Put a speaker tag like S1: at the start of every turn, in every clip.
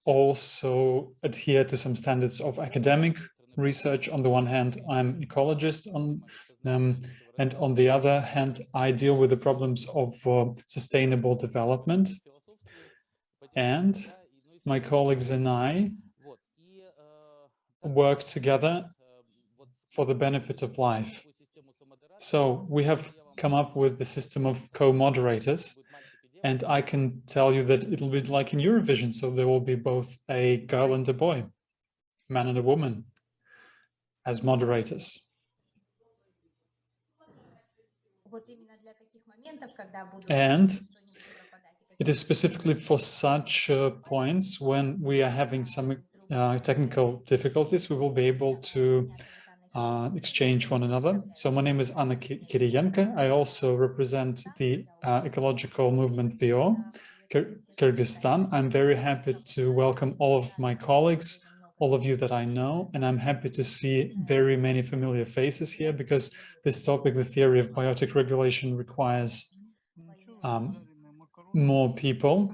S1: also adhere to some standards of academic research. On the one hand, I'm ecologist, and on the other hand, I deal with the problems of sustainable development. And my colleagues and I work together for the benefit of life. So we have come up with the system of co-moderators, and I can tell you that it'll be like in Eurovision. So there will be both a girl and a boy, a man and a woman as moderators. And it is specifically for such points when we are having some technical difficulties, we will be able to exchange one another. So my name is Anna Kiriyenko. I also represent the ecological movement БИОМ, Kyrgyzstan. I'm very happy to welcome all of my colleagues, all of you that I know, and I'm happy to see very many familiar faces here because this topic, the theory of biotic regulation, requires more people.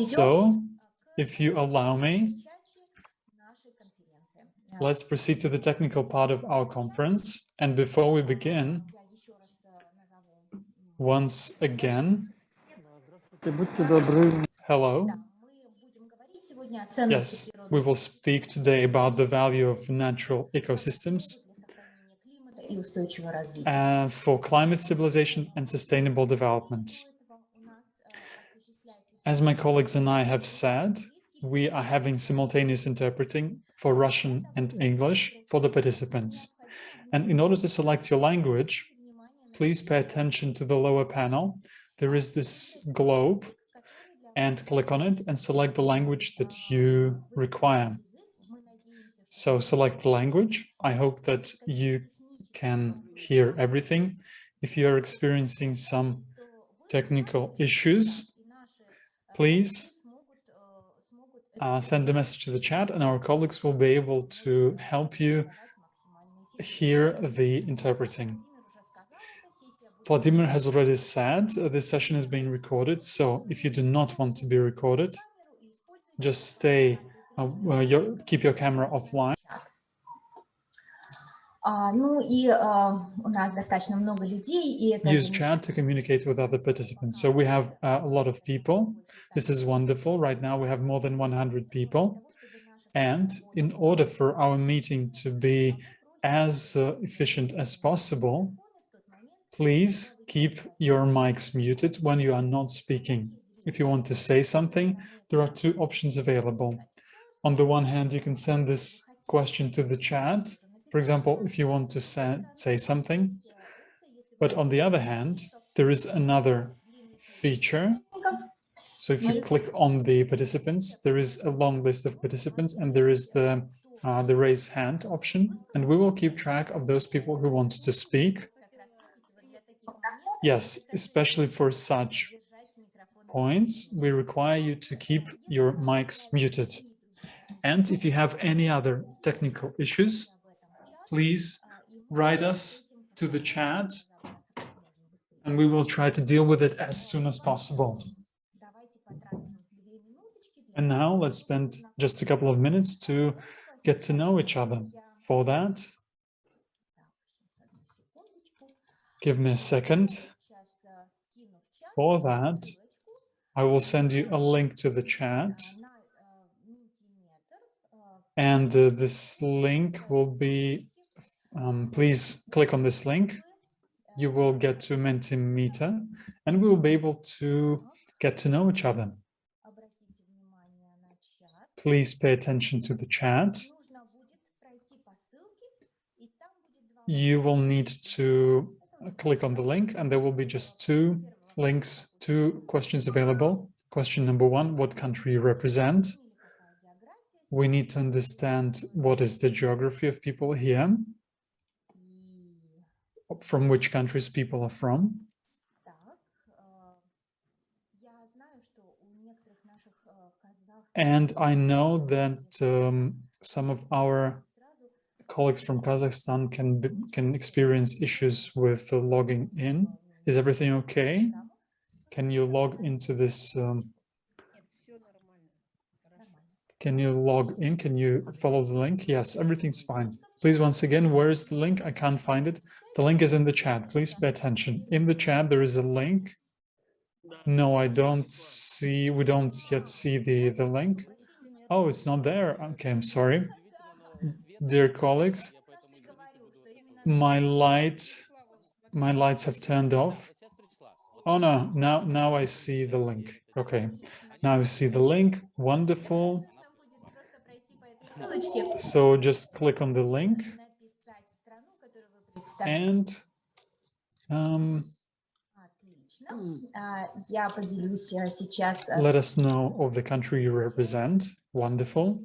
S1: So, if you allow me, let's proceed to the technical part of our conference. And before we begin, once again, hello. Yes, we will speak today about the value of natural ecosystems for climate stabilization and sustainable development. As my colleagues and I have said, we are having simultaneous interpreting for Russian and English for the participants. And in order to select your language, please pay attention to the lower panel. There is this globe, and click on it and select the language that you require. So select the language. I hope that you can hear everything. If you are experiencing some technical issues, please send a message to the chat and our colleagues will be able to help you hear the interpreting. Vladimir has already said this session is being recorded, so if you do not want to be recorded, just stay, keep your camera offline. Use chat to communicate with other participants. So we have a lot of people. This is wonderful. Right now we have more than 100 people. And in order for our meeting to be as efficient as possible, please keep your mics muted when you are not speaking. If you want to say something, there are two options available. On the one hand, you can send this question to the chat. For example, if you want to say something. But on the other hand, there is another feature. So if you click on the participants, there is a long list of participants and there is the raise hand option. And we will keep track of those people who want to speak. Yes, especially for such points, we require you to keep your mics muted. And if you have any other technical issues, please write us to the chat and we will try to deal with it as soon as possible. And now let's spend just a couple of minutes to get to know each other. For that, give me a second. For that, I will send you a link to the chat. And this link will be, please click on this link. You will get to Mentimeter and we will be able to get to know each other. Please pay attention to the chat. You will need to click on the link and there will be just two links, two questions available. Question number one, what country you represent? We need to understand what is the geography of people here, from which countries people are from. And I know that some of our colleagues from Kazakhstan can experience issues with logging in. Is everything okay? Can you log into this? Can you log in? Can you follow the link? Yes, everything's fine. Please, once again, where is the link? I can't find it. The link is in the chat. Please pay attention. In the chat, there is a link. No, I don't see, we don't yet see the link. Oh, it's not there. Okay, I'm sorry. Dear colleagues, my lights have turned off. Oh no, now I see the link. Okay, now I see the link. Wonderful. So just click on the link and let us know of the country you represent. Wonderful.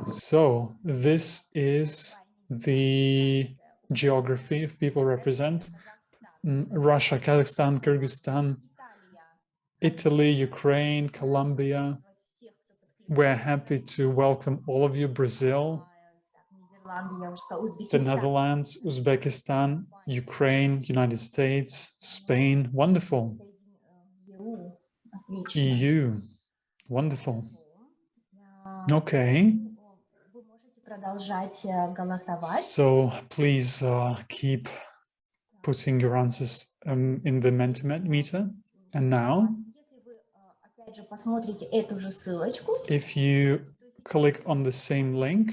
S1: So this is the geography of people represent. Russia, Kazakhstan, Kyrgyzstan, Italy, Ukraine, Colombia. We're happy to welcome all of you. Brazil, the Netherlands, Uzbekistan, Ukraine, United States, Spain. Wonderful. EU. Wonderful. Okay. So please keep putting your answers in the Mentimeter. And now, if you click on the same link,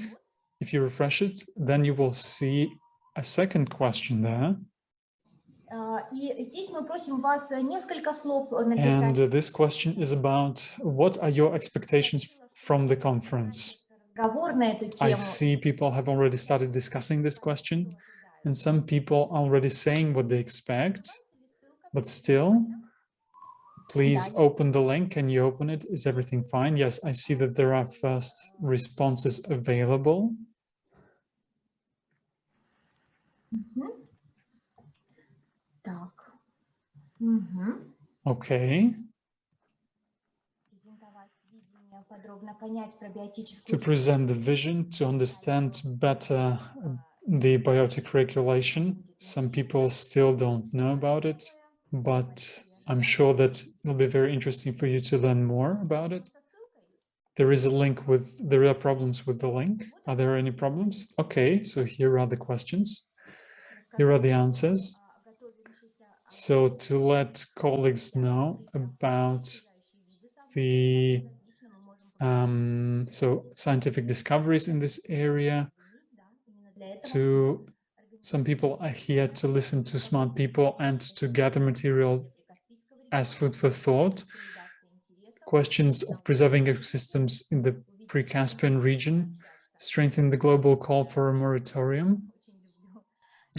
S1: if you refresh it, then you will see a second question there. And this question is about what are your expectations from the conference? I see people have already started discussing this question, and some people are already saying what they expect, but still, please open the link. Can you open it? Is everything fine? Yes, I see that there are first responses available. Okay. To present the vision, to understand better the biotic regulation. Some people still don't know about it, but I'm sure that it'll be very interesting for you to learn more about it. There is a link there are problems with the link. Are there any problems? Okay, so here are the questions. Here are the answers. So to let colleagues know about the scientific discoveries in this area. Some people are here to listen to smart people and to gather material as food for thought. Questions of preserving ecosystems in the pre-Caspian region, strengthen the global call for a moratorium.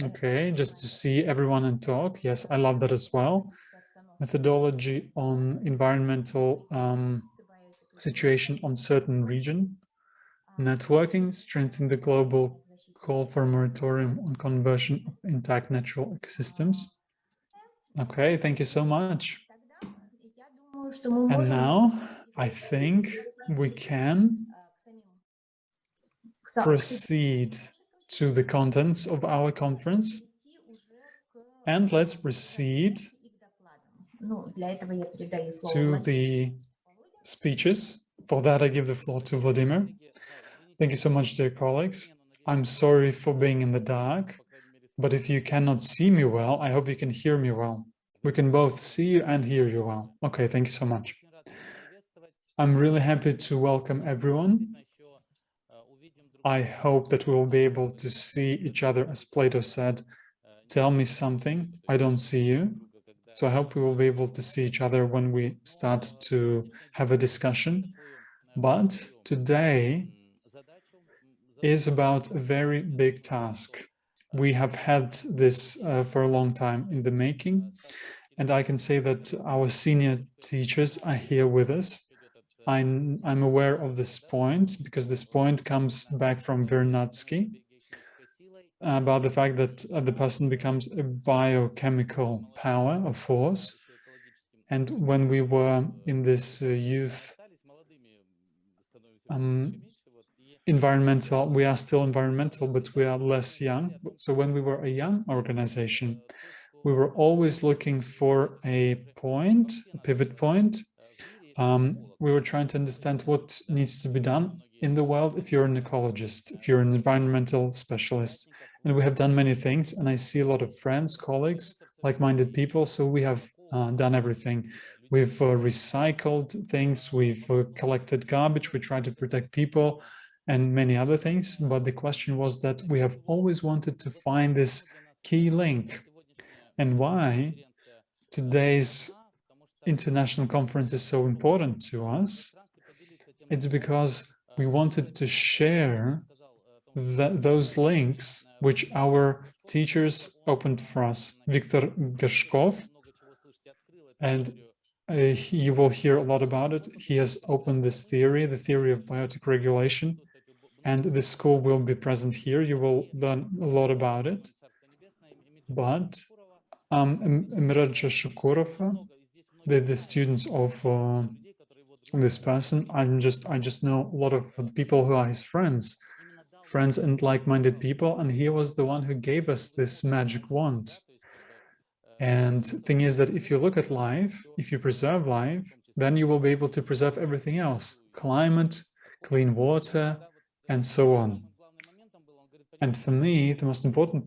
S1: Okay, just to see everyone and talk. Yes, I love that as well. Methodology on environmental situation on certain region. Networking, strengthen the global call for a moratorium on conversion of intact natural ecosystems. Okay, thank you so much. And now I think we can proceed to the contents of our conference. And let's proceed to the speeches. For that, I give the floor to Vladimir. Thank you so much, dear colleagues. I'm sorry for being in the dark, but if you cannot see me well, I hope you can hear me well. We can both see you and hear you well. Okay, thank you so much. I'm really happy to welcome everyone. I hope that we will be able to see each other, as Plato said, tell me something, I don't see you. So I hope we will be able to see each other when we start to have a discussion. But today is about a very big task. We have had this for a long time in the making, and I can say that our senior teachers are here with us. I'm aware of this point because this point comes back from Vernadsky about the fact that the person becomes a biochemical power or force. And when we were in this youth environmental, we are still environmental, but we are less young. So when we were a young organization, we were always looking for a point, a pivot point. We were trying to understand what needs to be done in the world if you're an ecologist, if you're an environmental specialist. And we have done many things, and I see a lot of friends, colleagues, like-minded people, so we have done everything. We've recycled things, we've collected garbage, we tried to protect people, and many other things. But the question was that we have always wanted to find this key link. And why today's international conference is so important to us? It's because we wanted to share those links which our teachers opened for us. Viktor Gorshkov, and you will hear a lot about it. He has opened this theory, the theory of biotic regulation, and this school will be present here. You will learn a lot about it. But Miraja Shukurova, the students of this person, I just know a lot of people who are his friends and like-minded people, and he was the one who gave us this magic wand. And thing is that if you look at life, if you preserve life, then you will be able to preserve everything else: climate, clean water, and so on. And for me, the most important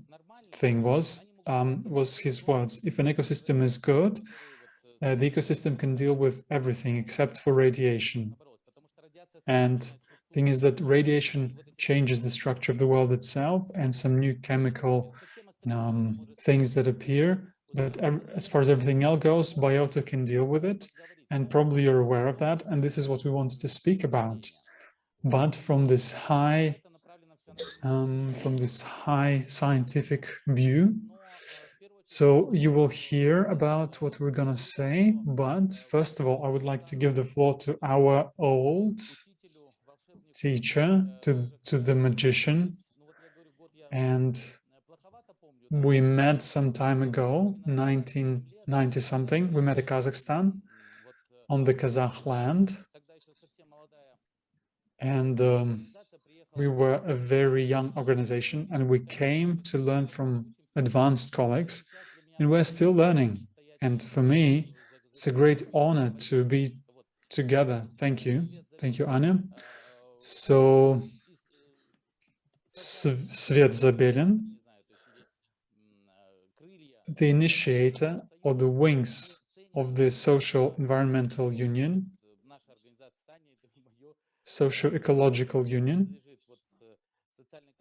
S1: thing was his words: if an ecosystem is good, the ecosystem can deal with everything except for radiation. And thing is that radiation changes the structure of the world itself, and some new chemical things that appear. But as far as everything else goes, biota can deal with it, and probably you're aware of that. And this is what we wanted to speak about. But from this high scientific view. So you will hear about what we're going to say, but first of all, I would like to give the floor to our old teacher, to the magician. And we met some time ago, 1990 something. We met in Kazakhstan on the Kazakh land. And we were a very young organization, and we came to learn from advanced colleagues, and we're still learning. And for me, it's a great honor to be together. Thank you. Thank you, Anya. So, Svet Zabelin, the initiator or the wings of the Social Environmental Union, Socio-Ecological Union,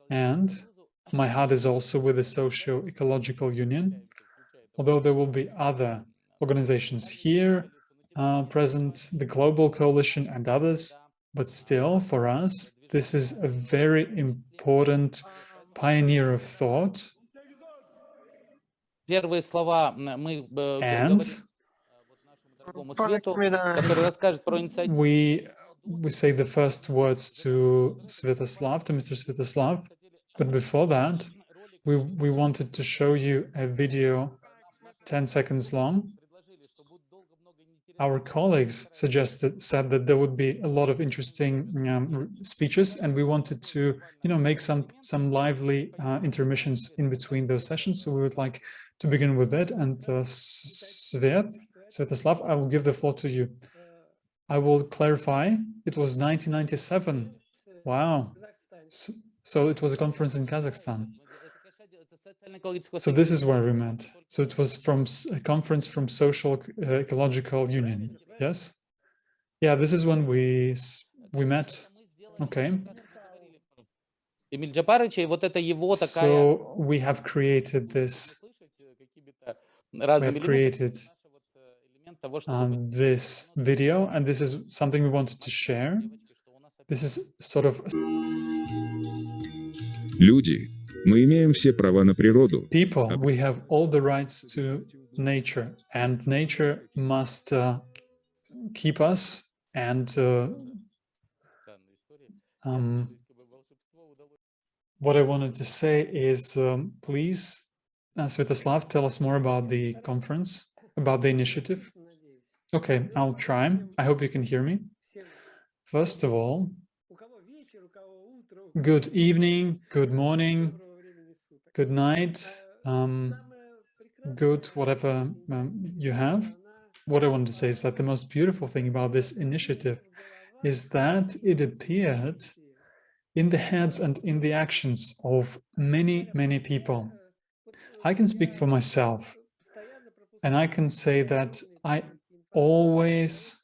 S1: and my heart is also with the Socio-Ecological Union, although there will be other organizations here present, the Global Coalition and others, but still for us, this is a very important pioneer of thought. And we say the first words to Svetoslav, to Mr. Svetoslav, but before that, we wanted to show you a video 10 seconds long. Our colleagues said that there would be a lot of interesting speeches, and we wanted to, make some lively intermissions in between those sessions. So we would like to begin with it. And Svetoslav, I will give the floor to you. I will clarify. It was 1997. Wow. So it was a conference in Kazakhstan. So this is where we met. So it was from a conference from Socio-Ecological Union. Yes? Yeah, this is when we met. Okay. So we have created this. We have created this video, and this is something we wanted to share. This is sort of.
S2: Люди. Мы имеем все права на природу.
S1: People, we have all the rights to nature, and nature must keep us. And what I wanted to say is, please, Svetoslav, tell us more about the conference, about the initiative. Okay, I'll try. I hope you can hear me. First of all, good evening, good morning, good night. good, whatever you have. What I want to say is that the most beautiful thing about this initiative is that it appeared in the heads and in the actions of many, many people. I can speak for myself, and I can say that I always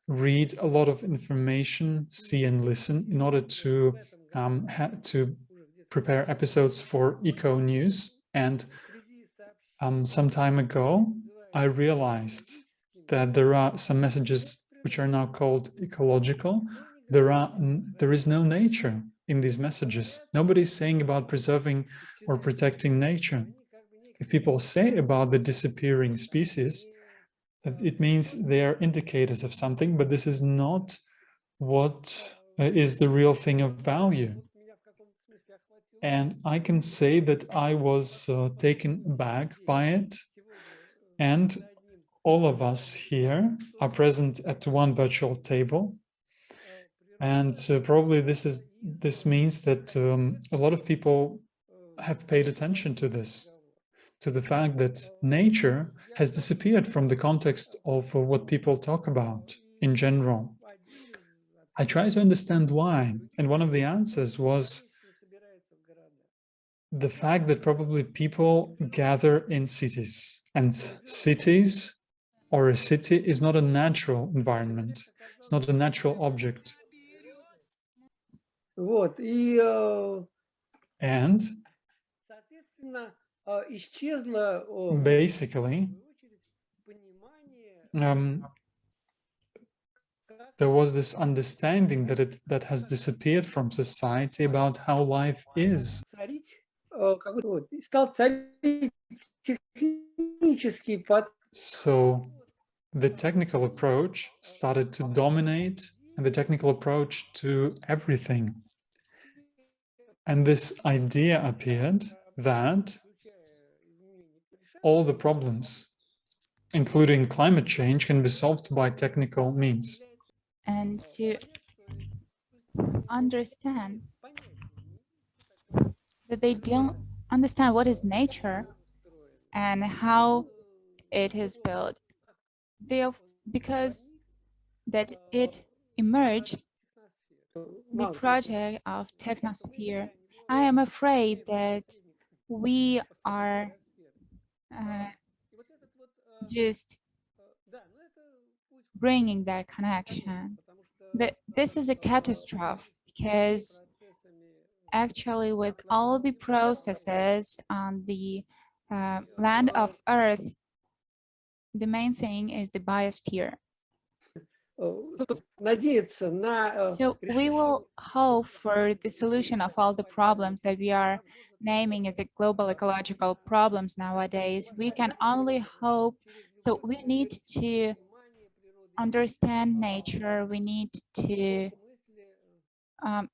S1: read a lot of information, see and listen in order to prepare episodes for Eco News. And some time ago, I realized that there are some messages which are now called ecological. There is no nature in these messages. Nobody's saying about preserving or protecting nature. If people say about the disappearing species, it means they are indicators of something, but this is not what is the real thing of value. And I can say that I was taken aback by it. And all of us here are present at one virtual table. And probably this means that a lot of people have paid attention to this, to the fact that nature has disappeared from the context of what people talk about in general. I tried to understand why, and one of the answers was the fact that probably people gather in cities, and cities or a city is not a natural environment. It's not a natural object. And basically, there was this understanding that has disappeared from society about how life is. So the technical approach started to dominate, and the technical approach to everything. And this idea appeared that all the problems, including climate change, can be solved by technical means.
S3: And to understand that they don't understand what is nature and how it is built. Because that it emerged the project of Technosphere. I am afraid that we are just bringing that connection. But this is a catastrophe because actually with all the processes on the land of Earth, the main thing is the biosphere. So we will hope for the solution of all the problems that we are naming as the global ecological problems nowadays. We can only hope. So we need to understand nature. We need to,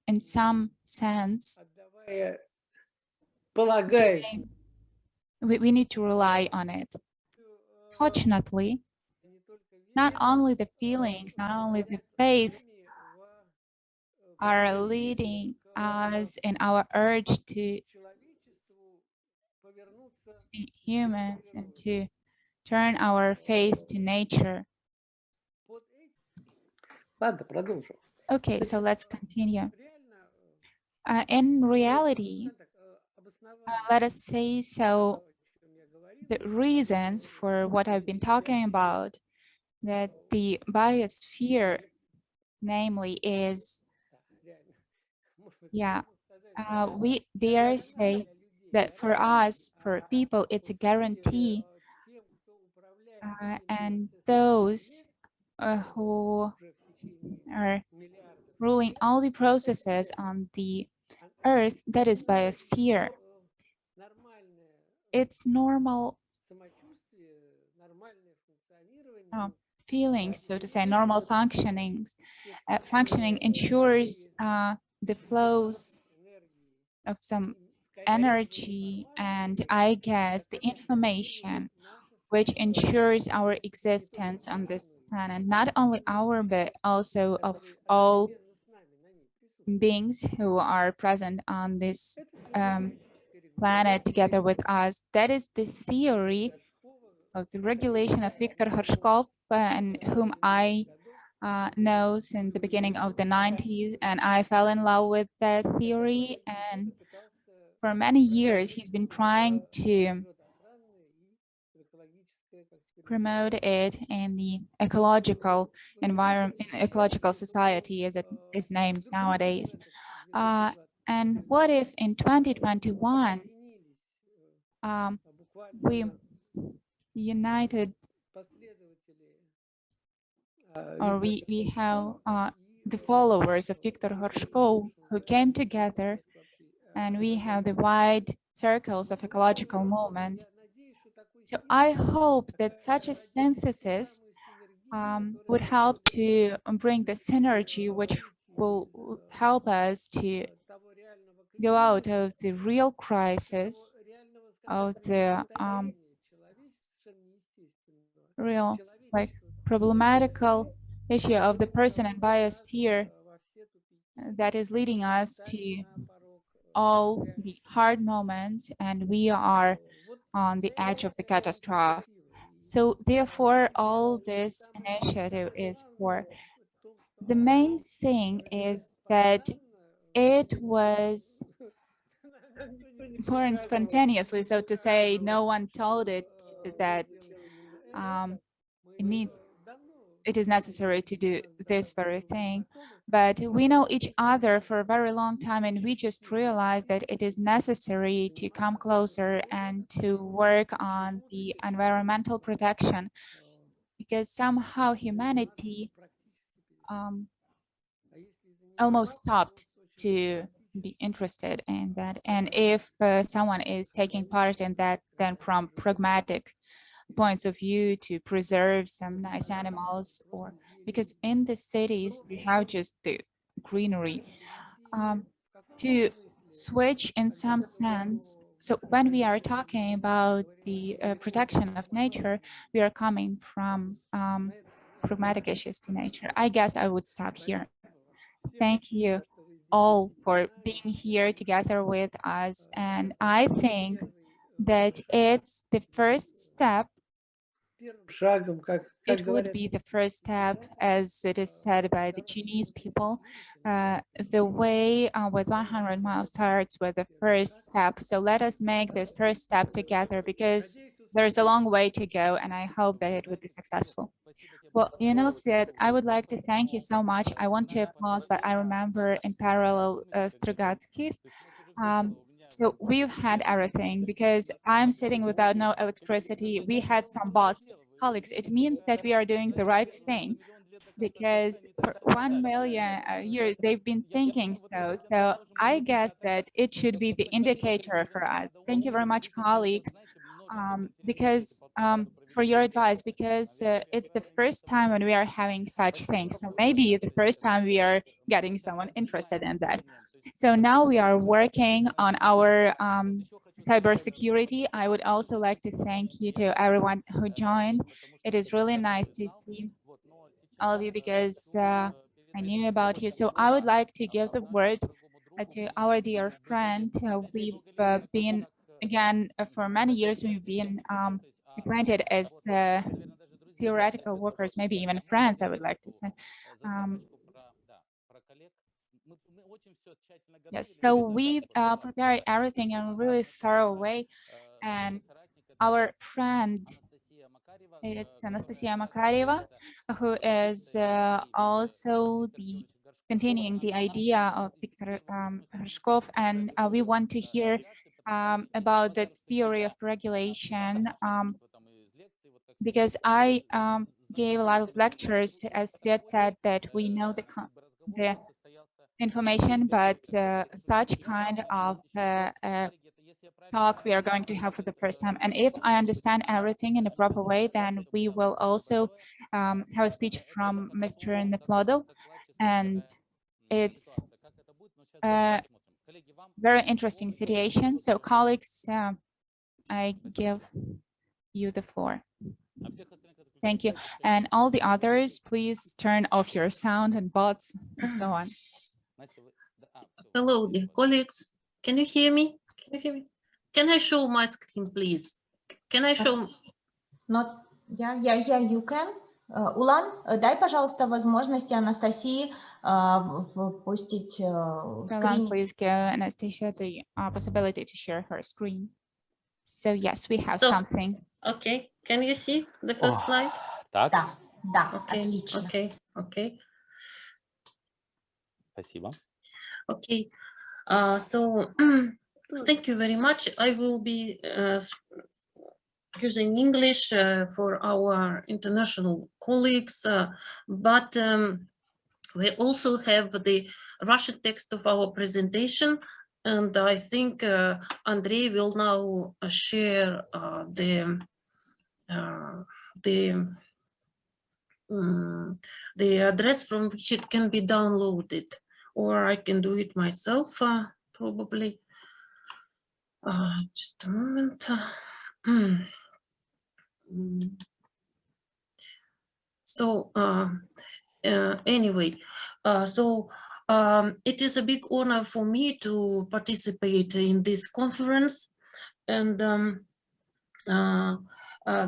S3: in some sense, we need to rely on it. Fortunately, not only the feelings, not only the faith are leading us in our urge to be humans and to turn our face to nature. Okay, so let's continue. In reality, let us say so, the reasons for what I've been talking about, that the biosphere, namely, is, we dare say that for us, for people, it's a guarantee, and those who are ruling all the processes on the Earth, that is biosphere. It's normal feelings, so to say, normal functionings. Functioning ensures the flows of some energy and, I guess, the information which ensures our existence on this planet, not only our, but also of all beings who are present on this planet together with us. That is the theory of the regulation of Viktor Gorshkov, and whom I know since the beginning of the 90s, and I fell in love with that theory. And for many years, he's been trying to promote it in the ecological environment, in ecological society, as it is named nowadays. And what if in 2021 we united, or we have the followers of Viktor Gorshkov who came together, and we have the wide circles of ecological movement. So I hope that such a synthesis would help to bring the synergy which will help us to go out of the real crisis of the real, like, problematical issue of the person and biosphere that is leading us to all the hard moments, and we are on the edge of the catastrophe. So therefore, all this initiative is for. The main thing is that it was born spontaneously, so to say. No one told it that it is necessary to do this very thing. But we know each other for a very long time, and we just realized that it is necessary to come closer and to work on the environmental protection, because somehow humanity almost stopped to be interested in that. And if someone is taking part in that, then from pragmatic points of view, to preserve some nice animals, or because in the cities we have just the greenery, to switch in some sense. So when we are talking about the protection of nature, we are coming from pragmatic issues to nature. I guess I would stop here. Thank you all for being here together with us. And I think that it's the first step. It would be the first step, as it is said by the Chinese people. The way with 100 miles starts with the first step. So let us make this first step together, because there's a long way to go, and I hope that it would be successful. Well, you know, Svet, I would like to thank you so much. I want to applaud, but I remember in parallel Strugatsky's. So we've had everything, because I'm sitting without no electricity. We had some bots. Colleagues, it means that we are doing the right thing, because for 1 million a year, they've been thinking so. So I guess that it should be the indicator for us. Thank you very much, colleagues, because for your advice, because it's the first time when we are having such things. So maybe the first time we are getting someone interested in that. So now we are working on our cybersecurity. I would also like to thank you to everyone who joined. It is really nice to see all of you, because I knew about you. So I would like to give the word to our dear friend. We've been, again, for many years, we've been acquainted as theoretical workers, maybe even friends, I would like to say. Yes, so we prepared everything in a really thorough way, and our friend, it's Anastassia Makarieva, who is also continuing the idea of Viktor Gorshkov, and we want to hear about the theory of regulation, because I gave a lot of lectures, as Svet said, that we know the information, but such kind of talk we are going to have for the first time. And if I understand everything in a proper way, then we will also have a speech from Mr. Nefiodov, and it's a very interesting situation. So colleagues, I give you the floor. Thank you. And all the others, please turn off your sound and bots and so on.
S4: Hello, dear colleagues. Can you hear me? Can you hear me? Can I show my screen, please? Can I show?
S5: Not, yeah, you can. Улан, дай, пожалуйста, возможности Анастасии пустить
S3: Ulan, please give Anastasia the possibility to share her screen. So yes, we have something.
S4: Okay, can you see the first slide?
S6: Так.
S5: Да,
S4: Okay,
S5: отлично.
S4: okay.
S6: Спасибо.
S4: Okay, so thank you very much. I will be using English for our international colleagues, but we also have the Russian text of our presentation, and I think Andrei will now share the address from which it can be downloaded, or I can do it myself, probably. Just a moment. So anyway, it is a big honor for me to participate in this conference, and the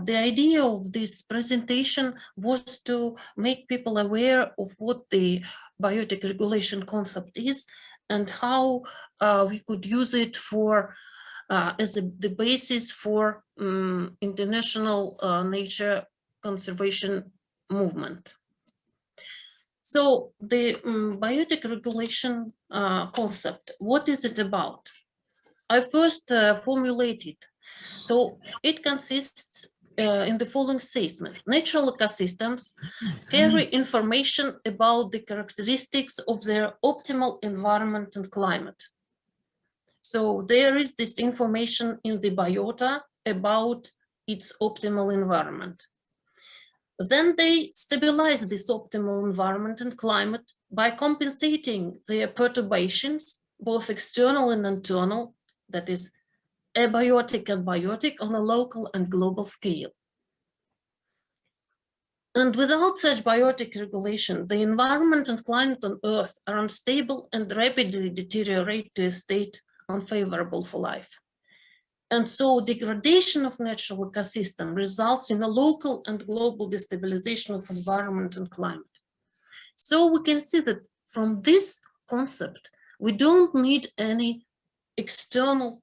S4: idea of this presentation was to make people aware of what the biotic regulation concept is and how we could use it for as the basis for international nature conservation movement. So the biotic regulation concept, what is it about? I first formulated. So it consists in the following statement: natural ecosystems carry information about the characteristics of their optimal environment and climate. So there is this information in the biota about its optimal environment. Then they stabilize this optimal environment and climate by compensating their perturbations, both external and internal, that is abiotic and biotic, on a local and global scale. And without such biotic regulation, the environment and climate on Earth are unstable and rapidly deteriorate to a state unfavorable for life. And so degradation of natural ecosystem results in a local and global destabilization of environment and climate. So we can see that from this concept, we don't need any external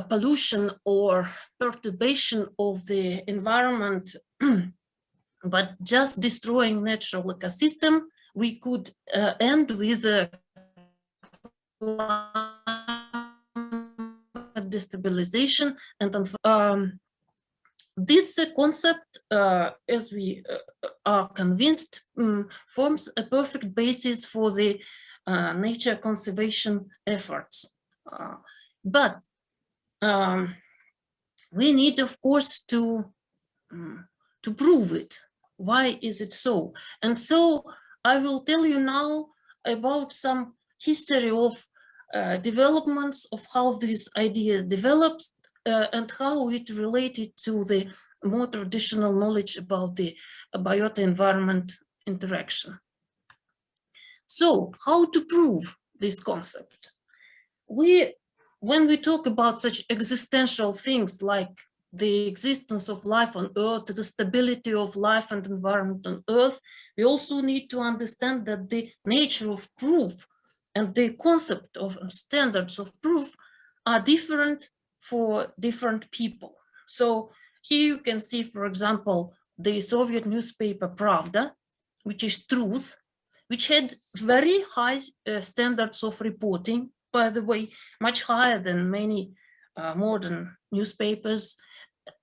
S4: pollution or perturbation of the environment, but just destroying natural ecosystem, we could end with a destabilization. And this concept, as we are convinced, forms a perfect basis for the nature conservation efforts. But we need, of course, to prove it. Why is it so? And so I will tell you now about some history of developments of how this idea developed and how it related to the more traditional knowledge about the biota-environment interaction. So how to prove this concept? When we talk about such existential things like the existence of life on Earth, the stability of life and environment on Earth, we also need to understand that the nature of proof and the concept of standards of proof are different for different people. So here you can see, for example, the Soviet newspaper Pravda, which is truth, which had very high standards of reporting, by the way, much higher than many modern newspapers.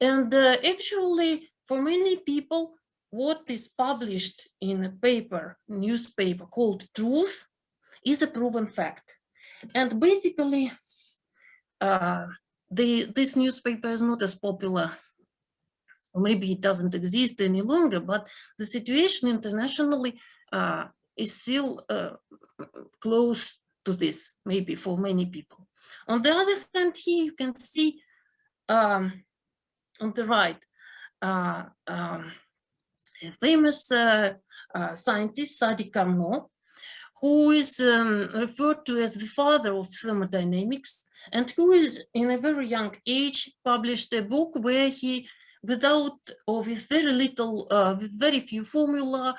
S4: And actually, for many people, what is published in a newspaper called Truth is a proven fact. And basically, this newspaper is not as popular. Maybe it doesn't exist any longer, but the situation internationally is still close to this, maybe for many people. On the other hand, here you can see on the right, a famous scientist, Sadi Carnot, who is referred to as the father of thermodynamics, and who is in a very young age published a book where he, without or with very little, with very few formula,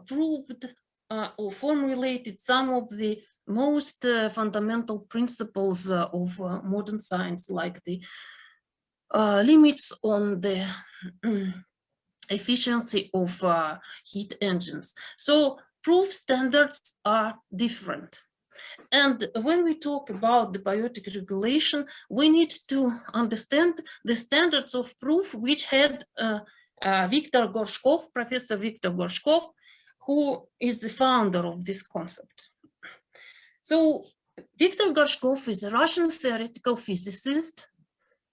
S4: proved or formulated some of the most fundamental principles of modern science, like the limits on the efficiency of heat engines. So proof standards are different. And when we talk about the biotic regulation, we need to understand the standards of proof which had Viktor Gorshkov, Professor Viktor Gorshkov, who is the founder of this concept. So Viktor Gorshkov is a Russian theoretical physicist.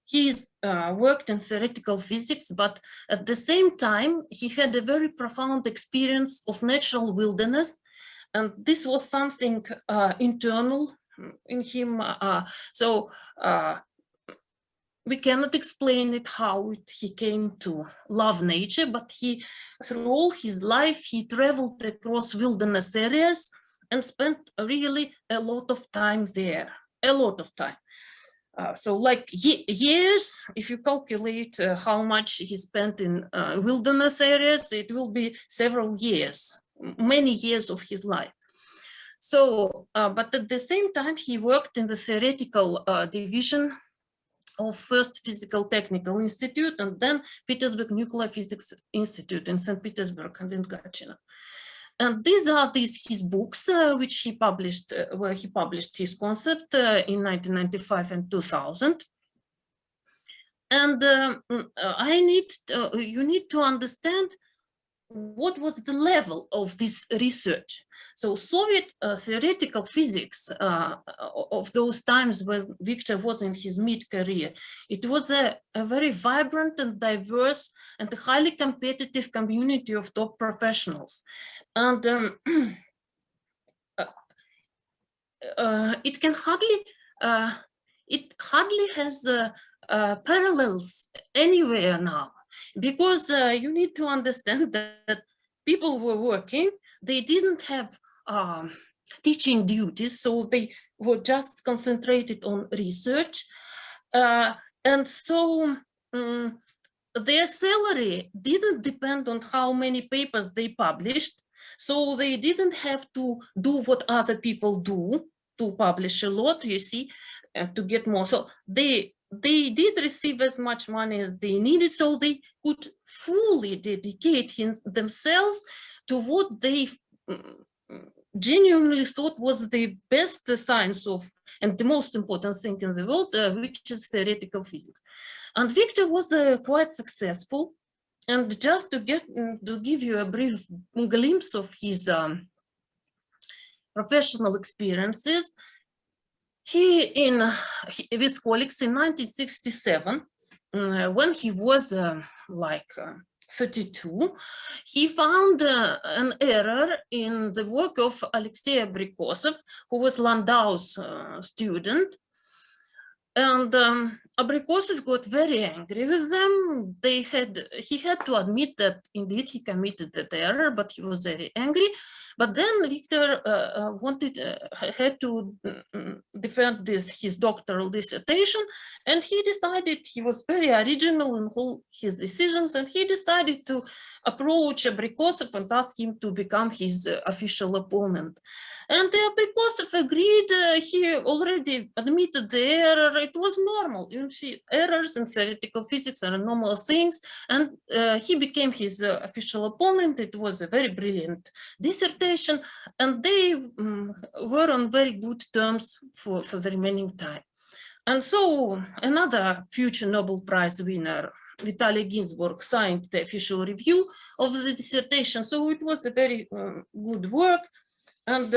S4: He's worked in theoretical physics, but at the same time, he had a very profound experience of natural wilderness. And this was something internal in him. We cannot explain it how he came to love nature, but he, through all his life, he traveled across wilderness areas and spent really a lot of time there, a lot of time. So like years, if you calculate how much he spent in wilderness areas, it will be several years, many years of his life. So, but at the same time, he worked in the theoretical division of first Physical Technical Institute and then Petersburg Nuclear Physics Institute in St. Petersburg and in Gatineau. And these are his books, which he published, where he published his concept in 1995 and 2000. And you need to understand what was the level of this research. So Soviet theoretical physics of those times when Viktor was in his mid-career, it was a very vibrant and diverse and highly competitive community of top professionals. And it hardly has parallels anywhere now, because you need to understand that people were working, they didn't have teaching duties, so they were just concentrated on research. And so their salary didn't depend on how many papers they published. So they didn't have to do what other people do, to publish a lot, you see, to get more. So they did receive as much money as they needed, so they could fully dedicate themselves to what they genuinely thought was the best science of and the most important thing in the world, which is theoretical physics. And Viktor was quite successful. And just to give you a brief glimpse of his professional experiences, with colleagues in 1967, when he was 32, he found an error in the work of Alexei Abrikosov, who was Landau's student. And Abrikosov got very angry with them. He had to admit that indeed he committed that error, but he was very angry. But then Viktor had to defend his doctoral dissertation, and he was very original in all his decisions, and he decided to approach Abrikosov and ask him to become his official opponent. And Abrikosov agreed. He already admitted the error. It was normal. You see, errors in theoretical physics are normal things. And he became his official opponent. It was a very brilliant dissertation. And they were on very good terms for the remaining time. And so another future Nobel Prize winner, Vitaly Ginzburg, signed the official review of the dissertation. So it was a very good work. And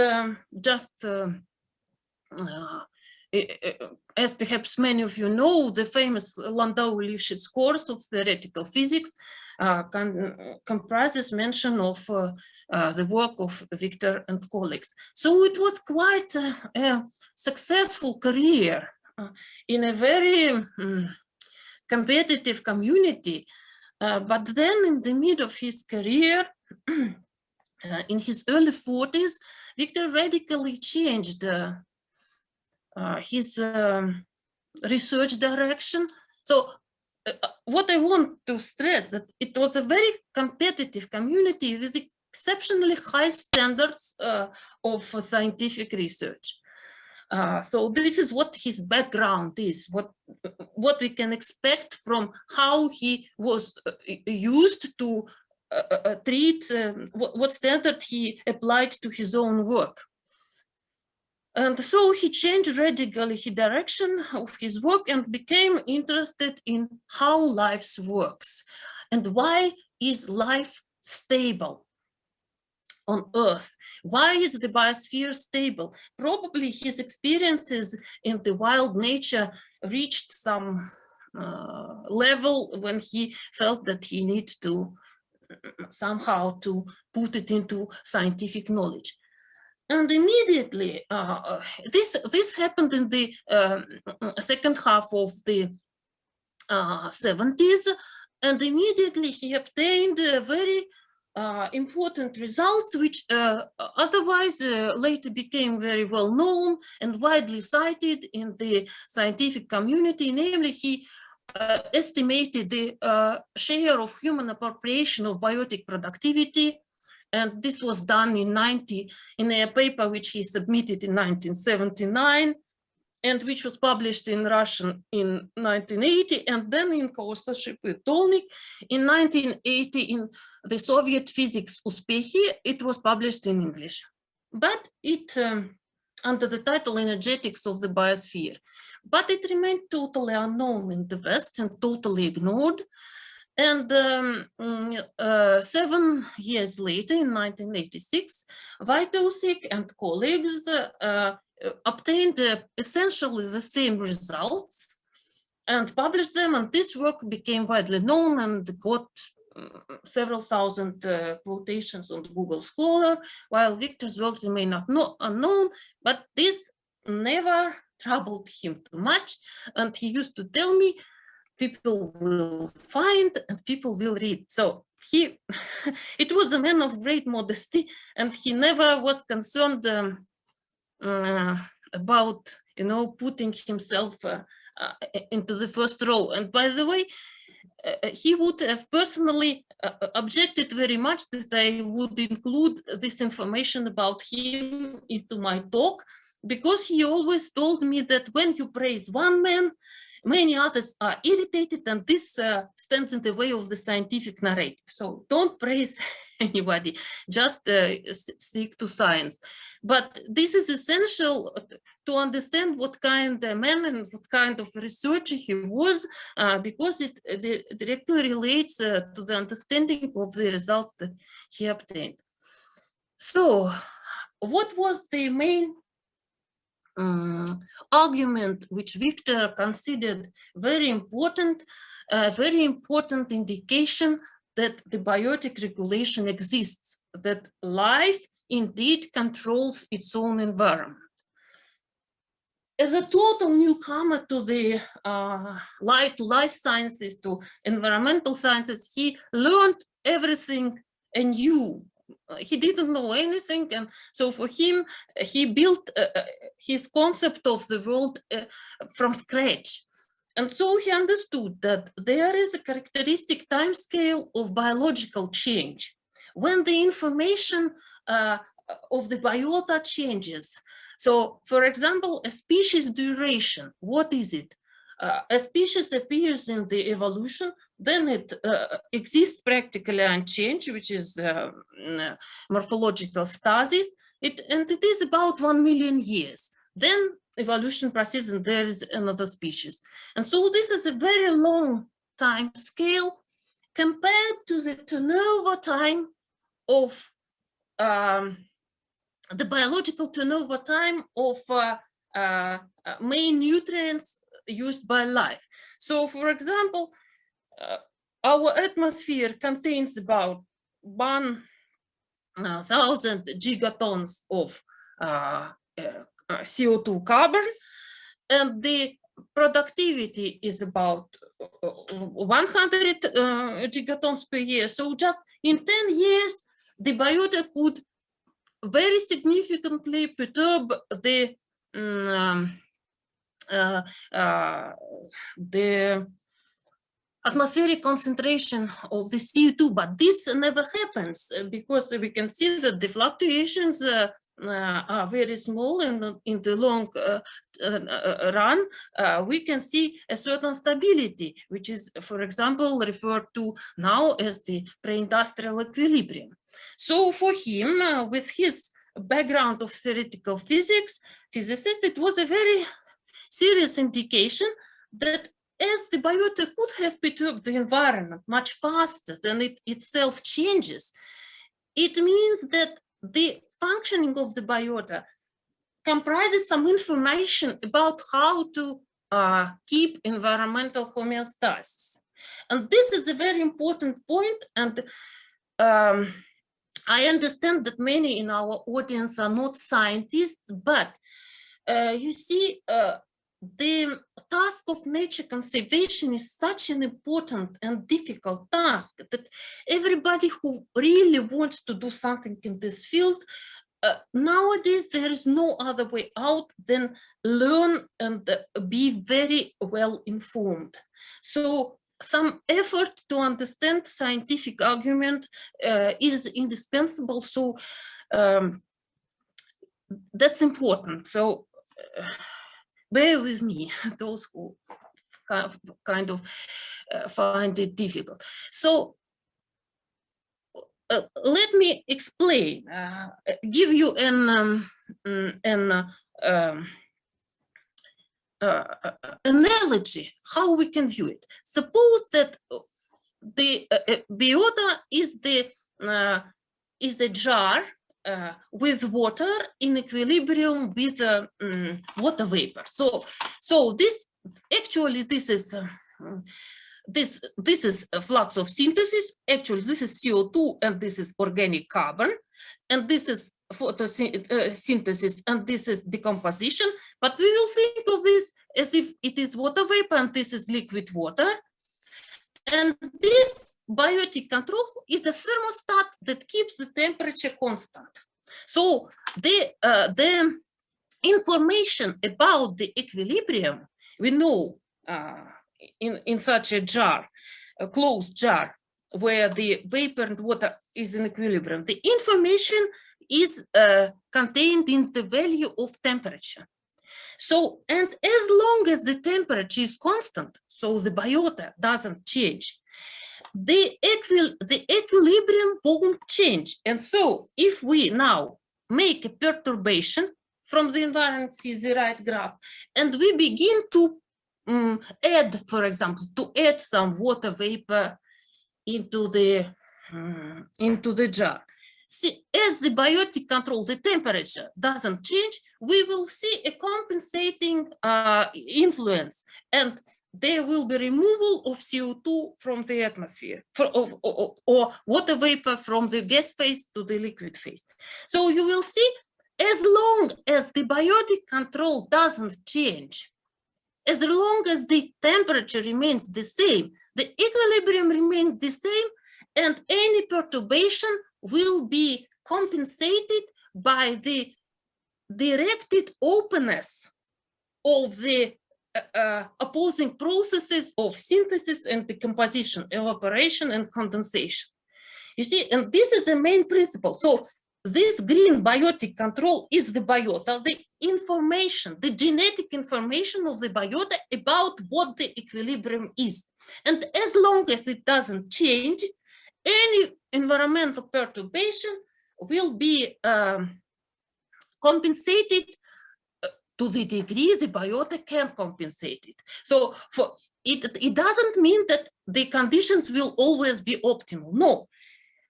S4: as perhaps many of you know, the famous Landau-Lifshitz course of theoretical physics comprises mention of the work of Viktor and colleagues. So it was quite a successful career in a very competitive community. But then in the mid of his career, in his early 40s, Victor radically changed his research direction. So what I want to stress that it was a very competitive community with exceptionally high standards of scientific research. So this is what his background is, what we can expect from how he was used to treat, what standard he applied to his own work. And so he changed radically the direction of his work and became interested in how life works and why is life stable on Earth. Why is the biosphere stable? Probably his experiences in the wild nature reached some level when he felt that he needs to somehow to put it into scientific knowledge. And immediately, this happened in the second half of the 70s, and immediately he obtained very important results, which otherwise later became very well known and widely cited in the scientific community. Namely, he estimated the share of human appropriation of biotic productivity. And this was done in a paper which he submitted in 1979, and which was published in Russian in 1980, and then in co-authorship with Dolnik in 1980 in the Soviet Physics Uspekhi. It was published in English, but it under the title Energetics of the Biosphere. But it remained totally unknown in the West and totally ignored. And 7 years later, in 1986, Wojciech and colleagues obtained essentially the same results and published them, and this work became widely known and got several thousand quotations on Google Scholar, while Victor's work remained unknown, but this never troubled him too much, and he used to tell me, people will find and people will read. So it was a man of great modesty, and he never was concerned about, putting himself into the first row. And by the way, he would have personally objected very much that I would include this information about him into my talk, because he always told me that when you praise one man, many others are irritated, and this stands in the way of the scientific narrative. So don't praise anybody, just stick to science. But this is essential to understand what kind of man and what kind of researcher he was, because it directly relates to the understanding of the results that he obtained. So what was the main argument which Victor considered very important indication that the biotic regulation exists, that life indeed controls its own environment. As a total newcomer to the life sciences, to environmental sciences, he learned everything anew. He didn't know anything, and so for him, he built his concept of the world from scratch. And so he understood that there is a characteristic time scale of biological change. When the information of the biota changes, so for example, a species duration, what is it? A species appears in the evolution, then it exists practically unchanged, which is morphological stasis, and it is about 1 million years. Then evolution proceeds and there is another species. And so this is a very long time scale compared to the turnover time of the biological turnover time of main nutrients used by life. So for example, our atmosphere contains about 1,000 gigatons of CO2 carbon, and the productivity is about 100 gigatons per year. So just in 10 years, the biota could very significantly perturb the atmospheric concentration of the CO2, but this never happens because we can see that the fluctuations are very small, and in the long run, we can see a certain stability, which is, for example, referred to now as the pre-industrial equilibrium. So for him, with his background of theoretical physics, physicist, it was a very serious indication that as the biota could have perturbed the environment much faster than it itself changes, it means that the functioning of the biota comprises some information about how to keep environmental homeostasis. And this is a very important point, and I understand that many in our audience are not scientists, but you see, the task of nature conservation is such an important and difficult task that everybody who really wants to do something in this field, nowadays there is no other way out than learn and be very well informed. So some effort to understand scientific argument is indispensable. So that's important. So bear with me, those who kind of find it difficult. So let me explain, give you an analogy how we can view it. Suppose that the biota is a jar with water in equilibrium with water vapor. So this actually this is a flux of synthesis. Actually, this is CO2 and this is organic carbon, and this is photosynthesis and this is decomposition. But we will think of this as if it is water vapor and this is liquid water. And this biotic control is a thermostat that keeps the temperature constant. So the information about the equilibrium, we know in such a jar, a closed jar, where the vapor and water is in equilibrium, the information is contained in the value of temperature. So, and as long as the temperature is constant, so the biota doesn't change, the equilibrium won't change. And so if we now make a perturbation from the environment, see the right graph, and we begin to add, for example, to add some water vapor into the jar. See, as the biotic control, the temperature doesn't change, we will see a compensating influence, and there will be removal of CO2 from the atmosphere, or water vapor from the gas phase to the liquid phase. So you will see, as long as the biotic control doesn't change, as long as the temperature remains the same, the equilibrium remains the same, and any perturbation will be compensated by the directed openness of the opposing processes of synthesis and decomposition, evaporation and condensation. You see, and this is the main principle. So this green biotic control is the biota, the information, the genetic information of the biota about what the equilibrium is. And as long as it doesn't change, any environmental perturbation will be compensated to the degree the biota can compensate it. So for it doesn't mean that the conditions will always be optimal, no.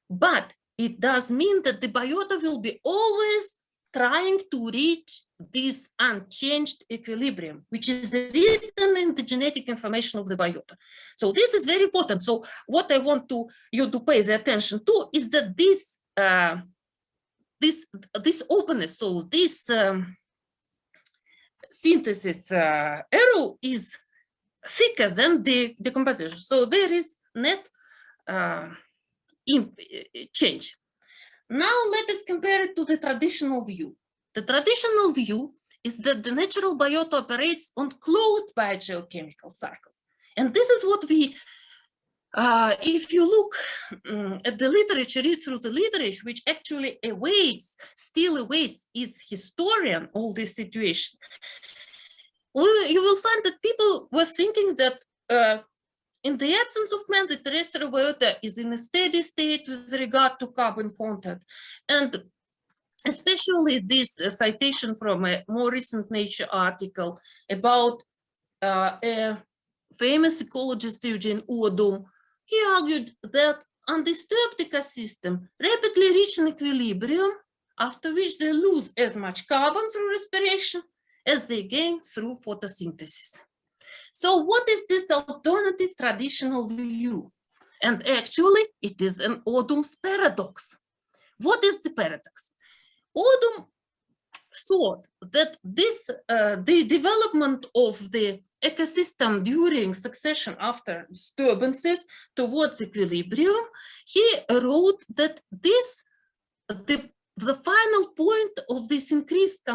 S4: But it does mean that the biota will be always trying to reach this unchanged equilibrium, which is written in the genetic information of the biota. So this is very important. So what I want you to pay the attention to is that this openness, so this synthesis arrow is thicker than the decomposition. So there is net change. Now let us compare it to the traditional view. The traditional view is that the natural biota operates on closed biogeochemical cycles. And this is what we, if you look at the literature, read through the literature, which actually still awaits its historian, all this situation, you will find that people were thinking that in the absence of man, the terrestrial biota is in a steady state with regard to carbon content. And especially this citation from a more recent Nature article about a famous ecologist, Eugene Odom. He argued that undisturbed ecosystem rapidly reach an equilibrium, after which they lose as much carbon through respiration as they gain through photosynthesis. So what is this alternative traditional view? And actually, it is an Odom's paradox. What is the paradox? Odom thought that this, the development of the ecosystem during succession after disturbances towards equilibrium, he wrote that this, the final point of this increased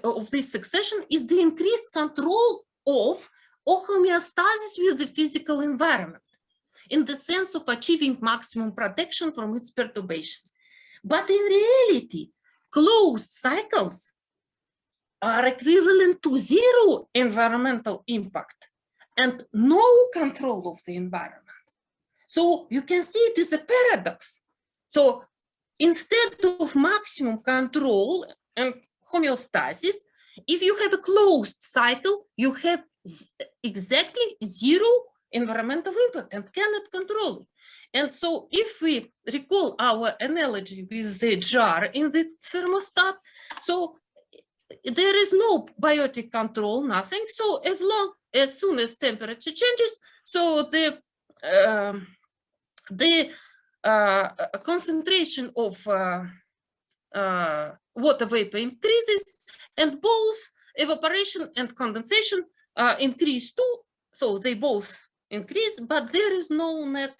S4: of this succession is the increased control of or homeostasis with the physical environment, in the sense of achieving maximum protection from its perturbation. But in reality, closed cycles are equivalent to zero environmental impact and no control of the environment. So you can see it is a paradox. So instead of maximum control and homeostasis, if you have a closed cycle, you have exactly zero environmental impact and cannot control it. And so if we recall our analogy with the jar in the thermostat, so there is no biotic control, nothing. So as soon as temperature changes, so the concentration of water vapor increases, and both evaporation and condensation increase too. So they both increase, but there is no net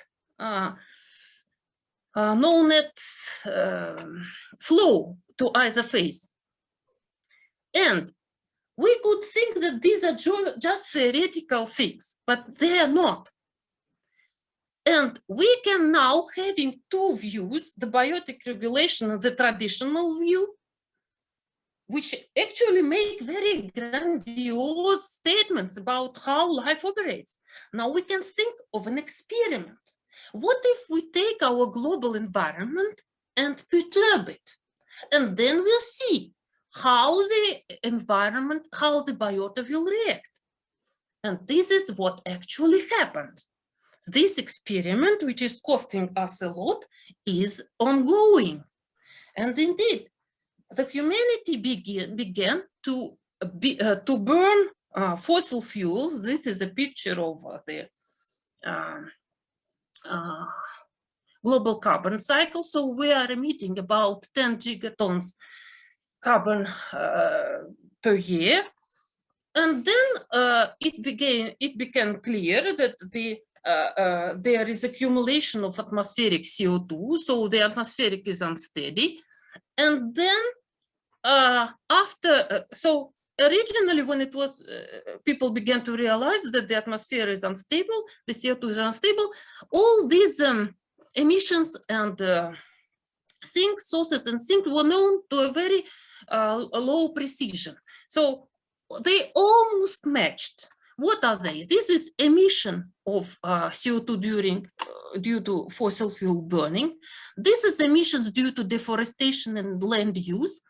S4: flow to either phase. And we could think that these are just theoretical things, but they are not. And we can now, having two views, the biotic regulation and the traditional view, which actually make very grandiose statements about how life operates. Now we can think of an experiment. What if we take our global environment and perturb it? And then we'll see how the environment, how the biota will react. And this is what actually happened. This experiment, which is costing us a lot, is ongoing. And indeed, the humanity began to burn fossil fuels. This is a picture of the global carbon cycle. So we are emitting about 10 gigatons carbon per year. And then it became clear that there is accumulation of atmospheric CO2. So the atmospheric is unsteady. And then so originally when it was, people began to realize that the atmosphere is unstable, the CO2 is unstable, all these emissions and sink sources and sink were known to a very low precision. So they almost matched. What are they? This is emission of CO2 due to fossil fuel burning. This is emissions due to deforestation and land use.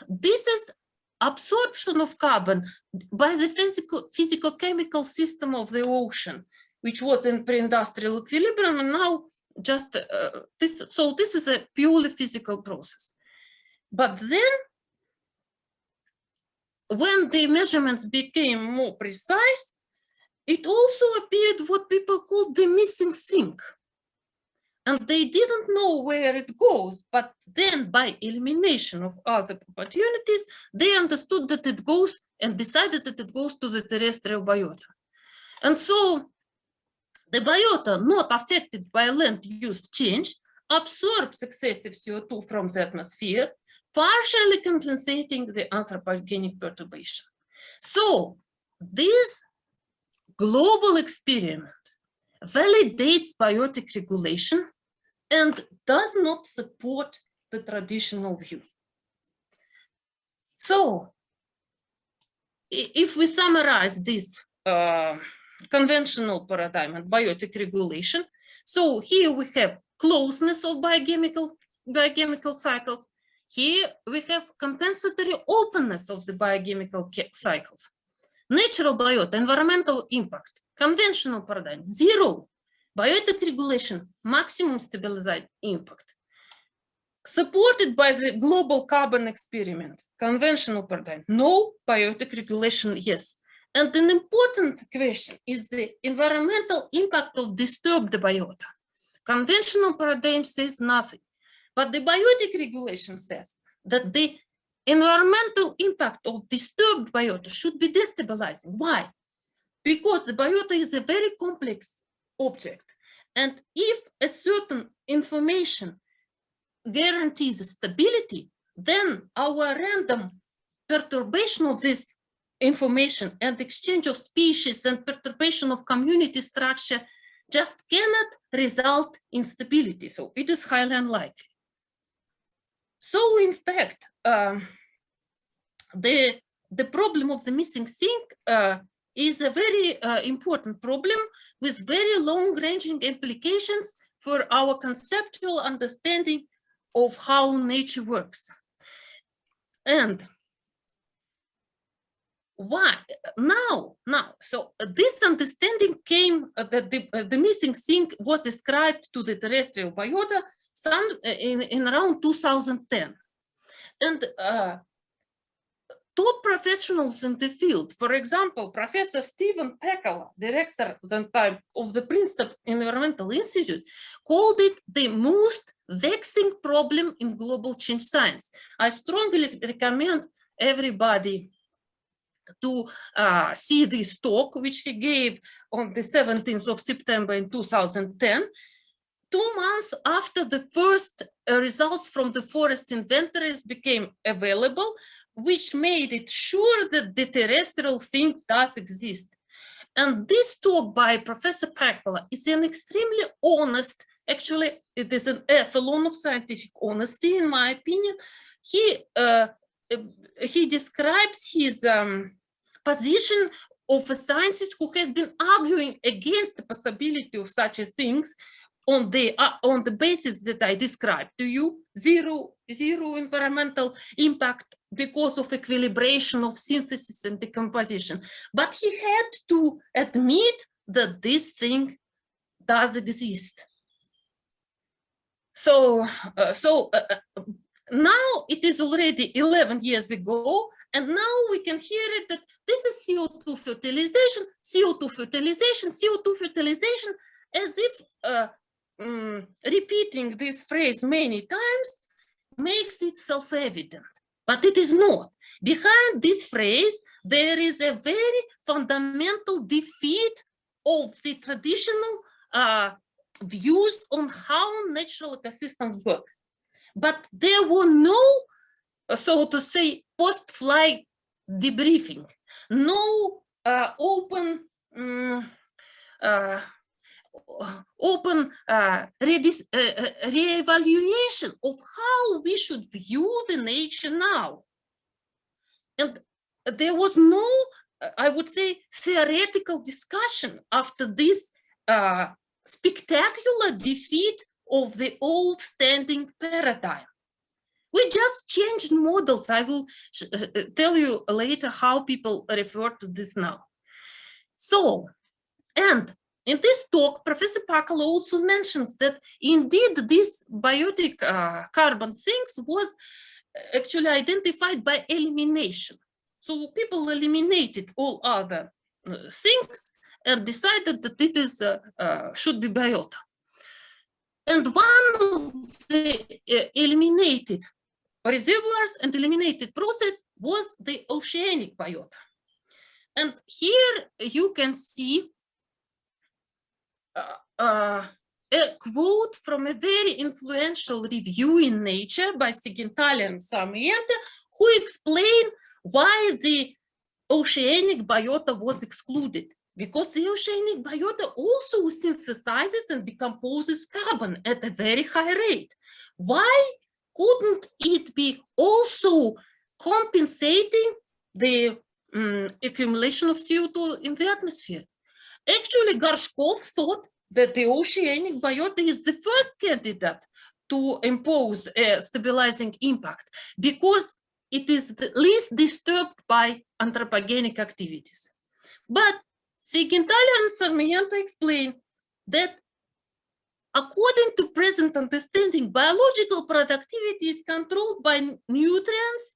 S4: This is absorption of carbon by the physico-chemical system of the ocean, which was in pre-industrial equilibrium, and now just this. So this is a purely physical process. But then, when the measurements became more precise, it also appeared what people called the missing sink. And they didn't know where it goes, but then by elimination of other opportunities, they understood that it goes and decided that it goes to the terrestrial biota. And so the biota not affected by land use change absorbs excessive CO2 from the atmosphere, partially compensating the anthropogenic perturbation. So this global experiment validates biotic regulation and does not support the traditional view. So if we summarize this conventional paradigm and biotic regulation, so here we have closeness of biochemical cycles. Here we have compensatory openness of the biochemical cycles. Natural biota, environmental impact, conventional paradigm, zero. Biotic regulation, maximum stabilized impact. Supported by the global carbon experiment, conventional paradigm, no. Biotic regulation, yes. And an important question is the environmental impact of disturbed biota. Conventional paradigm says nothing, but the biotic regulation says that the environmental impact of disturbed biota should be destabilizing. Why? Because the biota is a very complex object. And if a certain information guarantees stability, then our random perturbation of this information and exchange of species and perturbation of community structure just cannot result in stability. So it is highly unlikely. So in fact, the problem of the missing sink is a very important problem with very long-ranging implications for our conceptual understanding of how nature works. And why now? So this understanding came that the missing sink was ascribed to the terrestrial biota in around 2010. And top professionals in the field, for example, Professor Stephen Pekala, director at the time of the Princeton Environmental Institute, called it the most vexing problem in global change science. I strongly recommend everybody to see this talk, which he gave on the 17th of September in 2010, 2 months after the first results from the forest inventories became available, which made it sure that the terrestrial thing does exist. And this talk by Professor Pekala is an extremely honest, actually, it is an ethelon of scientific honesty, in my opinion. He describes his position of a scientist who has been arguing against the possibility of such a things on the basis that I described to you, zero environmental impact because of equilibration of synthesis and decomposition. But he had to admit that this thing does exist. So now it is already 11 years ago, and now we can hear it that this is CO2 fertilization, CO2 fertilization, CO2 fertilization, as if repeating this phrase many times makes it self-evident, but it is not. Behind this phrase, there is a very fundamental defeat of the traditional views on how natural ecosystems work. But there were no, so to say, post-flight debriefing, no open re-evaluation of how we should view the nature now. And there was no, I would say, theoretical discussion after this spectacular defeat of the old standing paradigm. We just changed models. I will tell you later how people refer to this now. So, and in this talk, Professor Pekala also mentions that indeed this biotic carbon things was actually identified by elimination. So people eliminated all other things and decided that it is should be biota. And one of the eliminated reservoirs and eliminated process was the oceanic biota. And here you can see a a quote from a very influential review in Nature by Sigenthaler and Sarmiento, who explain why the oceanic biota was excluded. Because the oceanic biota also synthesizes and decomposes carbon at a very high rate. Why couldn't it be also compensating the accumulation of CO2 in the atmosphere? Actually, Gorshkov thought that the oceanic biota is the first candidate to impose a stabilizing impact because it is the least disturbed by anthropogenic activities. But Sigenthaler and Sarmiento explain that according to present understanding, biological productivity is controlled by nutrients,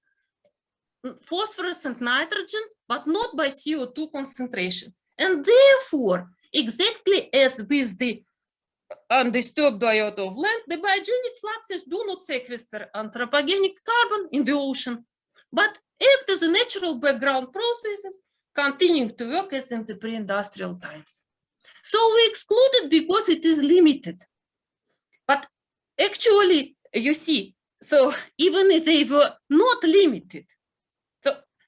S4: phosphorus and nitrogen, but not by CO2 concentration. And therefore, exactly as with the undisturbed biota of land, the biogenic fluxes do not sequester anthropogenic carbon in the ocean, but act as a natural background processes, continuing to work as in the pre-industrial times. So we exclude it because it is limited. But actually, you see, so even if they were not limited,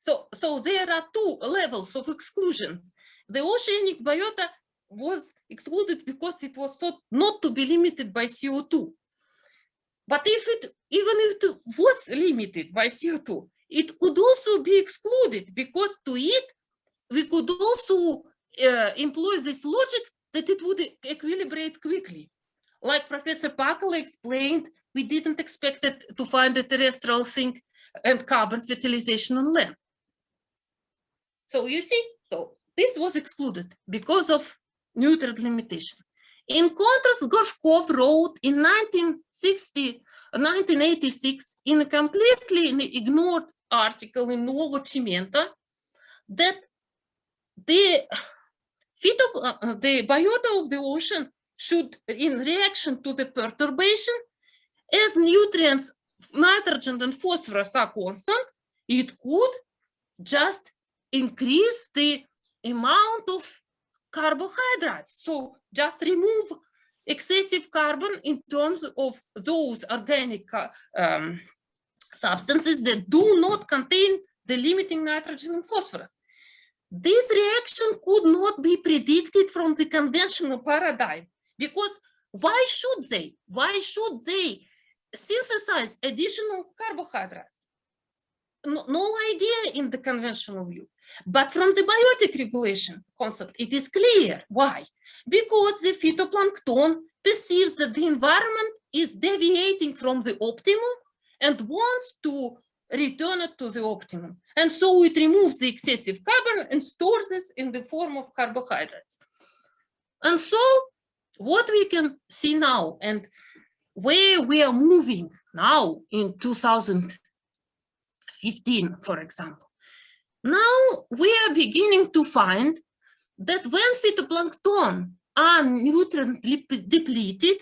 S4: so there are two levels of exclusions. The oceanic biota was excluded because it was thought not to be limited by CO2. But even if it was limited by CO2, it could also be excluded because to it, we could also employ this logic that it would equilibrate quickly. Like Professor Pakala explained, we didn't expect it to find a terrestrial sink and carbon fertilization on land. So you see, so this was excluded because of nutrient limitation. In contrast, Gorshkov wrote in 1986 in a completely ignored article in Novo Cimenta that the biota of the ocean should, in reaction to the perturbation, as nutrients, nitrogen and phosphorus are constant, it could just increase the amount of carbohydrates. So just remove excessive carbon in terms of those organic substances that do not contain the limiting nitrogen and phosphorus. This reaction could not be predicted from the conventional paradigm because why should they? Why should they synthesize additional carbohydrates? No idea in the conventional view. But from the biotic regulation concept, it is clear. Why? Because the phytoplankton perceives that the environment is deviating from the optimum and wants to return it to the optimum. And so it removes the excessive carbon and stores this in the form of carbohydrates. And so what we can see now and where we are moving now in 2015, for example, now we are beginning to find that when phytoplankton are nutrient depleted,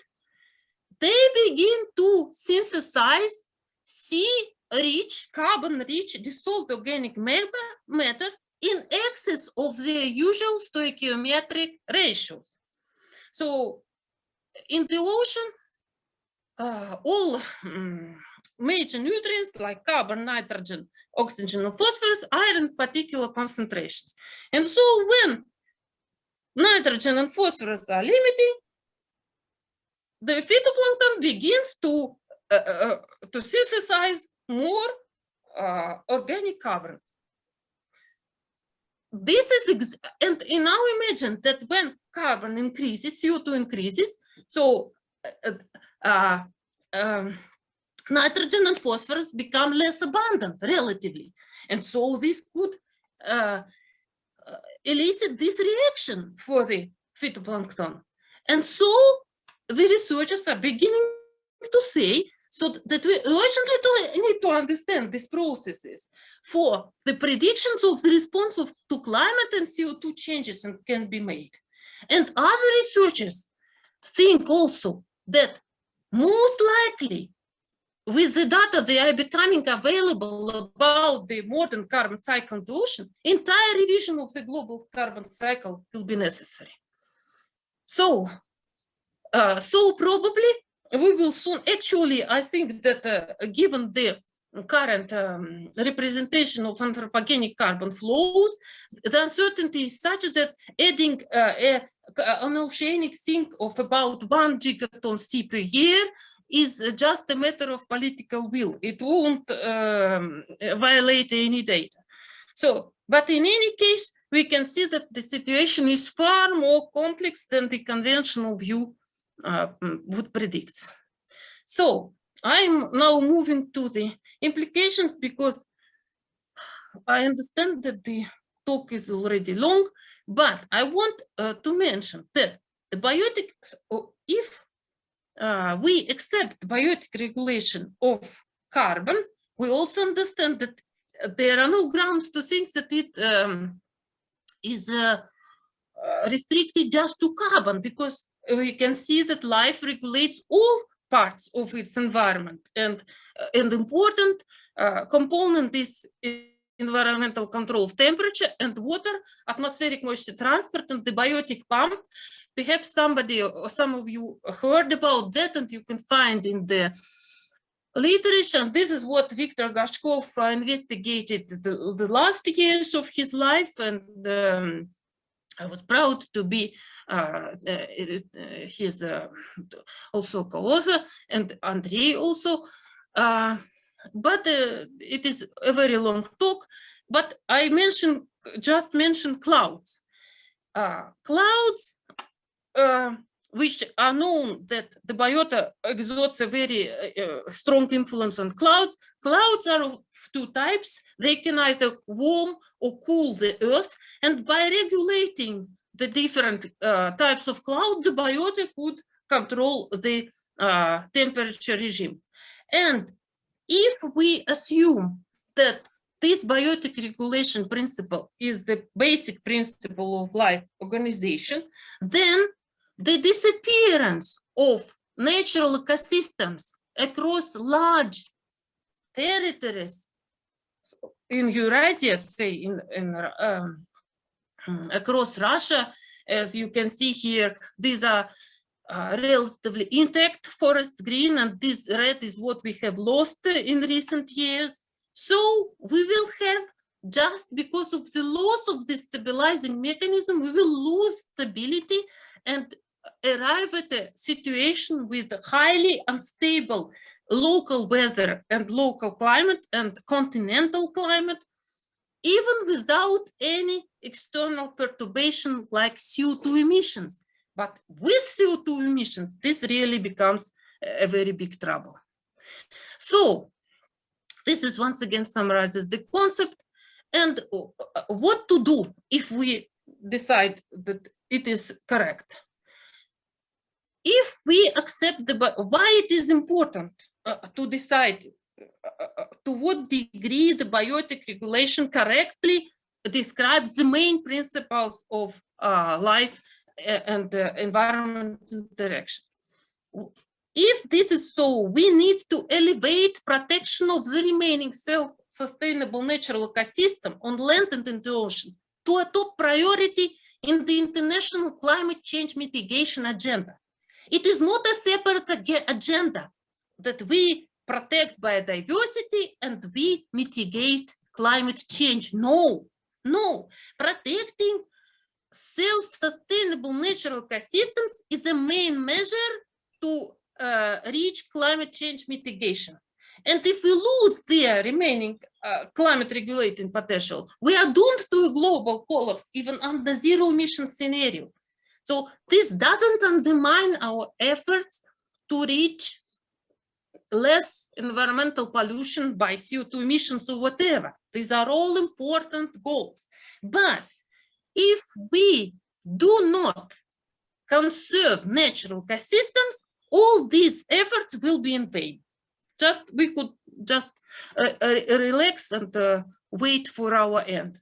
S4: they begin to synthesize C-rich, carbon-rich dissolved organic matter in excess of their usual stoichiometric ratios. So in the ocean, all major nutrients like carbon, nitrogen, oxygen, and phosphorus are in particular concentrations. And so when nitrogen and phosphorus are limiting, the phytoplankton begins to synthesize more organic carbon. This is, and now imagine that when carbon increases, CO2 increases, so nitrogen and phosphorus become less abundant relatively. And so this could elicit this reaction for the phytoplankton. And so the researchers are beginning to say so that we urgently need to understand these processes for the predictions of the response to climate and CO2 changes and can be made. And other researchers think also that most likely with the data that are becoming available about the modern carbon cycle in the ocean, entire revision of the global carbon cycle will be necessary. So So probably we will soon, actually, I think that given the current representation of anthropogenic carbon flows, the uncertainty is such that adding an oceanic sink of about 1 gigaton C per year is just a matter of political will. It won't violate any data. So, but in any case, we can see that the situation is far more complex than the conventional view would predict. So I'm now moving to the implications, because I understand that the talk is already long, but I want to mention that the biotic, if we accept biotic regulation of carbon, we also understand that there are no grounds to think that it is restricted just to carbon, because we can see that life regulates all parts of its environment, and an important component is environmental control of temperature and water, atmospheric moisture transport, and the biotic pump. Perhaps somebody or some of you heard about that, and you can find in the literature. And this is what Viktor Gorshkov investigated the last years of his life, and I was proud to be his also co-author, and Andrei also. But it is a very long talk. But I just mentioned clouds. Clouds, which are known that the biota exerts a very strong influence on clouds. Clouds are of two types. They can either warm or cool the earth, and by regulating the different types of cloud, the biota could control the temperature regime. And if we assume that this biotic regulation principle is the basic principle of life organization, then the disappearance of natural ecosystems across large territories in Eurasia, say across Russia, as you can see here, these are relatively intact forest green, and this red is what we have lost in recent years. So we will have, just because of the loss of the stabilizing mechanism, we will lose stability and arrive at a situation with highly unstable local weather and local climate and continental climate, even without any external perturbation like CO2 emissions. But with CO2 emissions, this really becomes a very big trouble. So this is once again summarizes the concept and what to do if we decide that it is correct. If we accept why it is important to decide to what degree the biotic regulation correctly describes the main principles of life and environment interaction. If this is so, we need to elevate protection of the remaining self-sustainable natural ecosystem on land and in the ocean to a top priority in the international climate change mitigation agenda. It is not a separate agenda that we protect biodiversity and we mitigate climate change. No, no. Protecting self-sustainable natural ecosystems is a main measure to reach climate change mitigation. And if we lose the remaining climate regulating potential, we are doomed to a global collapse, even under zero emission scenario. So this doesn't undermine our efforts to reach less environmental pollution by CO2 emissions or whatever. These are all important goals. But if we do not conserve natural ecosystems, all these efforts will be in vain. We could just relax and wait for our end.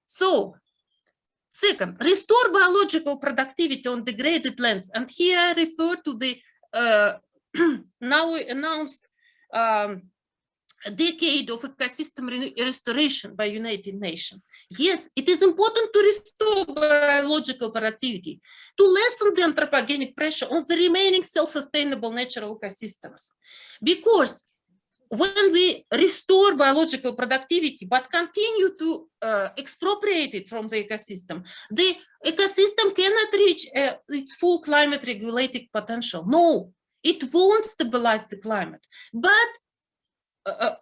S4: So, second, restore biological productivity on degraded lands. And here I refer to the now announced a decade of ecosystem restoration by United Nations. Yes, it is important to restore biological productivity, to lessen the anthropogenic pressure on the remaining self-sustainable natural ecosystems. Because when we restore biological productivity but continue to expropriate it from the ecosystem cannot reach its full climate regulating potential. No, it won't stabilize the climate. But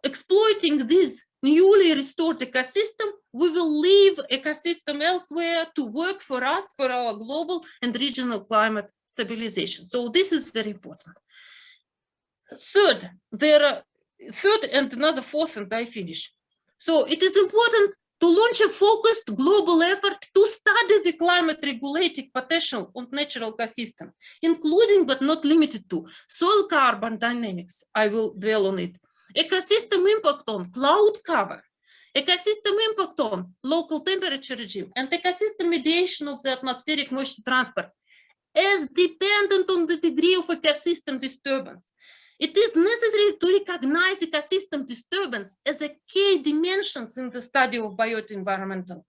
S4: exploiting this newly restored ecosystem, we will leave ecosystem elsewhere to work for us, for our global and regional climate stabilization. So this is very important. Third, and another fourth, and I finish. So it is important to launch a focused global effort to study the climate regulating potential of natural ecosystem, including but not limited to soil carbon dynamics. I will dwell on it. Ecosystem impact on cloud cover, ecosystem impact on local temperature regime, and ecosystem mediation of the atmospheric moisture transport as dependent on the degree of ecosystem disturbance. It is necessary to recognize ecosystem disturbance as a key dimensions in the study of bioenvironmental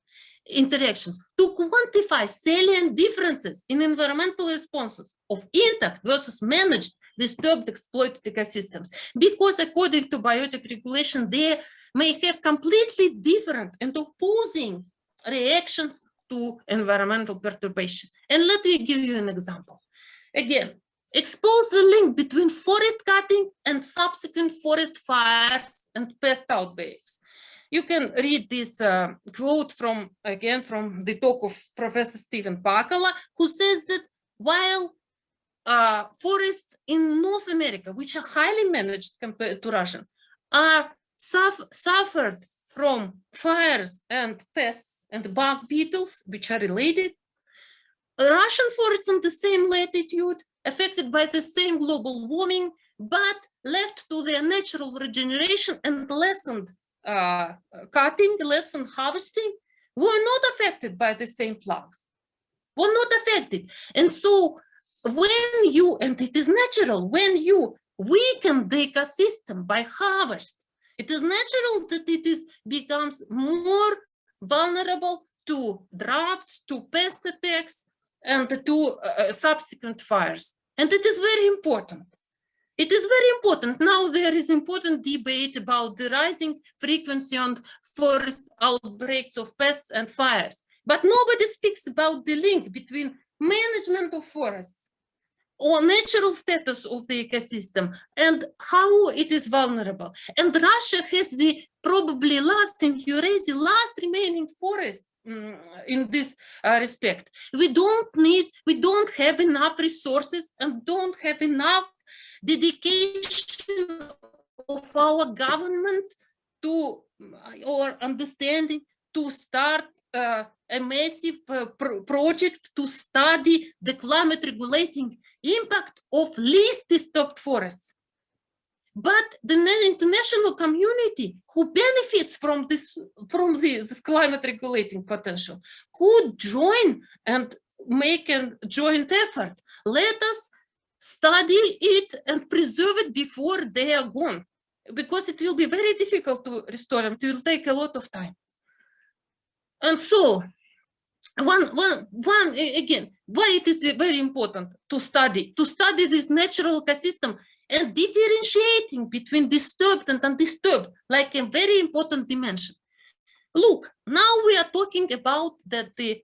S4: interactions, to quantify salient differences in environmental responses of intact versus managed disturbed exploited ecosystems, because according to biotic regulation, they may have completely different and opposing reactions to environmental perturbation. And let me give you an example. Again, expose the link between forest cutting and subsequent forest fires and pest outbreaks. You can read this quote from the talk of Professor Stephen Pakala, who says that while forests in North America, which are highly managed compared to Russian, are suffered from fires and pests and bug beetles, which are related, Russian forests on the same latitude, affected by the same global warming, but left to their natural regeneration and lessened cutting, lessened harvesting, were not affected by the same plagues, were not affected. And so when you, and it is natural, when you weaken the ecosystem by harvest, it is natural that it becomes more vulnerable to droughts, to pest attacks, and to subsequent fires. And it is very important. It is very important. Now there is important debate about the rising frequency on forest outbreaks of pests and fires. But nobody speaks about the link between management of forests or natural status of the ecosystem and how it is vulnerable. And Russia has the probably last in Eurasia, last remaining forest in this respect. We don't have enough resources and don't have enough dedication of our government to, or understanding to start a massive project to study the climate regulating impact of least disturbed forests. But the international community who benefits from this climate regulating potential could join and make a joint effort. Let us study it and preserve it before they are gone, because it will be very difficult to restore them. It will take a lot of time. And so, again, why it is very important to study this natural ecosystem and differentiating between disturbed and undisturbed, like a very important dimension. Look, now we are talking about that the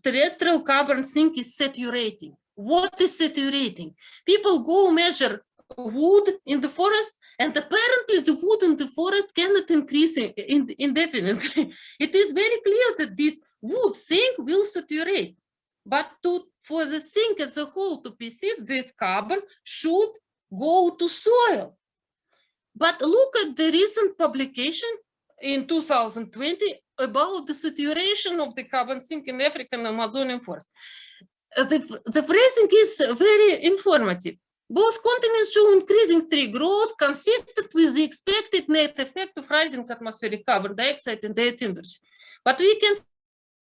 S4: terrestrial carbon sink is saturating. What is saturating? People go measure wood in the forest, and apparently the wood in the forest cannot increase indefinitely. It is very clear that this wood sink will saturate. But for the sink as a whole to persist, this carbon should go to soil. But look at the recent publication in 2020 about the saturation of the carbon sink in African Amazonian forest. The phrasing is very informative. Both continents show increasing tree growth consistent with the expected net effect of rising atmospheric carbon dioxide and air temperature. But we can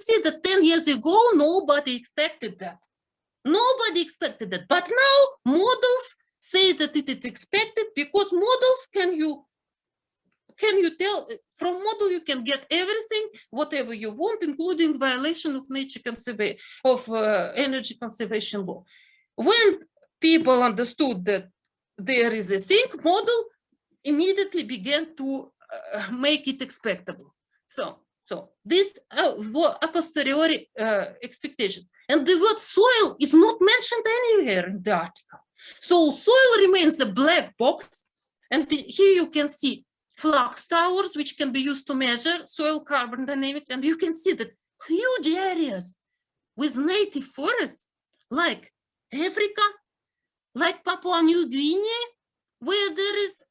S4: see that 10 years ago, nobody expected that. Nobody expected that. But now models say that it is expected, because models can you can you tell, from model you can get everything, whatever you want, including violation of nature conservation, of energy conservation law. When people understood that there is a thing, model immediately began to make it expectable. So this were a posteriori expectation. And the word soil is not mentioned anywhere in the article. So soil remains a black box. And here you can see flux towers, which can be used to measure soil carbon dynamics. And you can see that huge areas with native forests, like Africa, like Papua New Guinea, where there is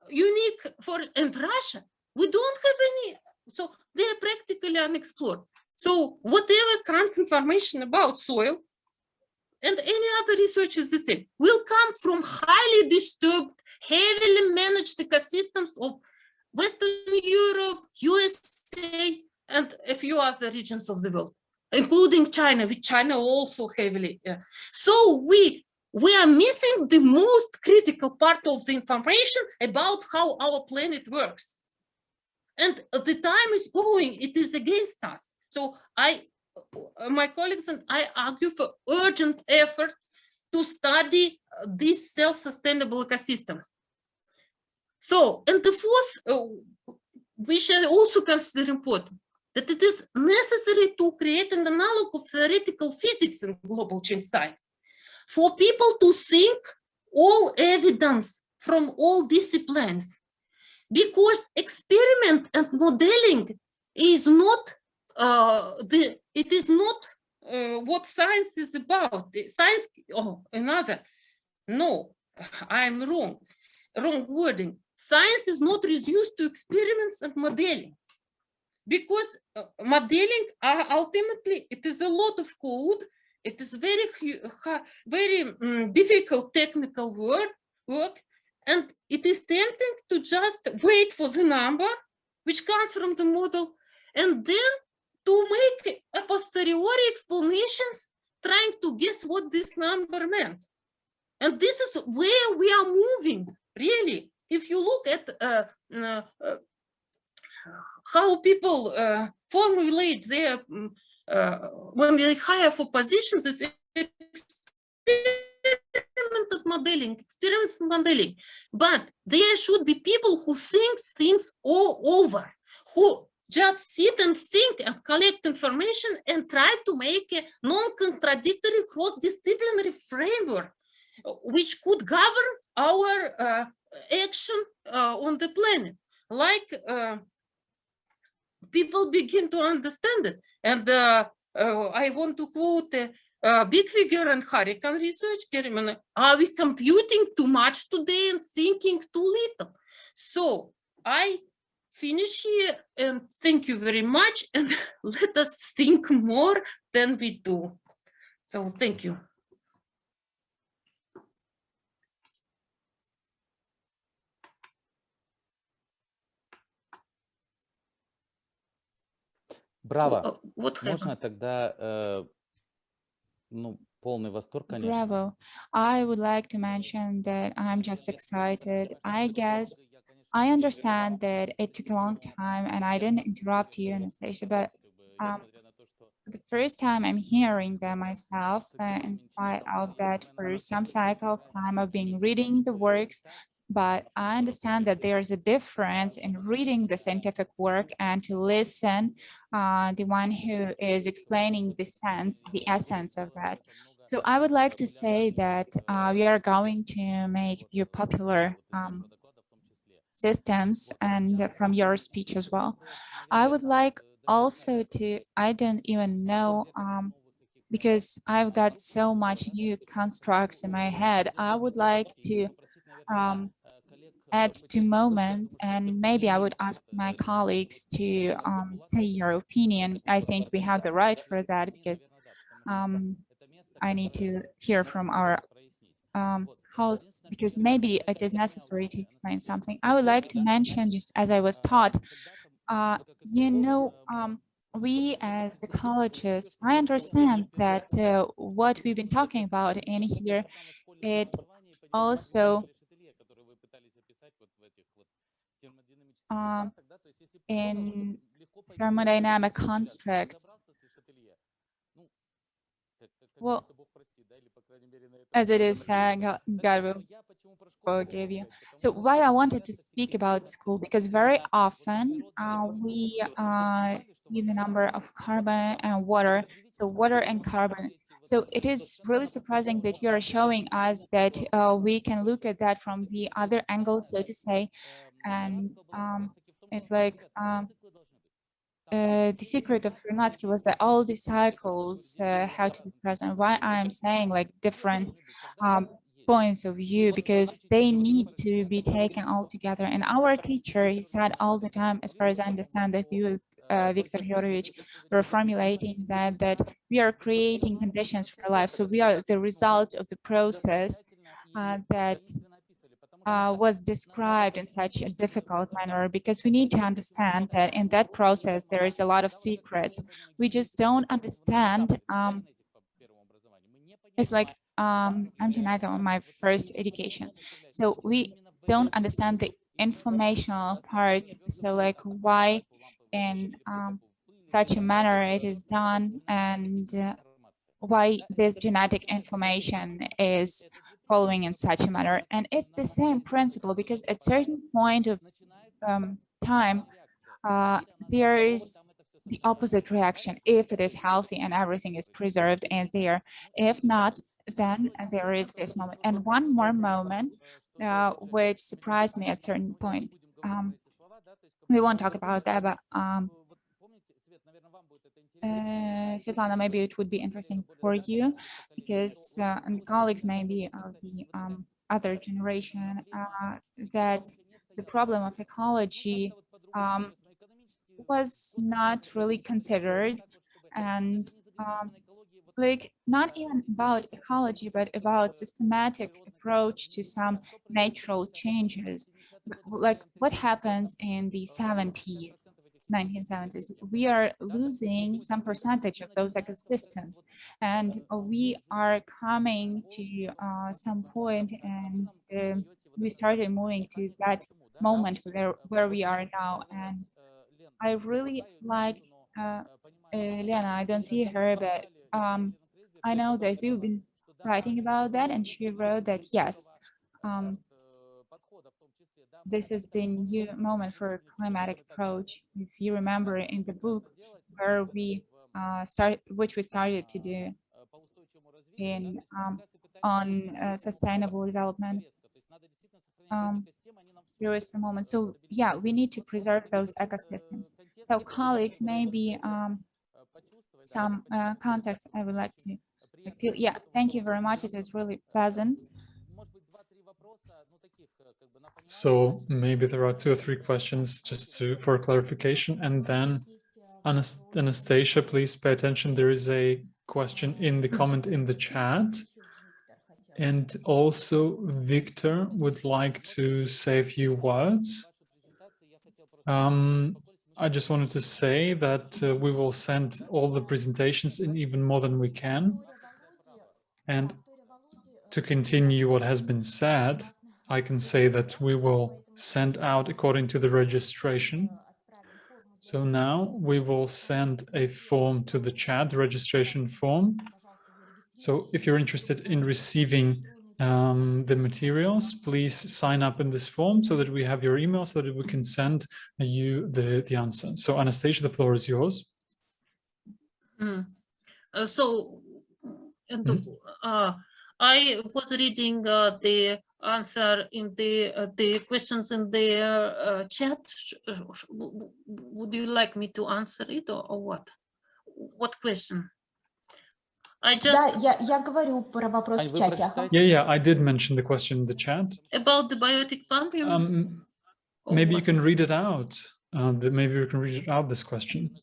S4: unique and Russia, we don't have any, so they are practically unexplored. So whatever comes information about soil and any other research is the same, will come from highly disturbed, heavily managed ecosystems of Western Europe, USA, and a few other regions of the world, including China, with China also heavily. So we are missing the most critical part of the information about how our planet works. And the time is going, it is against us. So my colleagues and I argue for urgent efforts to study these self-sustainable ecosystems. So, and the fourth, we shall also consider important, that it is necessary to create an analog of theoretical physics in global change science, for people to think all evidence from all disciplines, because experiment and modeling is not what science is about. Science, no, I'm wrong wording. Science is not reduced to experiments and modeling, because modeling ultimately it is a lot of code. It is very difficult technical work, and it is tempting to just wait for the number which comes from the model, and then to make a posteriori explanations trying to guess what this number meant. And this is where we are moving, really. If you look at how people formulate their, when they hire for positions, it's experimental modeling. But there should be people who think things all over, who just sit and think and collect information and try to make a non-contradictory cross-disciplinary framework which could govern our action on the planet. Like people begin to understand it. And I want to quote a big figure in hurricane research, are we computing too much today and thinking too little? So I finish here and thank you very much, and let us think more than we do. So thank you.
S6: Браво.
S4: What
S6: Можно тогда, полный восторг, конечно.
S3: Bravo. I would like to mention that I'm just excited. I guess I understand that it took a long time and I didn't interrupt you, Anastassia, but the first time I'm hearing them myself, in spite of that for some cycle of time I've been reading the works, but I understand that there's a difference in reading the scientific work and to listen the one who is explaining the sense, the essence of that. So I would like to say that we are going to make you popular systems, and from your speech as well. I would like also to, I don't even know, because I've got so much new constructs in my head, I would like to add 2 moments, and maybe I would ask my colleagues to say your opinion. I think we have the right for that, because I need to hear from our house, because maybe it is necessary to explain something. I would like to mention, just as I was taught, we as ecologists, I understand that what we've been talking about in here, it also in thermodynamic constructs. Well, as it is, God will forgive you. So why I wanted to speak about school, because very often we see the number of carbon and water, so water and carbon. So it is really surprising that you are showing us that we can look at that from the other angle, so to say, and it's like the secret of Vernadsky was that all the cycles have to be present. Why I am saying like different points of view, because they need to be taken all together. And our teacher, he said all the time, as far as I understand, that we with Viktor Yorovich were formulating that we are creating conditions for life. So we are the result of the process that was described in such a difficult manner, because we need to understand that in that process there is a lot of secrets. We just don't understand. It's like I'm genetic on my first education, so we don't understand the informational parts. So like why in such a manner it is done, and why this genetic information is following in such a manner. And it's the same principle, because at certain point of time, there is the opposite reaction if it is healthy and everything is preserved in there. If not, then there is this moment. And one more moment, which surprised me at certain point. We won't talk about that, but Svetlana, maybe it would be interesting for you, because and colleagues maybe of the other generation, that the problem of ecology was not really considered, and like not even about ecology, but about systematic approach to some natural changes. Like what happens in the 1970s, we are losing some percentage of those ecosystems, and we are coming to some point, and we started moving to that moment where we are now. And I really like Lena. I don't see her, but I know that we've been writing about that, and she wrote that yes, this is the new moment for a climatic approach. If you remember in the book where we which we started to do in on sustainable development, there is a moment. So yeah, we need to preserve those ecosystems. So colleagues, maybe some context I would like to feel. Yeah, thank you very much. It is really pleasant.
S1: So maybe there are 2 or 3 questions just for clarification, and then Anastasia, please pay attention. There is a question in the comment in the chat, and also Victor would like to say a few words. I just wanted to say that we will send all the presentations in even more than we can. And to continue what has been said, I can say that we will send out according to the registration. So now we will send a form to the chat, the registration form. So if you're interested in receiving the materials, please sign up in this form so that we have your email, so that we can send you the answer. So Anastasia, the floor is yours.
S4: I was reading the answer in the questions in the chat. Would you like me to answer it, or what? What question?
S5: Да, я говорю про вопрос в чате.
S1: Yeah, I did mention the question in the chat.
S4: About the biotic plant?
S1: Maybe you can read it out. Maybe you can read it out, this question.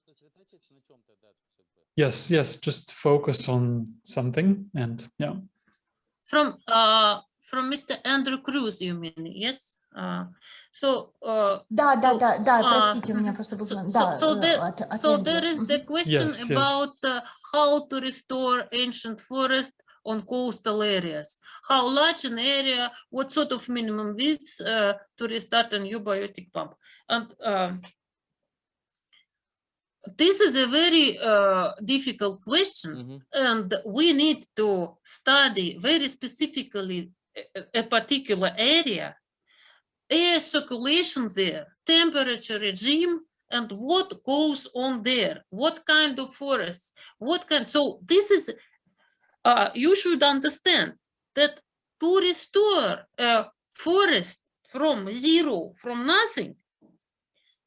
S1: Yes, just focus on something, and yeah.
S4: From Mr. Andrew Cruz, you mean? Yes.
S5: Да, простите, у меня просто был...
S4: So there is the question about how to restore ancient forest on coastal areas. How large an area, what sort of minimum width to restart a new biotic pump. And this is a very difficult question, and we need to study very specifically a particular area, air circulation there, temperature regime, and what goes on there, what kind of forests, what kind. So this is, you should understand that to restore a forest from zero, from nothing,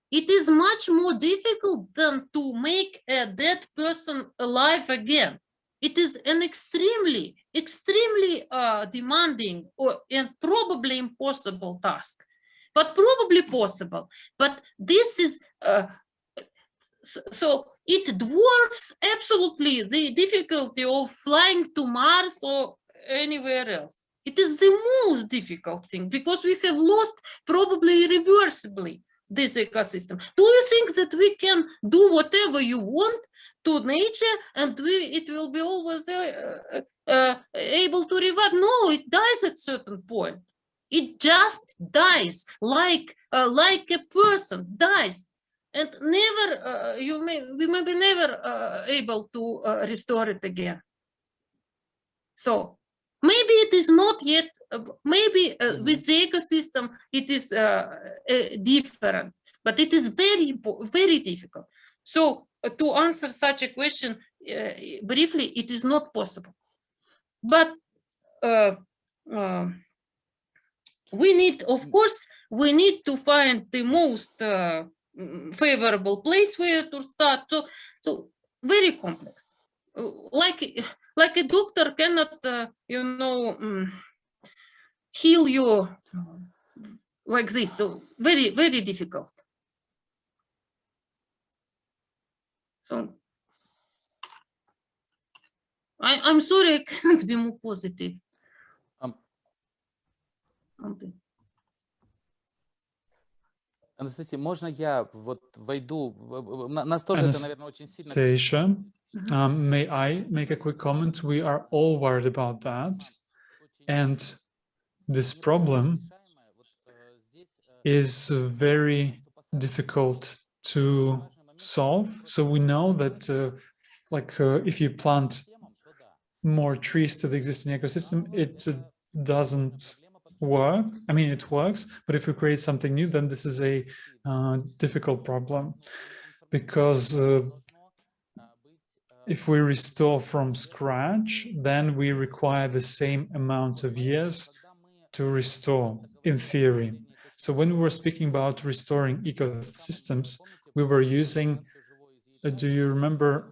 S4: it is much more difficult than to make a dead person alive again. It is an extremely demanding and probably impossible task, but probably possible. But this is, so it dwarfs absolutely the difficulty of flying to Mars or anywhere else. It is the most difficult thing because we have lost probably irreversibly this ecosystem. Do you think that we can do whatever you want to nature and it will be always able to revive? No, it dies at a certain point. It just dies like a person dies, and never we may be never able to restore it again. So maybe it is not yet, maybe with the ecosystem it is different, but it is very difficult. So to answer such a question briefly, it is not possible. But we need, of course, we need to find the most favorable place where to start. So very complex. Like a doctor cannot, heal you like this. So very difficult. So I'm sorry, I can't be more positive.
S6: Анастасия, можно я вот войду? Нас тоже это, наверное, очень сильно...
S1: Anastassia, may I make a quick comment? We are all worried about that. And this problem is very difficult to solve. So we know that if you plant more trees to the existing ecosystem, it doesn't work. I mean, it works, but if we create something new, then this is a difficult problem, because if we restore from scratch, then we require the same amount of years to restore, in theory. So when we were speaking about restoring ecosystems, we were using, do you remember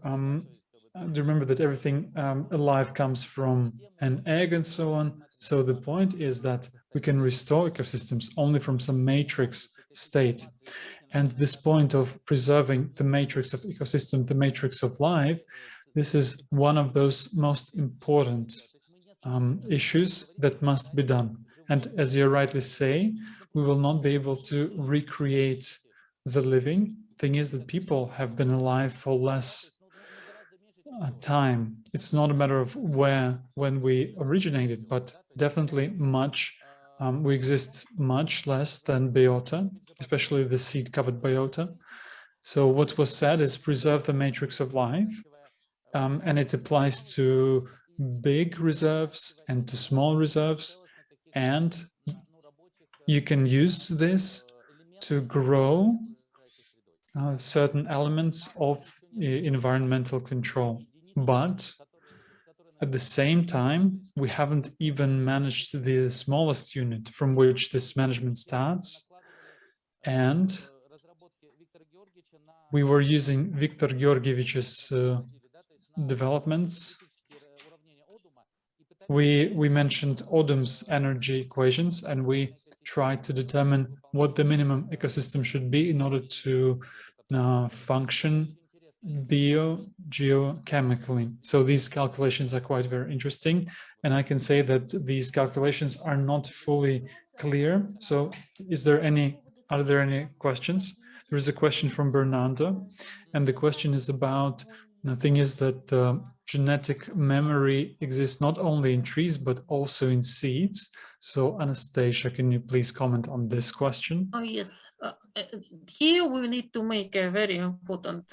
S1: that everything alive comes from an egg and so on? So the point is that we can restore ecosystems only from some matrix state. And this point of preserving the matrix of ecosystem, the matrix of life, this is one of those most important issues that must be done. And as you rightly say, we will not be able to recreate the living. Thing is that people have been alive for less time. It's not a matter of when we originated, but definitely we exist much less than biota, especially the seed-covered biota. So what was said is preserve the matrix of life, and it applies to big reserves and to small reserves, and you can use this to grow certain elements of environmental control. But at the same time, we haven't even managed the smallest unit from which this management starts. And we were using Viktor Georgievich's developments. We mentioned Odum's energy equations, and we tried to determine what the minimum ecosystem should be in order to function geochemically. So these calculations are quite very interesting, and I can say that these calculations are not fully clear. So are there any questions? There is a question from Bernardo, and the question is about, the thing is that genetic memory exists not only in trees, but also in seeds. So Anastassia, can you please comment on this question?
S4: Oh, yes. Here we need to make a very important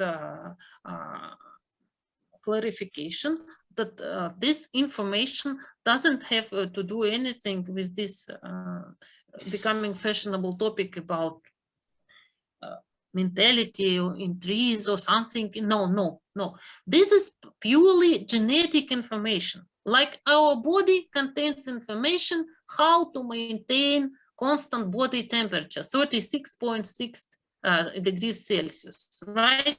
S4: clarification that this information doesn't have to do anything with this becoming fashionable topic about mentality in trees or something. No. This is purely genetic information. Like our body contains information how to maintain constant body temperature, 36.6 degrees Celsius, right?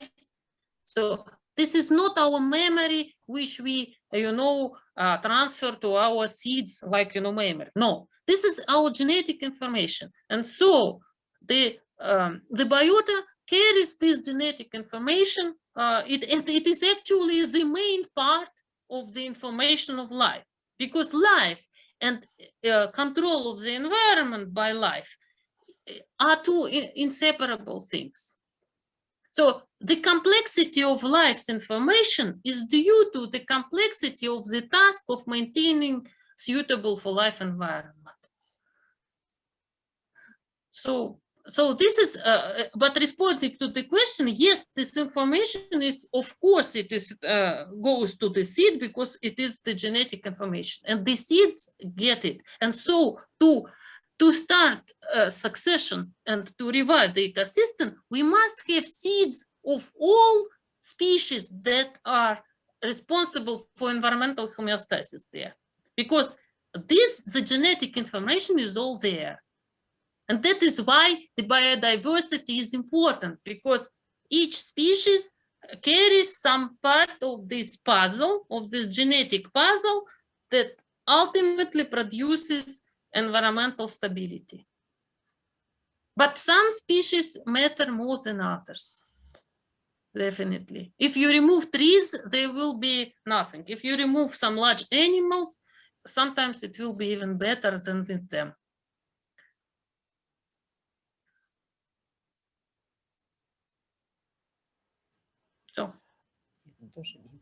S4: So this is not our memory, which we, transfer to our seeds, like, memory. No, this is our genetic information. And so the biota carries this genetic information. It is actually the main part of the information of life, because life and control of the environment by life are two inseparable things. So the complexity of life's information is due to the complexity of the task of maintaining suitable for life environment. So this is, but responding to the question, yes, this information is, of course, it is goes to the seed because it is the genetic information, and the seeds get it. And so to start succession and to revive the ecosystem, we must have seeds of all species that are responsible for environmental homeostasis there, because the genetic information is all there. And that is why the biodiversity is important, because each species carries some part of this puzzle, of this genetic puzzle, that ultimately produces environmental stability. But some species matter more than others, definitely. If you remove trees, there will be nothing. If you remove some large animals, sometimes it will be even better than with them.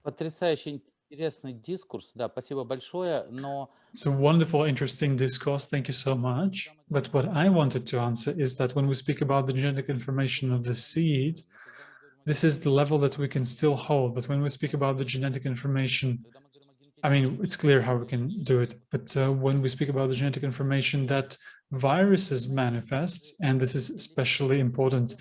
S6: Потрясающе интересный дискурс, да, спасибо большое, но...
S1: It's a wonderful, interesting discourse, thank you so much. But what I wanted to answer is that when we speak about the genetic information of the seed, this is the level that we can still hold. But when we speak about the genetic information, I mean, it's clear how we can do it. But when we speak about the genetic information that viruses manifest, and this is especially important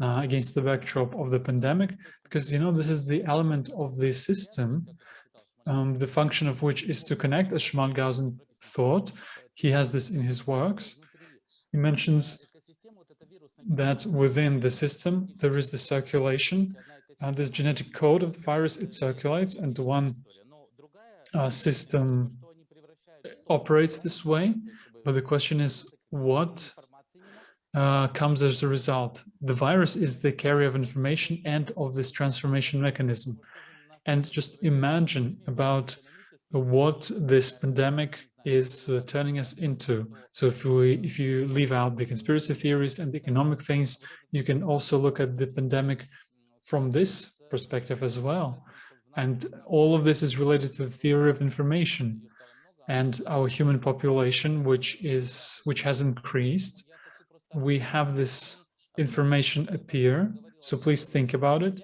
S1: against the backdrop of the pandemic, because, this is the element of the system, the function of which is to connect, as Schmalgausen thought. He has this in his works. He mentions that within the system, there is the circulation, this genetic code of the virus, it circulates, and one system operates this way. But the question is, what comes as a result? The virus is the carrier of information and of this transformation mechanism. And just imagine about what this pandemic is turning us into. So if you leave out the conspiracy theories and the economic things, you can also look at the pandemic from this perspective as well. And all of this is related to the theory of information and our human population, which has increased. We have this information appear, so please think about it.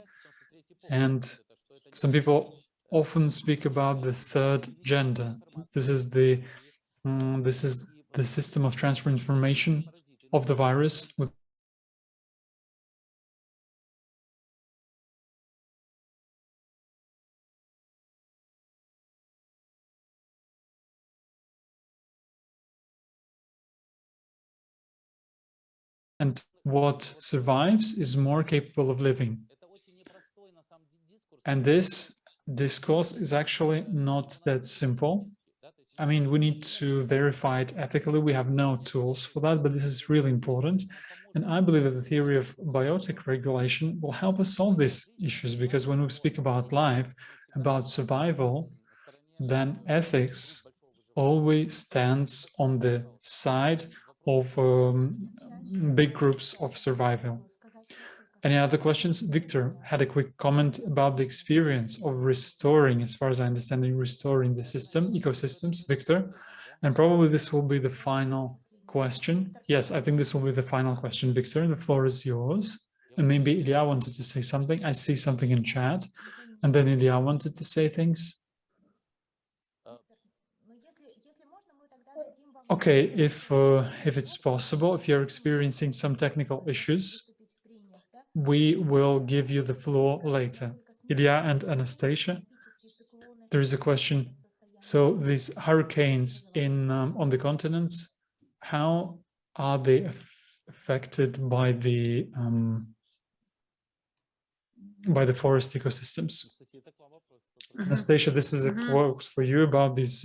S1: And some people often speak about the third gender. This is the system of transfer information of the virus with and what survives is more capable of living. And this discourse is actually not that simple. I mean, we need to verify it ethically. We have no tools for that, but this is really important. And I believe that the theory of biotic regulation will help us solve these issues, because when we speak about life, about survival, then ethics always stands on the side of big groups of survival. Any other questions? Victor had a quick comment about the experience of restoring, as far as I understand, restoring the system, ecosystems, Victor. And probably this will be the final question. Yes, I think this will be the final question, Victor. The floor is yours. And maybe Ilya wanted to say something. I see something in chat. And then Ilya wanted to say things. Okay, if it's possible, if you're experiencing some technical issues, we will give you the floor later. Ilya and Anastassia, there is a question. So these hurricanes in on the continents, how are they affected by the forest ecosystems? Anastassia, this is a quote for you about these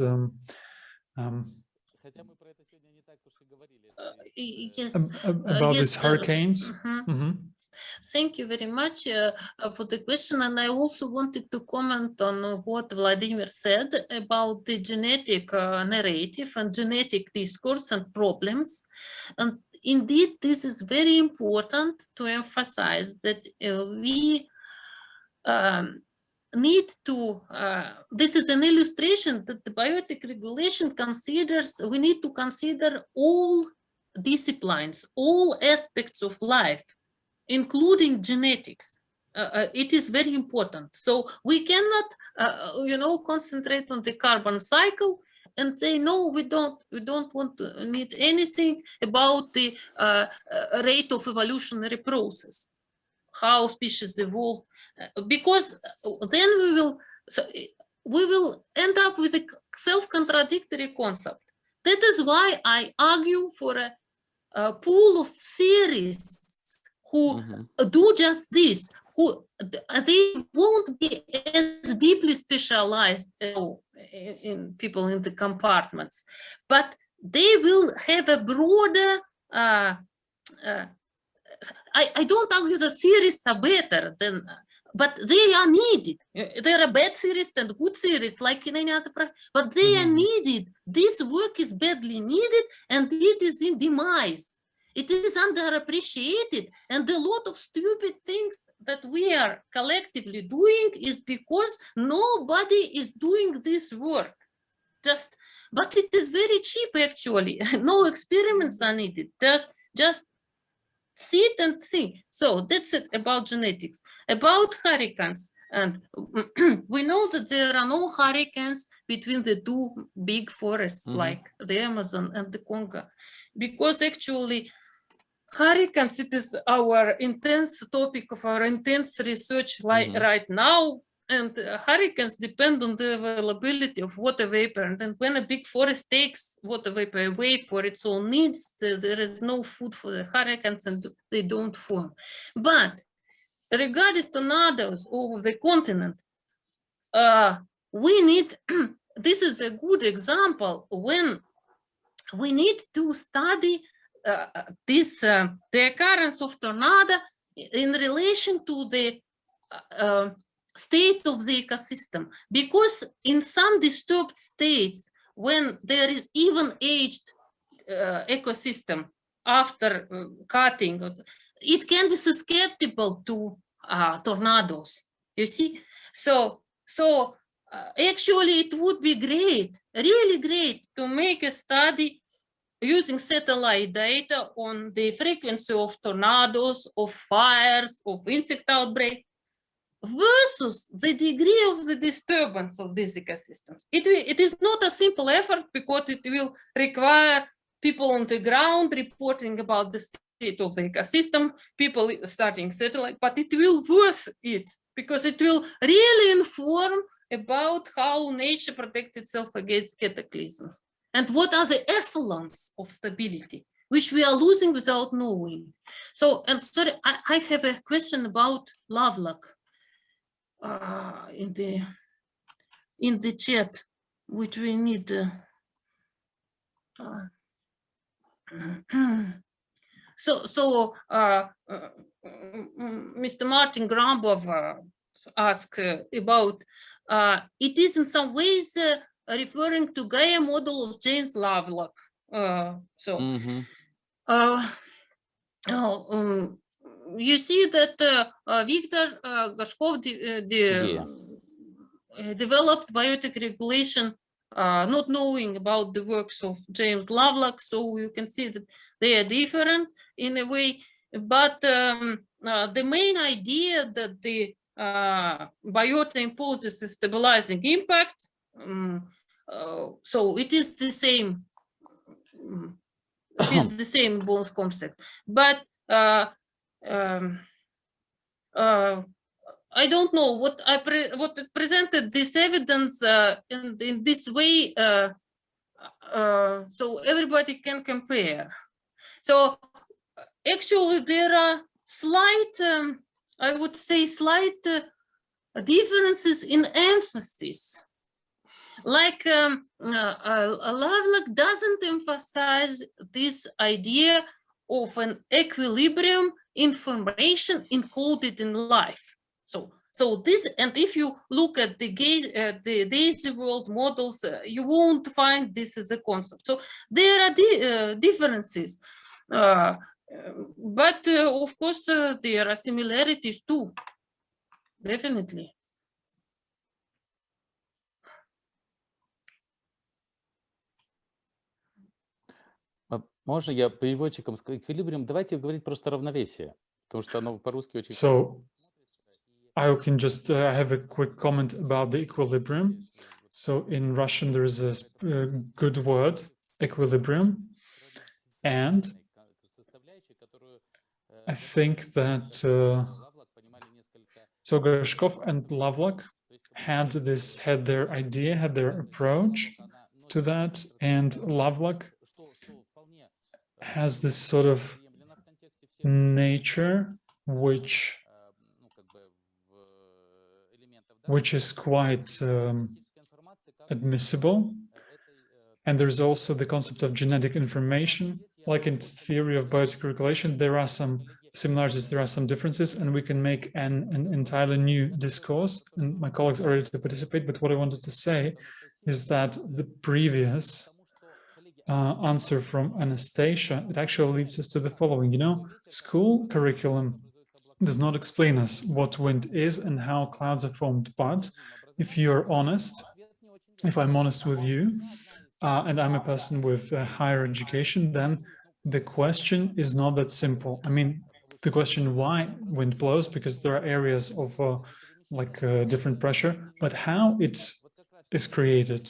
S4: yes,
S1: about
S4: yes,
S1: these hurricanes.
S4: Thank you very much for the question. And I also wanted to comment on what Vladimir said about the genetic narrative and genetic discourse and problems. And indeed, this is very important to emphasize that we need to, this is an illustration that the biotic regulation considers, we need to consider all disciplines, all aspects of life, including genetics. It is very important. So we cannot, concentrate on the carbon cycle and say, no, we don't want to need anything about the rate of evolutionary process, how species evolve, because then we will end up with a self-contradictory concept. That is why I argue for a pool of theories who do just this, who they won't be as deeply specialized in people in the compartments, but they will have a broader, I don't argue that theories are better than, but they are needed. There are bad theories and good theories like in any other, but they are needed. This work is badly needed and it is in demise. It is underappreciated, and a lot of stupid things that we are collectively doing is because nobody is doing this work. But it is very cheap actually. No experiments are needed. Just sit and think. So that's it about genetics. About hurricanes, and we know that there are no hurricanes between the two big forests like the Amazon and the Congo, because actually hurricanes, it is our intense topic of our intense research right now, and hurricanes depend on the availability of water vapor, and then when a big forest takes water vapor away for its own needs, there is no food for the hurricanes and they don't form. But regarding tornadoes over the continent, we need, this is a good example when we need to study the occurrence of tornado in relation to the state of the ecosystem, because in some disturbed states, when there is even aged ecosystem after cutting, it can be susceptible to tornadoes. You see, so actually it would be great, really great, to make a study using satellite data on the frequency of tornadoes, of fires, of insect outbreak, versus the degree of the disturbance of these ecosystems. It is not a simple effort, because it will require people on the ground reporting about the state of the ecosystem, people starting satellite, but it will worth it, because it will really inform about how nature protects itself against cataclysms. And what are the echelons of stability, which we are losing without knowing. So, and sorry, I have a question about Lovelock in the chat, which we need. Mr. Martin Grambov asked about, it is in some ways referring to Gaia model of James Lovelock. you see that Viktor Gorshkov developed biotic regulation, not knowing about the works of James Lovelock, so you can see that they are different in a way. But the main idea that the biota imposes a stabilizing impact, so it is the same. It is the same Bohn's concept, but I don't know what what presented this evidence in this way, so everybody can compare. So actually, there are slight, I would say, slight differences in emphasis. Like Lovelock doesn't emphasize this idea of an equilibrium information encoded in life. So this, and if you look at the Daisy World models, you won't find this as a concept. So there are differences, but of course there are similarities too, definitely.
S6: Можно я переводчиком скажу эквилибриум? Давайте говорить просто равновесие, потому что оно по-русски очень...
S1: So I can just have a quick comment about the equilibrium. So in Russian, there is a good word, equilibrium. And I think that so Gorshkov and Lovelock had their idea, had their approach to that, and Lovelock has this sort of nature which is quite admissible. And there's also the concept of genetic information. Like in Theory of Biotic Regulation, there are some similarities, there are some differences, and we can make an entirely new discourse. And my colleagues are ready to participate, but what I wanted to say is that the previous answer from Anastassia, it actually leads us to the following. You know, school curriculum does not explain us what wind is and how clouds are formed. But if you're honest, if I'm honest with you, and I'm a person with higher education, then the question is not that simple. I mean, the question why wind blows, because there are areas of different pressure, but how it is created.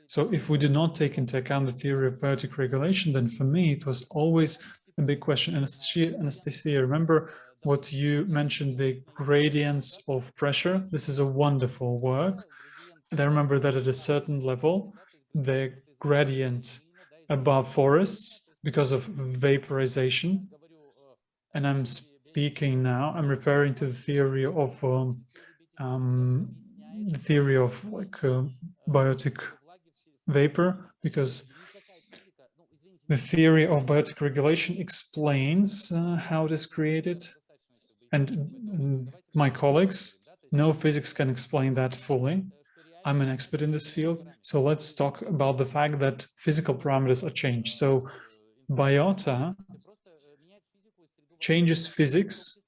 S1: So if we do not take into account the theory of biotic regulation, then for me, it was always a big question. Anastassia, remember what you mentioned, the gradients of pressure? This is a wonderful work. And I remember that at a certain level, the gradient above forests, because of vaporization, and I'm speaking now, I'm referring to the theory of biotic vapor, because the theory of biotic regulation explains how it is created, and my colleagues, no physics can explain that fully. I'm an expert in this field, so let's talk about the fact that physical parameters are changed. So biota changes physics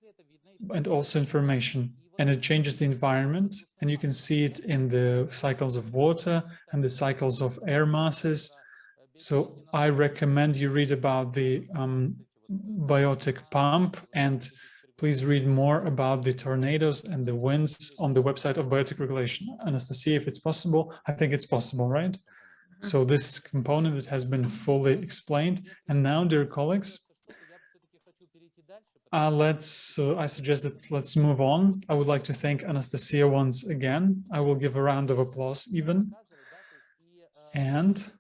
S1: and also information, and it changes the environment, and you can see it in the cycles of water and the cycles of air masses. So I recommend you read about the biotic pump, and please read more about the tornadoes and the winds on the website of Biotic Regulation. Anastassia, if it's possible, I think it's possible, right? So this component, it has been fully explained. And now, dear colleagues, I suggest that let's move on. I would like to thank Anastassia once again. I will give a round of applause even. And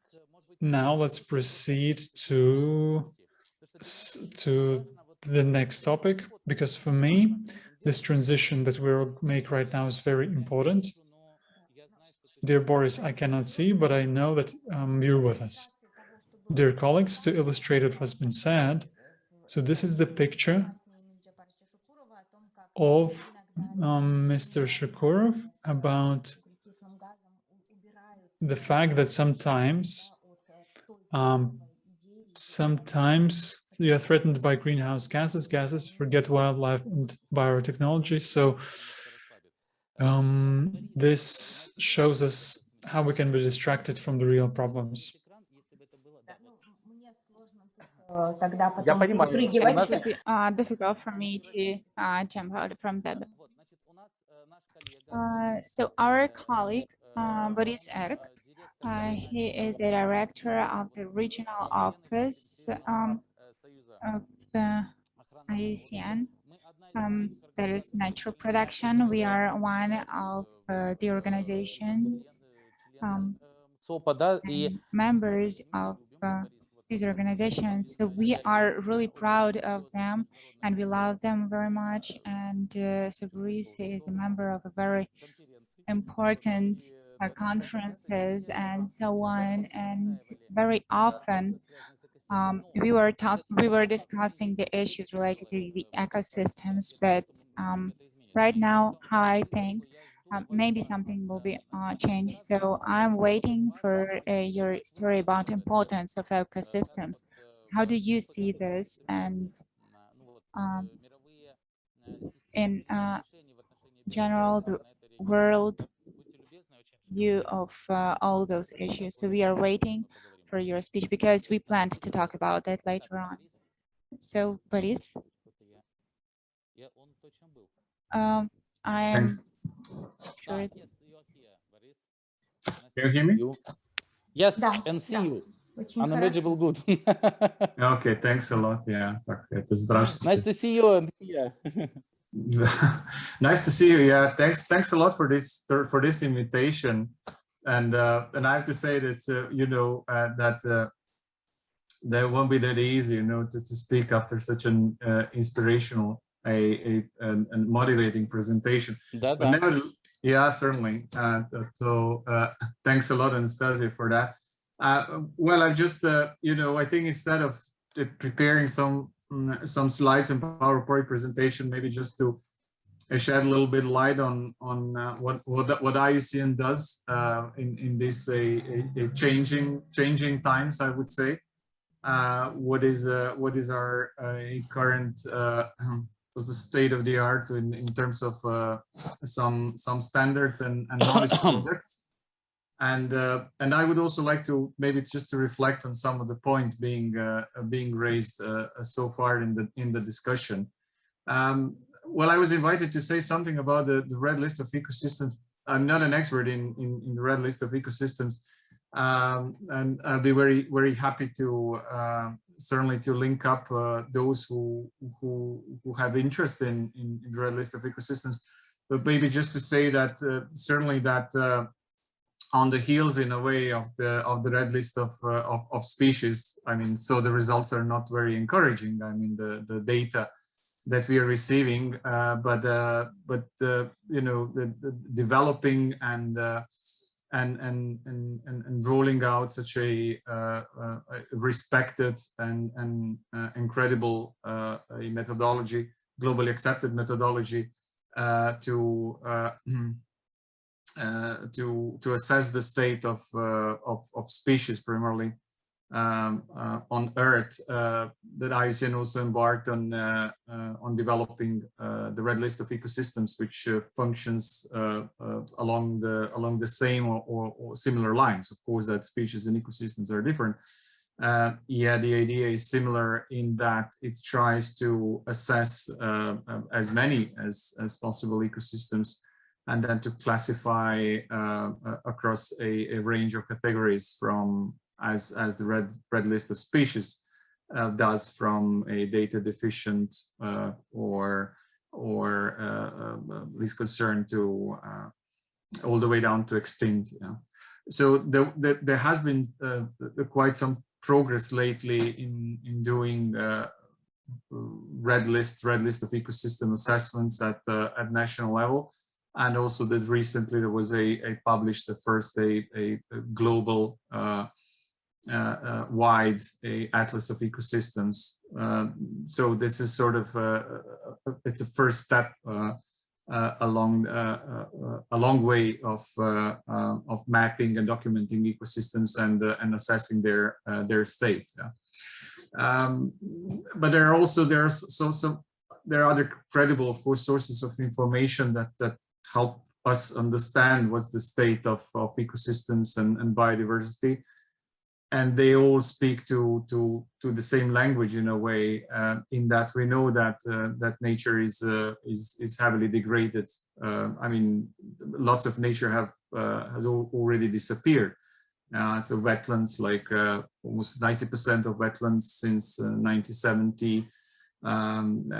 S1: now let's proceed to the next topic, because for me, this transition that we'll make right now is very important. Dear Boris, I cannot see, but I know that you're with us. Dear colleagues, to illustrate what has been said, so this is the picture of Mr. Shakurov about the fact that sometimes sometimes you are threatened by greenhouse gases, forget wildlife and biotechnology. So this shows us how we can be distracted from the real problems.
S3: Difficult for me to jump out from that. So our colleague, Boris Erk, he is the director of the regional office of the IUCN, that is natural production. We are one of the organizations members of these organizations. So we are really proud of them and we love them very much. And so Boris is a member of a very important conferences and so on. And very often we were discussing the issues related to the ecosystems, but right now, how I think maybe something will be changed. So I'm waiting for your story about importance of ecosystems. How do you see this? And in general, the world view of all those issues. So we are waiting for your speech because we planned to talk about that later on. So, Boris, I am sure.
S7: Can you hear me?
S6: Yes, and see you. Unimaginable good.
S7: Okay, thanks a lot. Yeah,
S6: Nice to see you, and yeah.
S7: Nice to see you. Yeah, thanks a lot for this invitation, and I have to say that you know that won't be that easy, you know, to speak after such an inspirational and motivating presentation. But never, yeah, certainly. So thanks a lot, Anastassia, for that. Well, I just you know, I think instead of preparing some slides and PowerPoint presentation, maybe just to shed a little bit light on what IUCN does in this changing times, I would say. What is our current the state of the art in terms of some standards and knowledge products. And I would also like to maybe just to reflect on some of the points being raised so far in the discussion. Well, I was invited to say something about the red list of ecosystems. I'm not an expert in the red list of ecosystems, and I'll be very happy to certainly to link up those who have interest in the red list of ecosystems. But maybe just to say that certainly that. On the heels, in a way, of the red list of species, I mean, so the results are not very encouraging. I mean, the data that we are receiving, but you know, the developing and rolling out such a respected and incredible methodology, globally accepted methodology to assess the state of species primarily on Earth, that IUCN also embarked on developing the red list of ecosystems, which functions along the same or similar lines. Of course, that species and ecosystems are different. Yeah, the idea is similar in that it tries to assess as many as possible ecosystems, and then to classify across a range of categories, from as the red list of species does, from a data deficient or least concern to all the way down to extinct. Yeah. So there has been quite some progress lately in doing red list of ecosystem assessments at national level. And also that recently there was published the first a global wide atlas of ecosystems. So this is sort of it's a first step a long way of mapping and documenting ecosystems and assessing their state. But there are other credible, of course, sources of information that help us understand what's the state of ecosystems and biodiversity, and they all speak to the same language in a way, in that we know that that nature is heavily degraded. I mean, lots of nature has already disappeared. So wetlands, like almost 90% of wetlands since 1970. And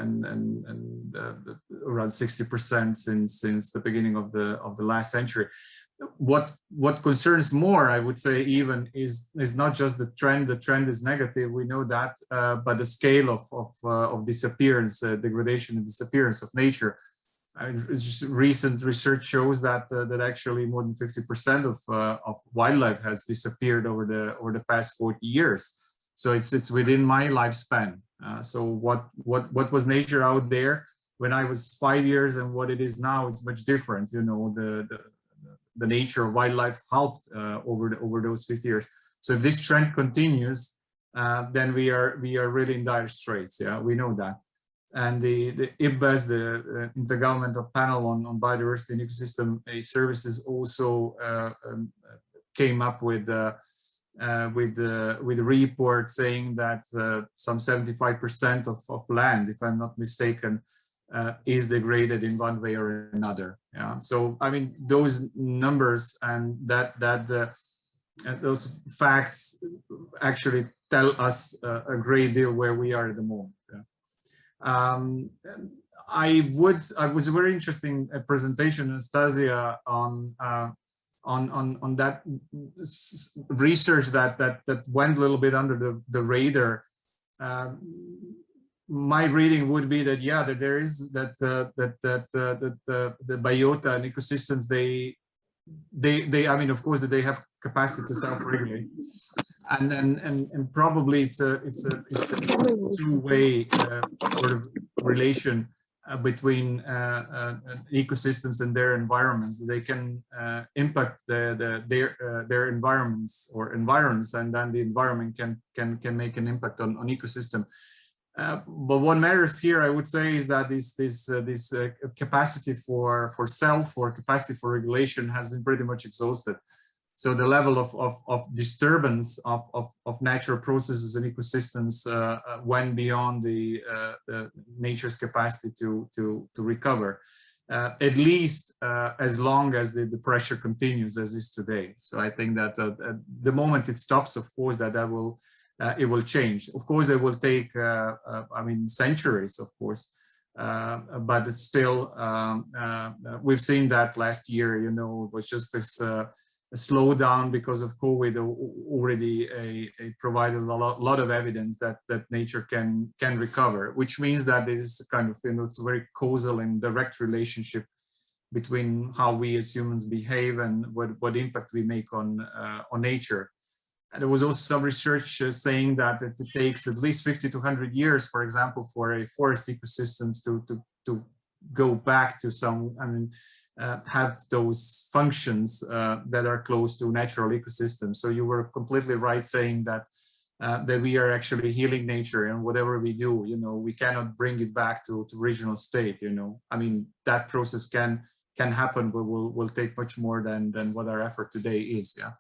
S7: around 60% since the beginning of the last century. What concerns more, I would say, even is not just the trend. The trend is negative, we know that, but the scale of disappearance, degradation and disappearance of nature. Recent research shows that that actually more than 50% of wildlife has disappeared over the past 40 years. So it's within my lifespan. So what was nature out there when I was 5 years and what it is now, it's much different. You know, the nature of wildlife halved over those 50 years. So if this trend continues, then we are really in dire straits. Yeah, we know that. And the IPBES, the Intergovernmental Panel on Biodiversity and Ecosystem Services, also came up with a report saying that some 75% of land, if I'm not mistaken, is degraded in one way or another. Yeah. So I mean, those numbers and those facts actually tell us a great deal where we are at the moment. Yeah. I was a very interesting presentation, Anastassia, on that research that went a little bit under the radar. My reading would be that, yeah, that there is that the biota and ecosystems, they I mean, of course, that they have capacity to self-regulate, and probably it's a two-way sort of relation between ecosystems and their environments. They can impact their environments or environs, and then the environment can make an impact on ecosystem. But what matters here, I would say, is that this capacity for self or capacity for regulation has been pretty much exhausted. So the level of disturbance of natural processes and ecosystems went beyond the nature's capacity to recover, at least as long as the pressure continues as is today. So I think that the moment it stops, of course, that will it will change. Of course, they will take, I mean, centuries, of course, but it's still, we've seen that last year, you know, it was just this a slowdown because of COVID already provided a lot of evidence that nature can recover, which means that this is kind of, you know, it's a very causal and direct relationship between how we as humans behave and what impact we make on nature. And there was also some research saying that it takes at least 50 to 100 years, for example, for a forest ecosystems to go back to some, I mean, have those functions that are close to natural ecosystems. So you were completely right saying that that we are actually healing nature, and whatever we do, you know, we cannot bring it back to original state. You know, I mean, that process can happen, but will take much more than what our effort today is. Yeah.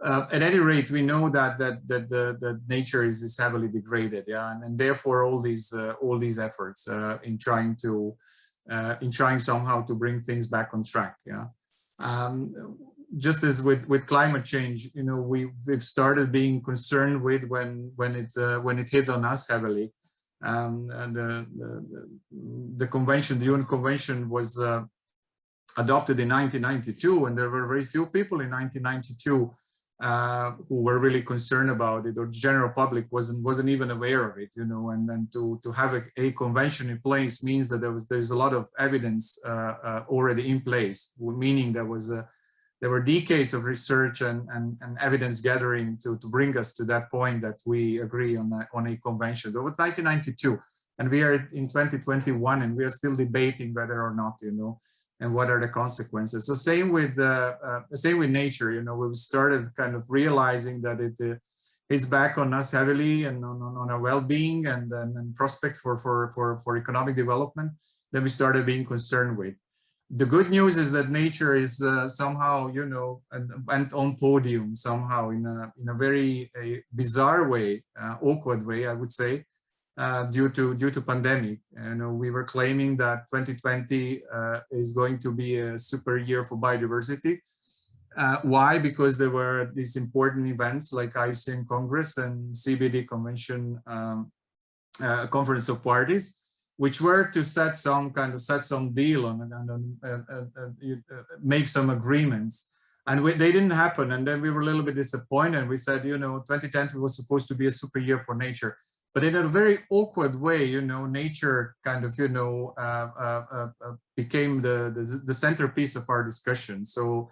S7: At any rate, we know that nature is heavily degraded, yeah, and therefore all these efforts in trying somehow to bring things back on track, yeah. Just as with climate change, you know, we've started being concerned with when it hit on us heavily, and the convention, the UN Convention, was adopted in 1992, and there were very few people in 1992 who were really concerned about it, or the general public wasn't even aware of it, you know. And then to have a convention in place means that there's a lot of evidence already in place, meaning there were decades of research and evidence gathering to bring us to that point that we agree on a convention. That was 1992. And we are in 2021, and we are still debating whether or not, and what are the consequences. So same with nature. We started kind of realizing that it's back on us heavily and on our well-being and prospect for economic development. Then we started being concerned with. The good news is that nature is somehow, went on podium somehow in a very bizarre way, awkward way, I would say, due to pandemic. We were claiming that 2020 is going to be a super year for biodiversity. Why? Because there were these important events like IUCN Congress and CBD Convention Conference of Parties, which were to set some deal on and make some agreements, and they didn't happen. And then we were a little bit disappointed. We said, 2020 was supposed to be a super year for nature, but in a very awkward way, nature kind of, became the centerpiece of our discussion. So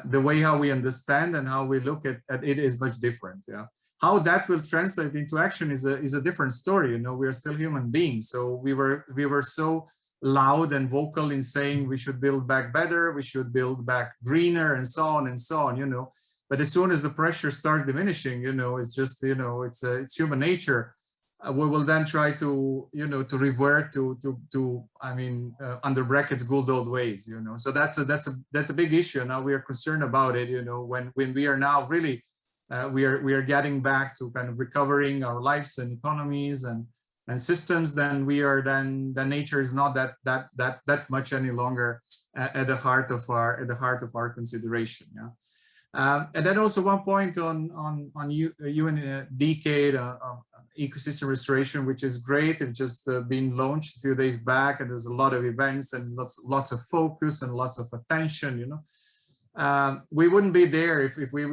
S7: the way how we understand and how we look at it is much different. Yeah. How that will translate into action is a different story. We are still human beings. So we were so loud and vocal in saying we should build back better, we should build back greener, and so on and so on. But as soon as the pressure starts diminishing, it's just it's human nature. We will then try to to revert to under brackets good old ways. So that's a big issue. Now we are concerned about it. When we are now really we are getting back to kind of recovering our lives and economies and systems, then nature is not that much any longer at the heart of our consideration. Yeah. And then also one point on UN decade ecosystem restoration, which is great. It's just been launched a few days back, and there's a lot of events and lots of focus and lots of attention. We wouldn't be there if we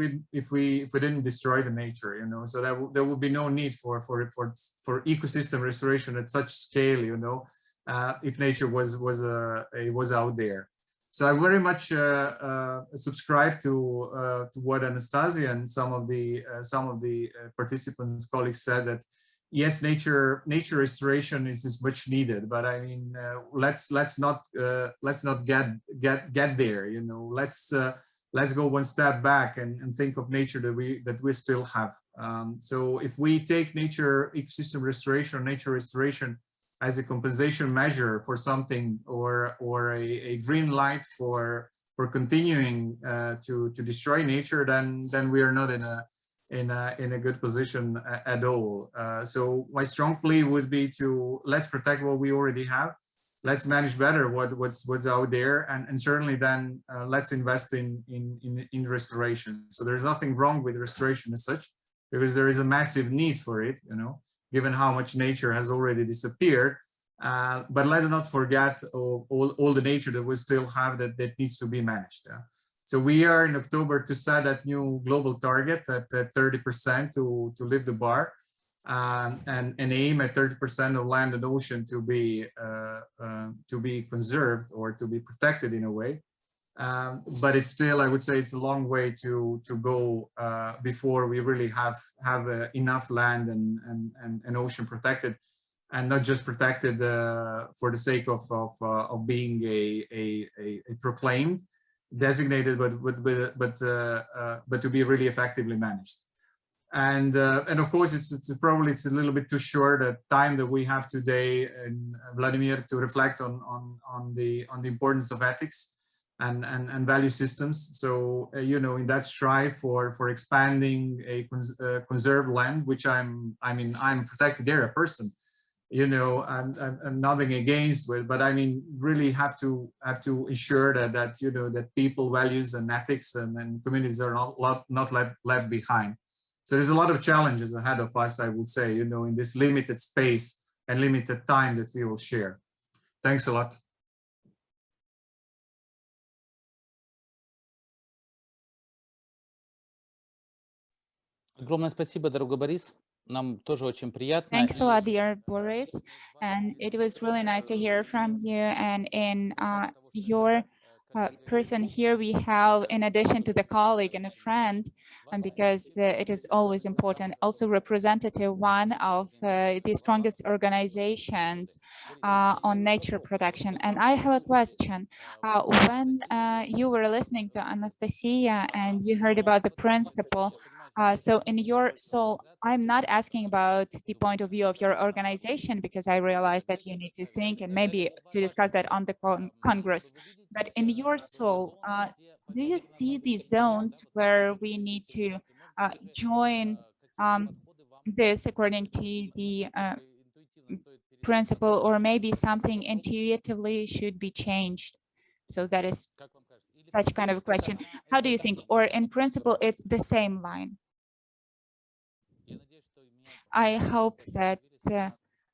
S7: didn't destroy the nature. So there would be no need for ecosystem restoration at such scale. If nature was out there. So I very much subscribe to what Anastassia and some of the participants, colleagues said, that yes, nature restoration is much needed, but I mean let's not get there. Let's go one step back and think of nature that we still have. So if we take ecosystem restoration, nature restoration as a compensation measure for something, or a green light for continuing to destroy nature, then we are not in a good position at all. So my strong plea would be to let's protect what we already have, let's manage better what's out there, and certainly then let's invest in restoration. So there's nothing wrong with restoration as such, because there is a massive need for it, given how much nature has already disappeared. But let's not forget all the nature that we still have that needs to be managed. Yeah? So we are in October to set that new global target at 30% to lift the bar, and aim at 30% of land and ocean to be conserved or to be protected in a way. But it's still, I would say, it's a long way to go before we really have enough land and ocean protected, and not just protected for the sake of being a proclaimed, designated, but to be really effectively managed. And of course, it's probably a little bit too short a time that we have today, and Vladimir, to reflect on the importance of ethics and value systems. So in that strive for expanding a conserved land, which I'm a protected area person, I'm nothing against it, but I mean really have to ensure that that people values and ethics and communities are not left behind. So there's a lot of challenges ahead of us, I would say, in this limited space and limited time that we will share. Thanks a lot.
S6: Огромное спасибо, дорогой Борис. Нам тоже очень приятно.
S3: Thanks a lot, dear Boris. And it was really nice to hear from you. And in your person here we have, in addition to the colleague and a friend, and because it is always important, also representative one of the strongest organizations on nature protection. And I have a question. When you were listening to Anastassia and you heard about the principle, so in your soul, I'm not asking about the point of view of your organization, because I realize that you need to think and maybe to discuss that on the Congress. But in your soul, do you see these zones where we need to join this according to the principle, or maybe something intuitively should be changed? So that is such kind of a question. How do you think? Or in principle, it's the same line? I hope that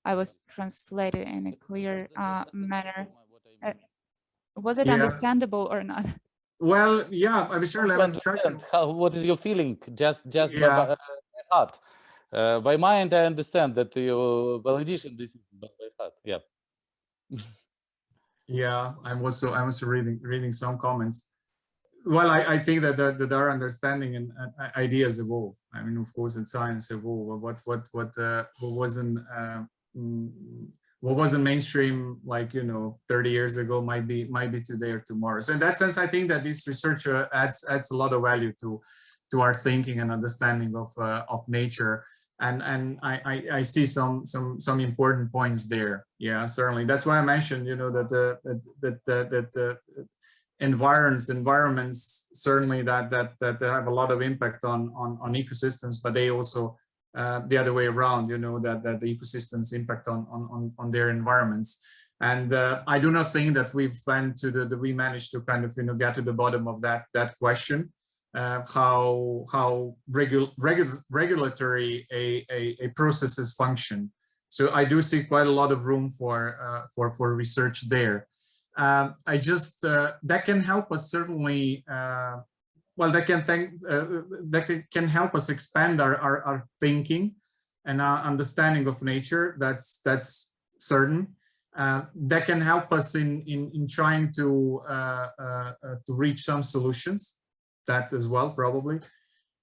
S3: I was translated in a clear manner. Was it understandable or not?
S7: Well, yeah, I'm sure.
S6: What is your feeling? Just by heart. By mind, I understand that your validation this is by heart. Yeah.
S7: Yeah, I'm also reading some comments. Well, I think that our understanding and ideas evolve. I mean, of course, in science evolve. What wasn't mainstream, like 30 years ago, might be today or tomorrow. So in that sense, I think that this research adds a lot of value to our thinking and understanding of nature. And I see some important points there. Yeah, certainly. That's why I mentioned, that environments certainly that have a lot of impact on ecosystems, but they also the other way around, that the ecosystems impact on their environments. And I do not think that we managed to kind of get to the bottom of that question. How regulatory a processes function. So I do see quite a lot of room for research there. I just that can help us certainly. Well, that can help us expand our thinking and our understanding of nature. That's certain. That can help us in trying to reach some solutions. That as well, probably.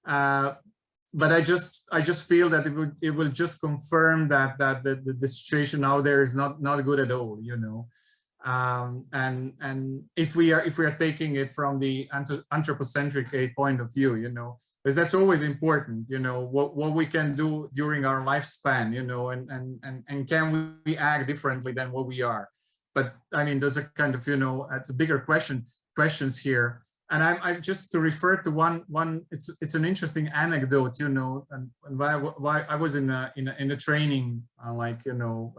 S7: But I just feel that it will just confirm that the situation out there is not good at all, and if we are taking it from the anthropocentric point of view, because that's always important, what we can do during our lifespan, and can we act differently than what we are. But I mean, those are kind of, it's a bigger questions here. And I just to refer to one. It's an interesting anecdote, and why I was in a training,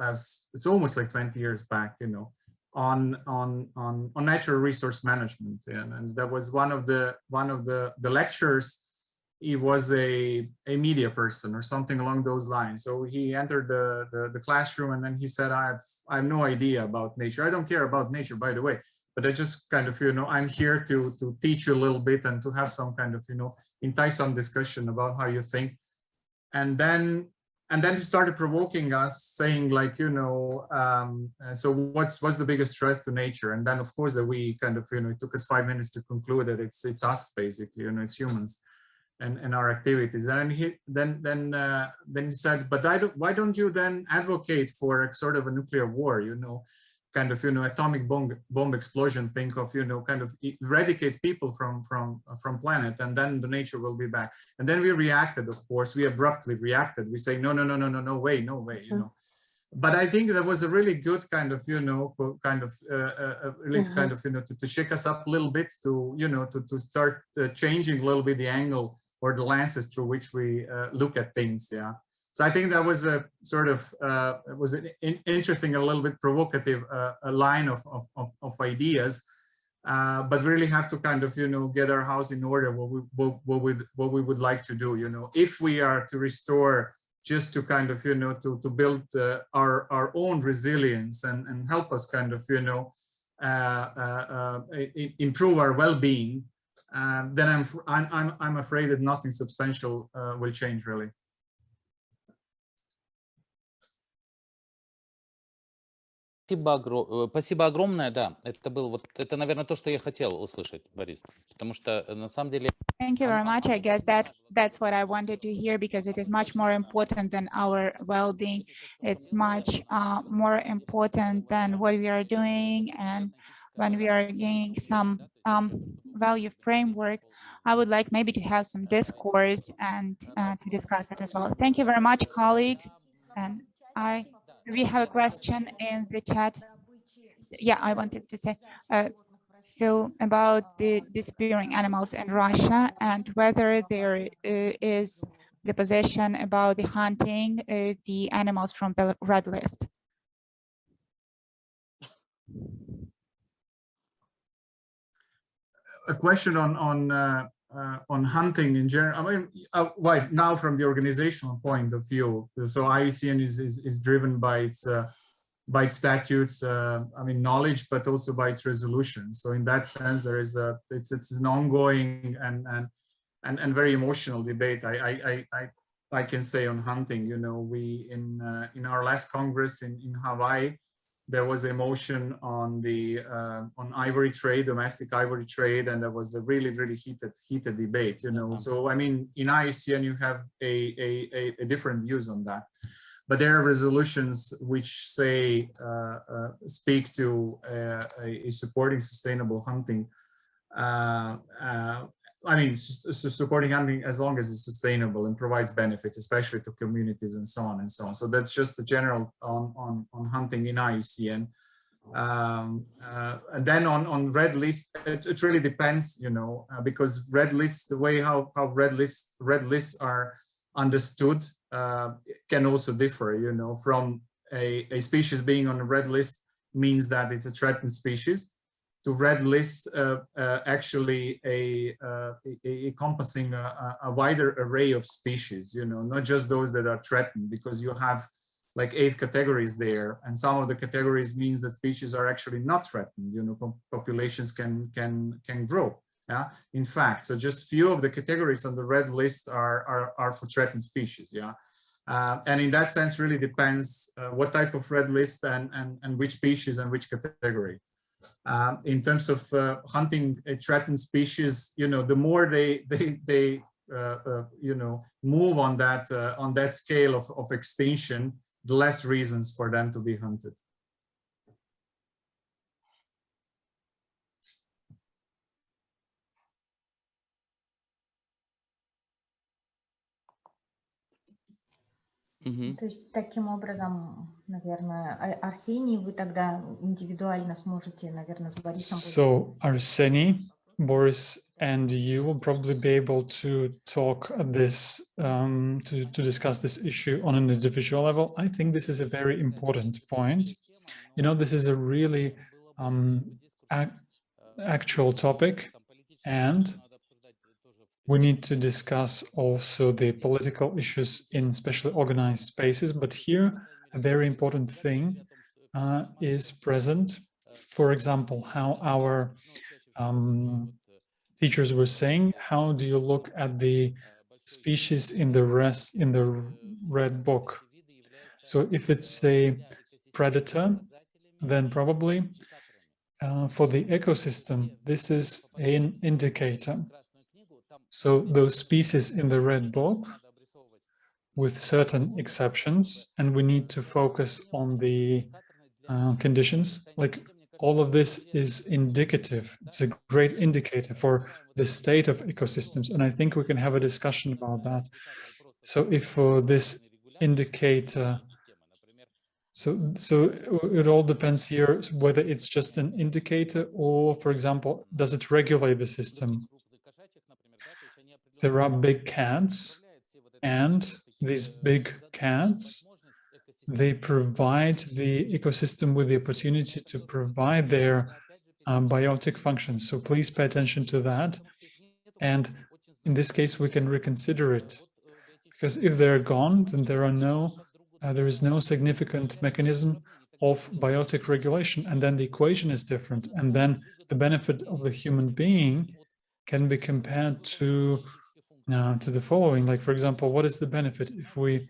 S7: as it's almost like 20 years back, on natural resource management, and that was one of the lecturers. He was a media person or something along those lines. So he entered the classroom, and then he said, I have no idea about nature. I don't care about nature, by the way. But I just kind of, I'm here to teach you a little bit and to have some kind of, entice some discussion about how you think. And then he started provoking us, saying like, so what's the biggest threat to nature? And then of course that we kind of, it took us 5 minutes to conclude that it's us basically, it's humans and our activities. And then he said, but why don't you then advocate for a sort of a nuclear war, kind of, atomic bomb explosion, think of, kind of eradicate people from planet, and then the nature will be back. And then we reacted, of course, we abruptly reacted. We say, no way, But I think that was a really good kind of, really kind of, to shake us up a little bit, to start changing a little bit the angle or the lenses through which we look at things, yeah. So I think that was a sort of was an interesting, a little bit provocative line of ideas, but really have to kind of get our house in order. What we would like to do, if we are to restore, just to kind of to build our own resilience and help us kind of improve our well-being, then I'm afraid that nothing substantial will change really.
S6: Спасибо огромное, да. Это, наверное, то, что я хотел услышать, Борис. Потому что на самом деле...
S3: Thank you very much. I guess that's what I wanted to hear, because it is much more important than our well-being. It's much more important than what we are doing. And when we are gaining some value framework, I would like maybe to have some discourse and to discuss it as well. Thank you very much, colleagues. And we have a question in the chat. So, yeah, I wanted to say, so about the disappearing animals in Russia and whether there is the position about the hunting the animals from the red list.
S7: A question on hunting in general. I mean, right now from the organizational point of view, so IUCN is driven by its statutes, I mean, knowledge, but also by its resolution. So in that sense, there is it's an ongoing and very emotional debate. I can say on hunting. You know, we in our last Congress in Hawaii, there was a motion on the on ivory trade, domestic ivory trade, and there was a really heated debate. You know, so I mean, in IUCN you have a different views on that. But there are resolutions which say speak to a supporting sustainable hunting. I mean, supporting hunting as long as it's sustainable and provides benefits, especially to communities and so on and so on. So that's just the general on hunting in IUCN. And then on red list, it really depends, you know, because red lists, the way how red lists are understood can also differ, you know, from a species being on a red list means that it's a threatened species, to red lists actually encompassing a wider array of species, you know, not just those that are threatened, because you have like 8 categories there, and some of the categories means that species are actually not threatened, you know, populations can grow. Yeah, in fact, so just few of the categories on the red list are for threatened species. Yeah, and in that sense, really depends what type of red list and which species and which category. In terms of hunting a threatened species, you know, the more they you know, move on that scale of extinction, the less reasons for them to be hunted.
S5: То есть таким образом, наверное, Арсений, вы тогда индивидуально сможете, наверное, с Борисом.
S1: So Arsenij, Boris, and you will probably be able to talk this, to discuss this issue on an individual level. I think this is a very important point. You know, this is a really actual topic, and we need to discuss also the political issues in specially organized spaces. But here, a very important thing is present. For example, how our teachers were saying, how do you look at the species in the red book? So if it's a predator, then probably for the ecosystem, this is an indicator. So those species in the red book, with certain exceptions, and we need to focus on the conditions, like all of this is indicative. It's a great indicator for the state of ecosystems, and I think we can have a discussion about that. So if this indicator, so it all depends here whether it's just an indicator or, for example, does it regulate the system? There are big cats, and these big cats, they provide the ecosystem with the opportunity to provide their biotic functions. So please pay attention to that. And in this case, we can reconsider it, because if they're gone, then there is no significant mechanism of biotic regulation, and then the equation is different, and then the benefit of the human being can be compared to the following. Like, for example, what is the benefit if we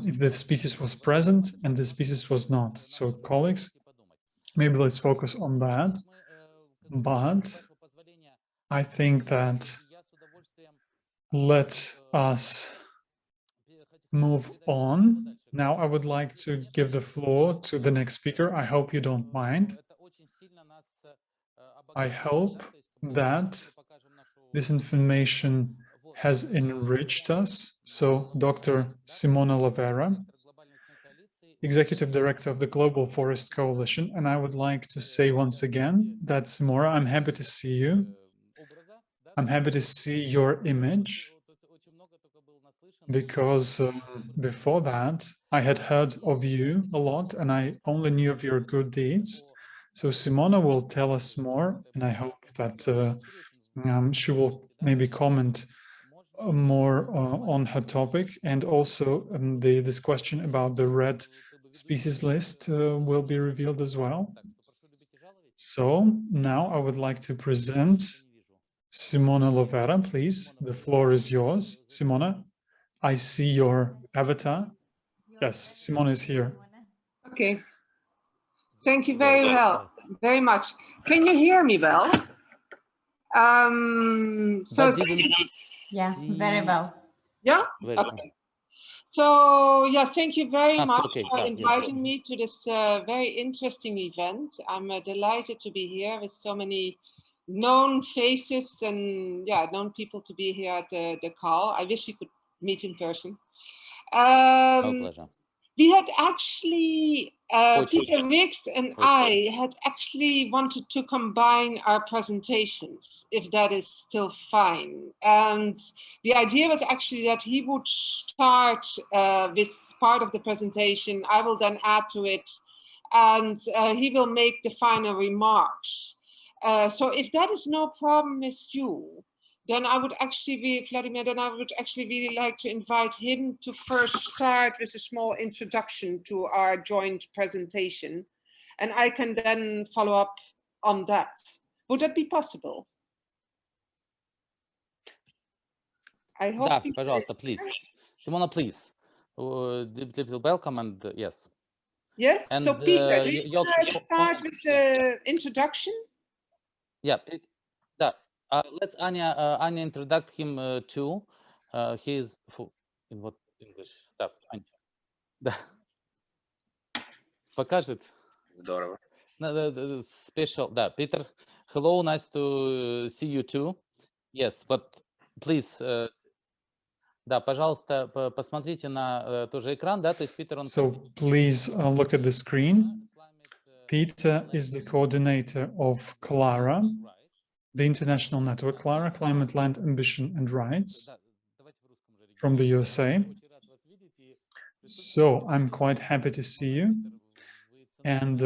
S1: if the species was present and the species was not? So colleagues, maybe let's focus on that. But I think that let us move on. Now I would like to give the floor to the next speaker. I hope you don't mind. I hope that this information has enriched us. So Dr. Simone Lovera, Executive Director of the Global Forest Coalition, and I would like to say once again that, Simora, I'm happy to see you. I'm happy to see your image, because before that, I had heard of you a lot, and I only knew of your good deeds. So Simona will tell us more, and I hope that she will maybe comment more on her topic, and also this question about the red species list will be revealed as well. So now I would like to present Simone Lovera, please. The floor is yours. Simona, I see your avatar. Yes, Simone is here.
S8: Okay. Thank you very much. Can you hear me well?
S5: Yeah, very well.
S8: Yeah? Okay. So, yeah, thank you very much for inviting me to this very interesting event. I'm delighted to be here with so many known faces and, yeah, known people to be here at the call. I wish we could meet in person.
S6: Pleasure.
S8: We had actually, Peter Wicks and I had actually wanted to combine our presentations, if that is still fine. And the idea was actually that he would start with part of the presentation, I will then add to it, and he will make the final remarks. So if that is no problem with you, then I would actually be, Vladimir, then I would actually really like to invite him to first start with a small introduction to our joint presentation. And I can then follow up on that. Would that be possible? I hope.
S6: Да, пожалуйста, please. Simona, please. Welcome and yes.
S8: Yes,
S6: and,
S8: so Peter, do you want to start with the introduction?
S6: Yeah, let's Anya introduce him too. He is in what English? Да, Anya. Да. Покажет.
S9: Здорово.
S6: Special. Да, Peter. Hello, nice to see you too. Yes, but please. Да, пожалуйста, посмотрите на тоже экран, да, то есть Peter.
S1: So please look at the screen. Peter is the coordinator of CLARA, the international network CLARA, Climate, Land, Ambition and Rights, from the USA. So I'm quite happy to see you. And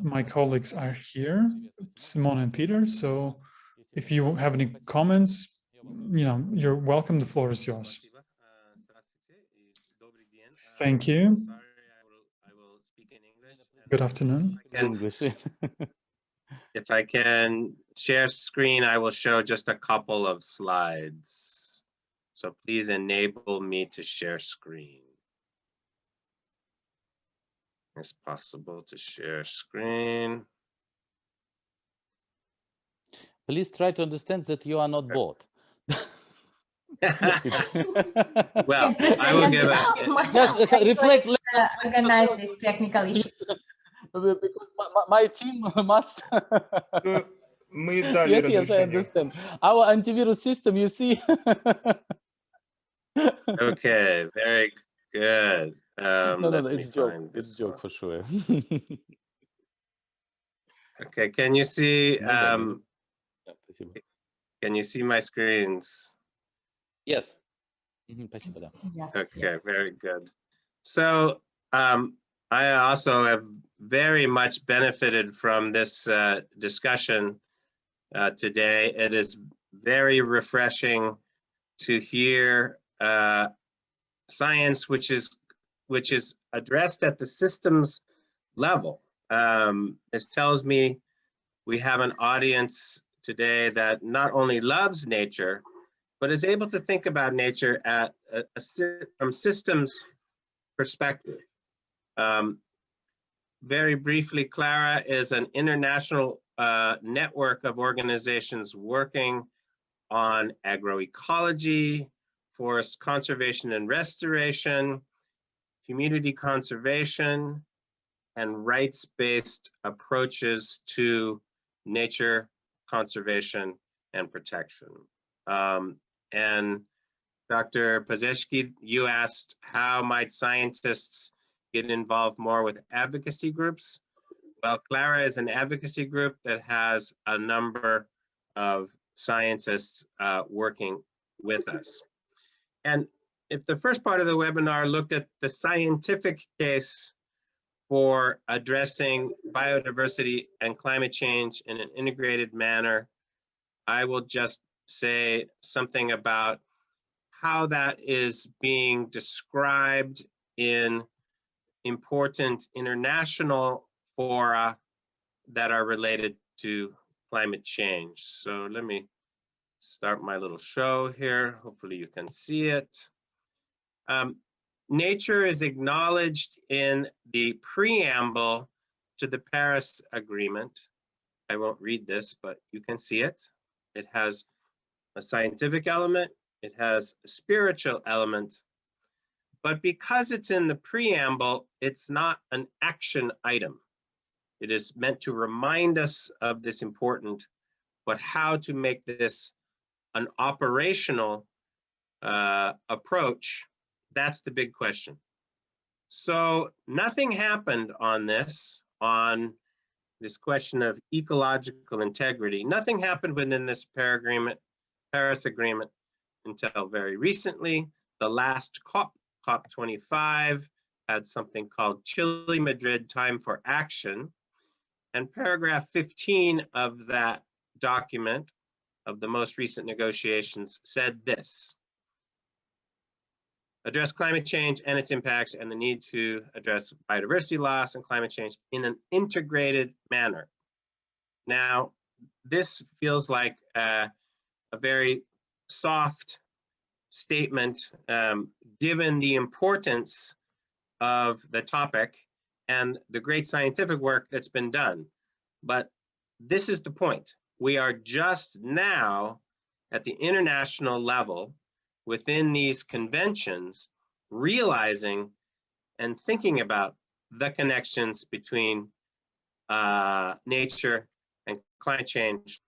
S1: my colleagues are here, Simone and Peter. So if you have any comments, you're welcome. The floor is yours. Thank you. Good afternoon.
S9: English. If I can share screen, I will show just a couple of slides. So please enable me to share screen. It's possible to share screen.
S6: Please try to understand that you are not bored.
S9: Well, I will give a
S6: reflect.
S5: Organize these technical issues.
S6: Because my team must. Yes, I understand. Our antivirus system, you see.
S9: Okay, very good.
S6: No, it's a joke for sure.
S9: Okay, can you see? Can you see my screens?
S6: Yes.
S9: Okay, very good. So I also have very much benefited from this discussion today. It is very refreshing to hear science which is addressed at the systems level. This tells me we have an audience today that not only loves nature, but is able to think about nature at from systems perspective. very briefly, Clara is an international network of organizations working on agroecology, forest conservation and restoration, community conservation, and rights-based approaches to nature conservation and protection. And Dr. Pazeshki, you asked how might scientists get involved more with advocacy groups? Well, Clara is an advocacy group that has a number of scientists working with us. And if the first part of the webinar looked at the scientific case for addressing biodiversity and climate change in an integrated manner, I will just say something about how that is being described in important international fora that are related to climate change. So let me start my little show here. Hopefully you can see it. Nature is acknowledged in the preamble to the Paris Agreement. I won't read this, but you can see it. It has a scientific element, it has a spiritual element, but because it's in the preamble, it's not an action item. It is meant to remind us of this important, but how to make this an operational approach, that's the big question. So nothing happened on this question of ecological integrity. Nothing happened within this Paris Agreement until very recently. The last COP, COP25, had something called Chile Madrid Time for Action. And paragraph 15 of that document, of the most recent negotiations, said this: address climate change and its impacts and the need to address biodiversity loss and climate change in an integrated manner. Now, this feels like a very soft statement given the importance of the topic and the great scientific work that's been done. But this is the point. We are just now at the international level within these conventions realizing and thinking about the connections between nature and climate change,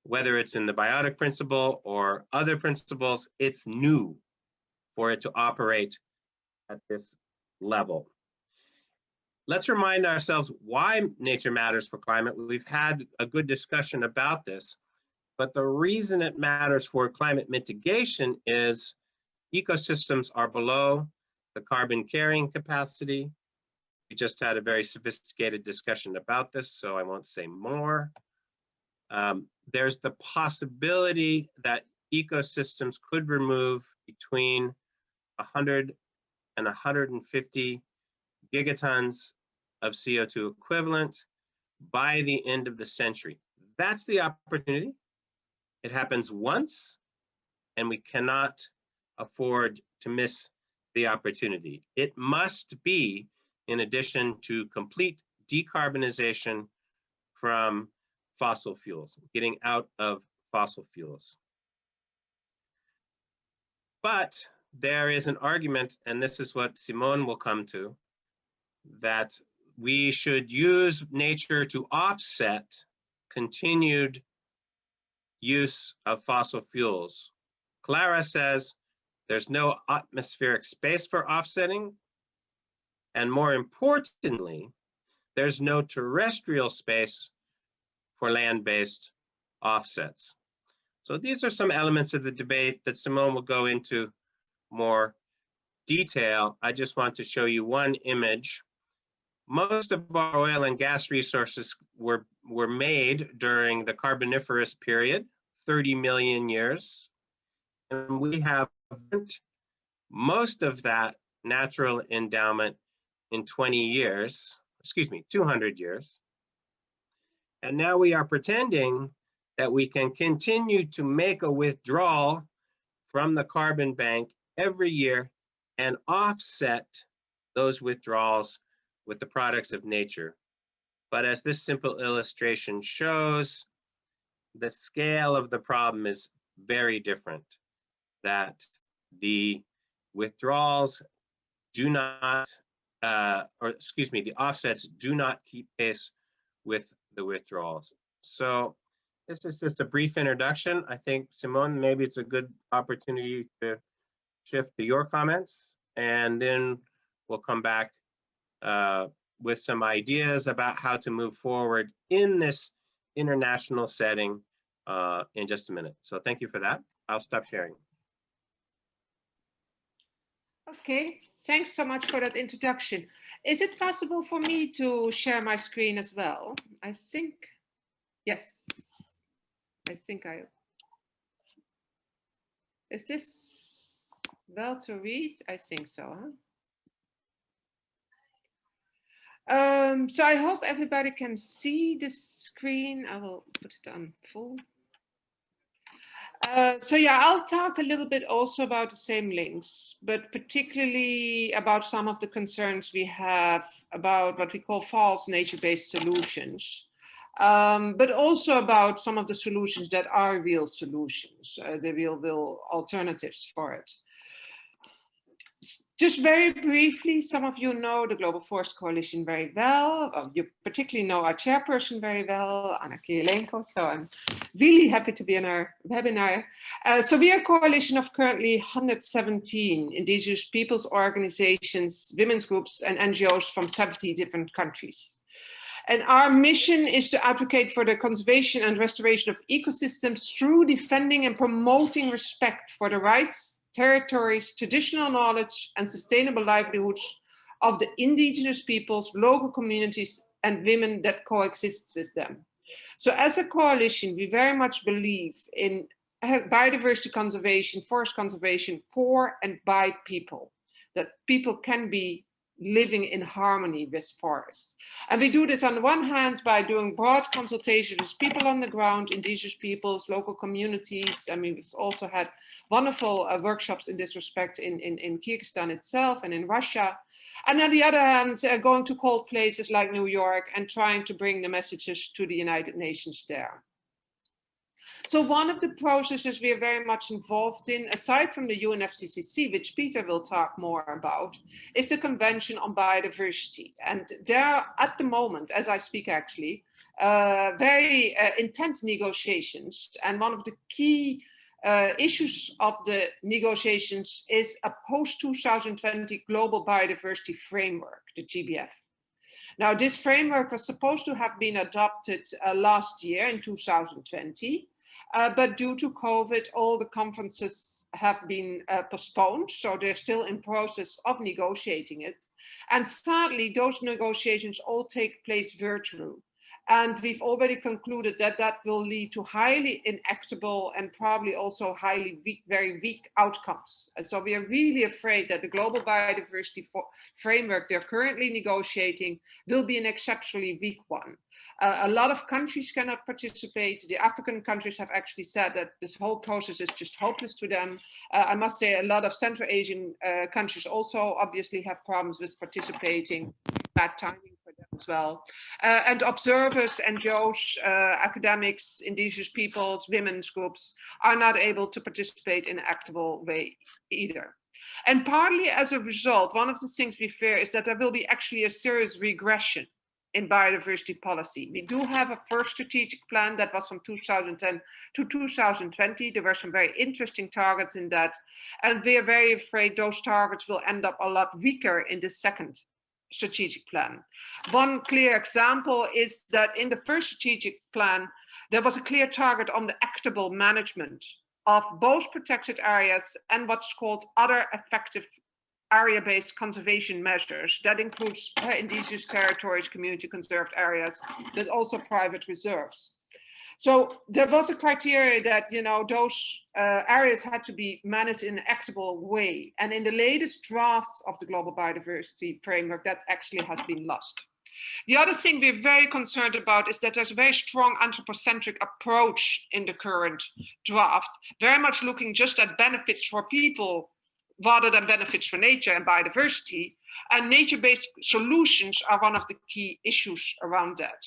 S9: whether it's in the biotic principle or other principles. It's new for it to operate at this level. Let's remind ourselves why nature matters for climate. We've had a good discussion about this, but the reason it matters for climate mitigation is ecosystems are below the carbon carrying capacity. We just had a very sophisticated discussion about this, so I won't say more. There's the possibility that ecosystems could remove between 100 and 150 gigatons of CO2 equivalent by the end of the century. That's the opportunity. It happens once, and we cannot afford to miss the opportunity. It must be in addition to complete decarbonization from fossil fuels, getting out of fossil fuels. But there is an argument, and this is what Simone will come to, that we should use nature to offset continued use of fossil fuels. Clara says there's no atmospheric space for offsetting, and more importantly, there's no terrestrial space for land-based offsets. So these are some elements of the debate that Simone will go into more detail. I just want to show you one image. Most of our oil and gas resources were made during the Carboniferous period, 30 million years. And we have most of that natural endowment in 200 years. And now we are pretending that we can continue to make a withdrawal from the carbon bank every year and offset those withdrawals with the products of nature. But as this simple illustration shows, the scale of the problem is very different, that the withdrawals do not, the offsets do not keep pace with the withdrawals. So this is just a brief introduction. I think, Simone, maybe it's a good opportunity to shift to your comments, and then we'll come back with some ideas about how to move forward in this international setting in just a minute. So thank you for that. I'll stop sharing.
S8: Okay, thanks so much for that introduction. Is it possible for me to share my screen as well? I think, yes. I think is this well to read? I think so, huh? So I hope everybody can see the screen. I will put it on full. So yeah, I'll talk a little bit also about the same links, but particularly about some of the concerns we have about what we call false nature-based solutions, but also about some of the solutions that are real solutions, the real alternatives for it. Just very briefly, some of you know the Global Forest Coalition very well. You particularly know our chairperson very well, Anna Kirilenko, so I'm really happy to be in our webinar. So we are a coalition of currently 117 indigenous peoples organizations, women's groups, and NGOs from 70 different countries. And our mission is to advocate for the conservation and restoration of ecosystems through defending and promoting respect for the rights, territories, traditional knowledge, and sustainable livelihoods of the indigenous peoples, local communities, and women that coexist with them. So as a coalition, we very much believe in biodiversity conservation, forest conservation for and by people, that people can be living in harmony with forests. And we do this on the one hand by doing broad consultation with people on the ground, indigenous peoples, local communities. I mean, we've also had wonderful workshops in this respect in Kyrgyzstan itself and in Russia. And on the other hand, going to cold places like New York and trying to bring the messages to the United Nations there. So one of the processes we are very much involved in, aside from the UNFCCC, which Peter will talk more about, is the Convention on Biodiversity. And there, at the moment, as I speak actually, very intense negotiations. And one of the key issues of the negotiations is a post-2020 Global Biodiversity Framework, the GBF. Now, this framework was supposed to have been adopted last year in 2020. But due to COVID, all the conferences have been postponed. So they're still in process of negotiating it. And sadly, those negotiations all take place virtually. And we've already concluded that that will lead to highly inactable and probably also highly weak, very weak outcomes. And so we are really afraid that the global biodiversity framework they're currently negotiating will be an exceptionally weak one. A lot of countries cannot participate. The African countries have actually said that this whole process is just hopeless to them. I must say a lot of Central Asian countries also obviously have problems with participating. Bad timing for them as well. And observers, NGOs, academics, indigenous peoples, women's groups are not able to participate in an actable way either. And partly as a result, one of the things we fear is that there will be actually a serious regression in biodiversity policy. We do have a first strategic plan that was from 2010 to 2020. There were some very interesting targets in that. And we are very afraid those targets will end up a lot weaker in the second strategic plan. One clear example is that in the first strategic plan, there was a clear target on the actable management of both protected areas and what's called other effective area-based conservation measures. That includes indigenous territories, community conserved areas, but also private reserves. So there was a criteria that, you know, those areas had to be managed in an actable way. And in the latest drafts of the Global Biodiversity Framework, that actually has been lost. The other thing we're very concerned about is that there's a very strong anthropocentric approach in the current draft, very much looking just at benefits for people rather than benefits for nature and biodiversity. And nature-based solutions are one of the key issues around that.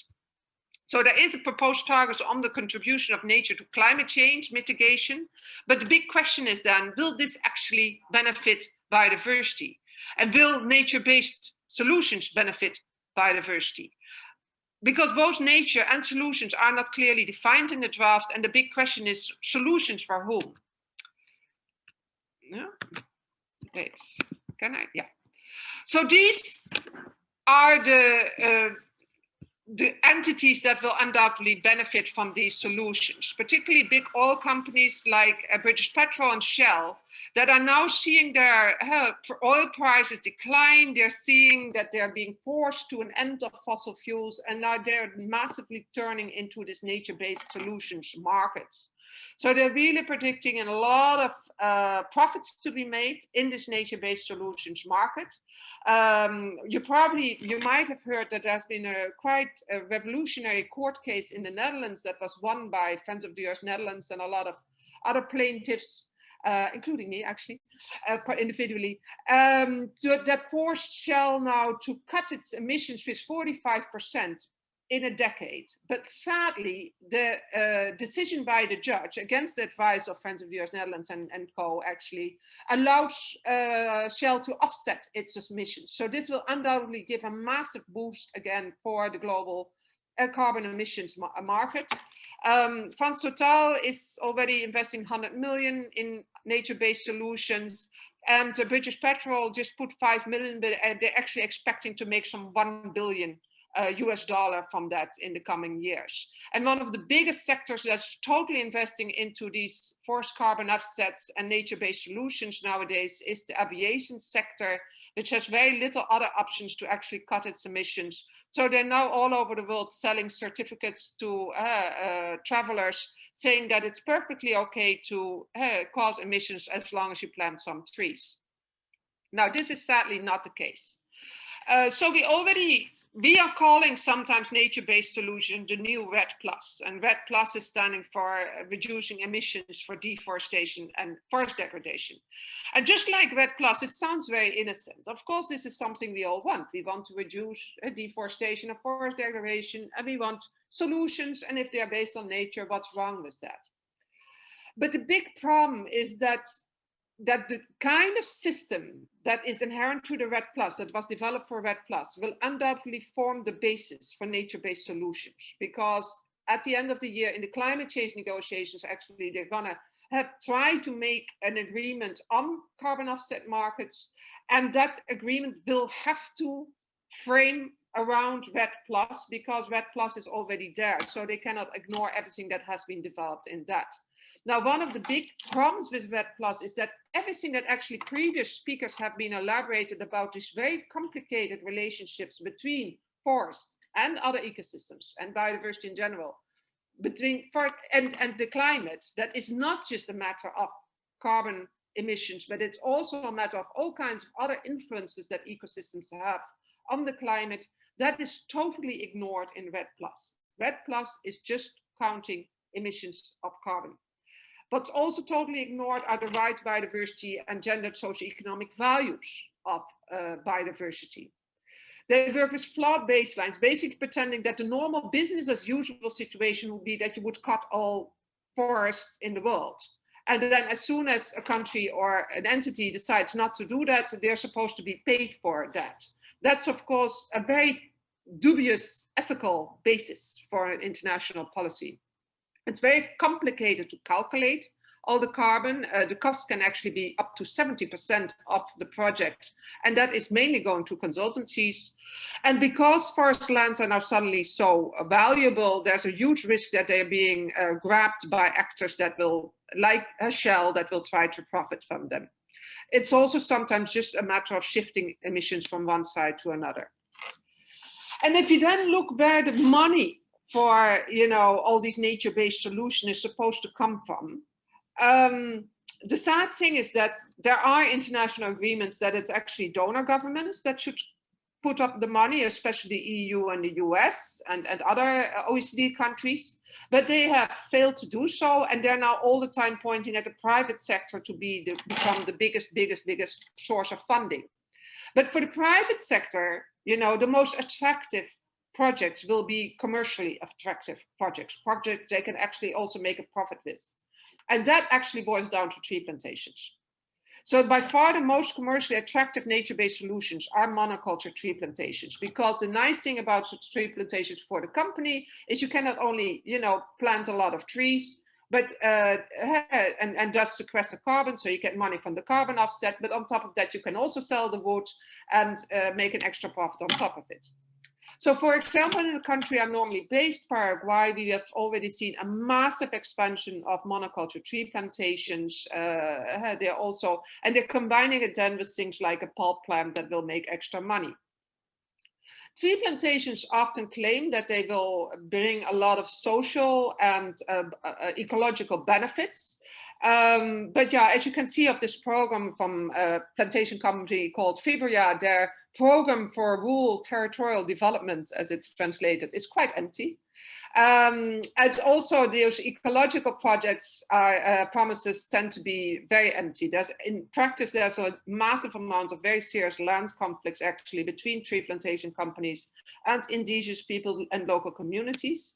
S8: So there is a proposed target on the contribution of nature to climate change mitigation. But the big question is then, will this actually benefit biodiversity? And will nature-based solutions benefit biodiversity? Because both nature and solutions are not clearly defined in the draft. And the big question is, solutions for whom? Yeah. Wait, can I? Yeah. So these are the entities that will undoubtedly benefit from these solutions, particularly big oil companies like British Petrol and Shell that are now seeing their oil prices decline. They're seeing that they're being forced to an end of fossil fuels, and now they're massively turning into this nature-based solutions markets. So they're really predicting a lot of profits to be made in this nature-based solutions market. You might have heard that there's been a quite revolutionary court case in the Netherlands that was won by Friends of the Earth Netherlands and a lot of other plaintiffs, including me actually, individually, that forced Shell now to cut its emissions with 45%. In a decade. But sadly, the decision by the judge against the advice of Friends of the Earth Netherlands and co actually allowed Shell to offset its emissions. So this will undoubtedly give a massive boost again for the global carbon emissions market. France Total is already investing 100 million in nature-based solutions, and British Petrol just put 5 million, but they're actually expecting to make some $1 billion US dollar from that in the coming years. And one of the biggest sectors that's totally investing into these forced carbon offsets and nature-based solutions nowadays is the aviation sector, which has very little other options to actually cut its emissions. So they're now all over the world selling certificates to travelers, saying that it's perfectly okay to cause emissions as long as you plant some trees. Now, this is sadly not the case. So we are calling sometimes nature-based solution the new REDD+, and REDD+ is standing for reducing emissions for deforestation and forest degradation. And just like REDD+, it sounds very innocent. Of course, this is something we all want. We want to reduce deforestation and forest degradation, and we want solutions, and if they are based on nature, what's wrong with that? But the big problem is that the kind of system that is inherent to the REDD+, that was developed for REDD+, will undoubtedly form the basis for nature-based solutions. Because at the end of the year, in the climate change negotiations, actually, they're gonna try to make an agreement on carbon offset markets. And that agreement will have to frame around REDD+, because REDD+ is already there. So they cannot ignore everything that has been developed in that. Now, one of the big problems with REDD+ is that everything that actually previous speakers have been elaborated about these very complicated relationships between forests and other ecosystems and biodiversity in general, between forest and the climate, that is not just a matter of carbon emissions, but it's also a matter of all kinds of other influences that ecosystems have on the climate. That is totally ignored in REDD+. REDD+ is just counting emissions of carbon. What's also totally ignored are the right biodiversity and gendered socioeconomic values of biodiversity. They work with flawed baselines, basically pretending that the normal business as usual situation would be that you would cut all forests in the world. And then as soon as a country or an entity decides not to do that, they're supposed to be paid for that. That's, of course, a very dubious ethical basis for an international policy. It's very complicated to calculate all the carbon. The cost can actually be up to 70% of the project. And that is mainly going to consultancies. And because forest lands are now suddenly so valuable, there's a huge risk that they're being grabbed by actors that will, like a Shell, that will try to profit from them. It's also sometimes just a matter of shifting emissions from one side to another. And if you then look where the money for all these nature-based solutions is supposed to come from, the sad thing is that there are international agreements that it's actually donor governments that should put up the money, especially the EU and the US and other OECD countries, but they have failed to do so. And they're now all the time pointing at the private sector to become the biggest source of funding. But for the private sector, you know, the most attractive projects will be commercially attractive projects they can actually also make a profit with. And that actually boils down to tree plantations. So by far the most commercially attractive nature-based solutions are monoculture tree plantations, because the nice thing about such tree plantations for the company is you can not only, you know, plant a lot of trees, but and thus sequester carbon, so you get money from the carbon offset, but on top of that you can also sell the wood and make an extra profit on top of it. So for example, in the country I'm normally based, Paraguay, we have already seen a massive expansion of monoculture tree plantations. They're combining it then with things like a pulp plant that will make extra money. Tree plantations often claim that they will bring a lot of social and ecological benefits. But yeah, as you can see of this program from a plantation company called Fibria, their program for rural territorial development, as it's translated, is quite empty. And also those ecological projects promises tend to be very empty. In practice, there's a massive amount of very serious land conflicts actually between tree plantation companies and indigenous people and local communities.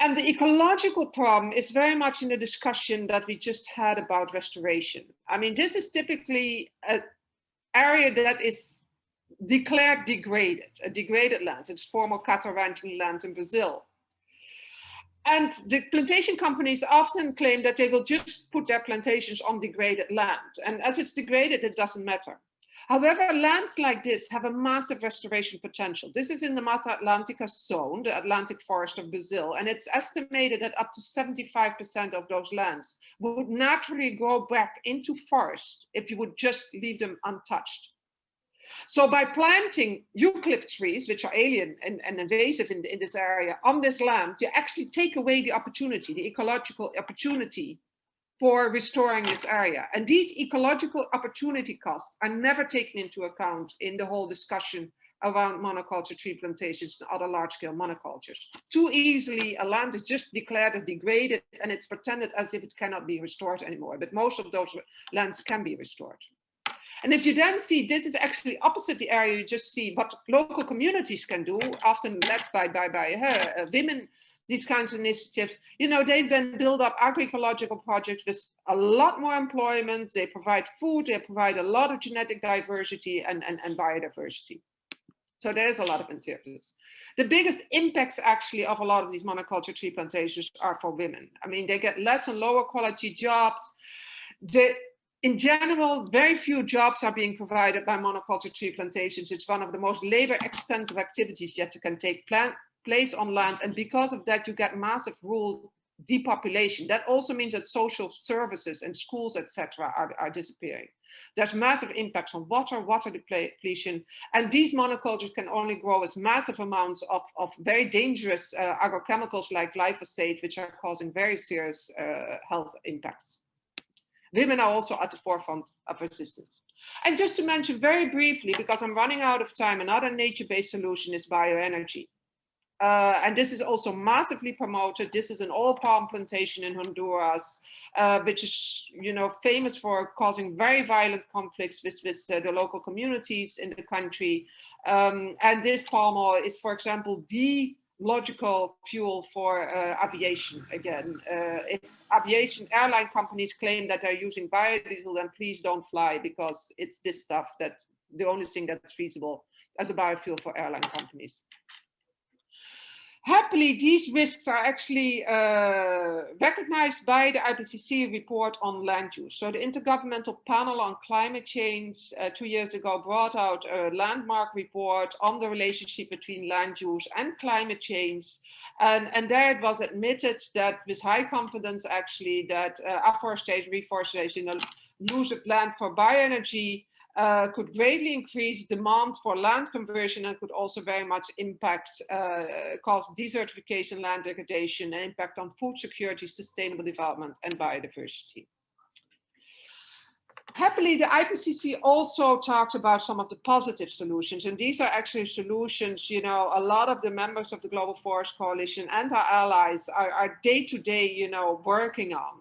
S8: And the ecological problem is very much in the discussion that we just had about restoration. I mean, this is typically an area that is declared degraded, a degraded land. It's former cattle ranching land in Brazil. And the plantation companies often claim that they will just put their plantations on degraded land. And as it's degraded, it doesn't matter. However, lands like this have a massive restoration potential. This is in the Mata Atlântica zone, the Atlantic forest of Brazil, and it's estimated that up to 75% of those lands would naturally grow back into forest if you would just leave them untouched. So by planting eucalypt trees, which are alien and invasive in this area, on this land, you actually take away the opportunity, the ecological opportunity for restoring this area. And these ecological opportunity costs are never taken into account in the whole discussion around monoculture tree plantations and other large-scale monocultures. Too easily, a land is just declared as degraded and it's pretended as if it cannot be restored anymore. But most of those lands can be restored. And if you then see, this is actually opposite the area, you just see what local communities can do, often led by women, these kinds of initiatives. You know, they then build up agroecological projects with a lot more employment. They provide food, they provide a lot of genetic diversity and biodiversity. So there's a lot of incentives. The biggest impacts actually of a lot of these monoculture tree plantations are for women. I mean, they get less and lower quality jobs. In general, very few jobs are being provided by monoculture tree plantations. It's one of the most labor-extensive activities yet can take place on land. And because of that, you get massive rural depopulation. That also means that social services and schools, etc., are disappearing. There's massive impacts on water depletion. And these monocultures can only grow with massive amounts of very dangerous agrochemicals like glyphosate, which are causing very serious health impacts. Women are also at the forefront of resistance. And just to mention very briefly, because I'm running out of time, another nature-based solution is bioenergy. And this is also massively promoted. This is an oil palm plantation in Honduras, which is, you know, famous for causing very violent conflicts with the local communities in the country. And this palm oil is, for example, the logical fuel for aviation. Again, if aviation airline companies claim that they're using biodiesel, then please don't fly, because it's this stuff that's the only thing that's feasible as a biofuel for airline companies. Happily, these risks are actually recognized by the IPCC report on land use. So the Intergovernmental Panel on Climate Change 2 years ago brought out a landmark report on the relationship between land use and climate change. And there it was admitted that with high confidence actually that afforestation, reforestation, use of land for bioenergy could greatly increase demand for land conversion and could also very much impact, cause desertification, land degradation, and impact on food security, sustainable development, and biodiversity. Happily, the IPCC also talked about some of the positive solutions, and these are actually solutions, you know, a lot of the members of the Global Forest Coalition and our allies are day-to-day, you know, working on.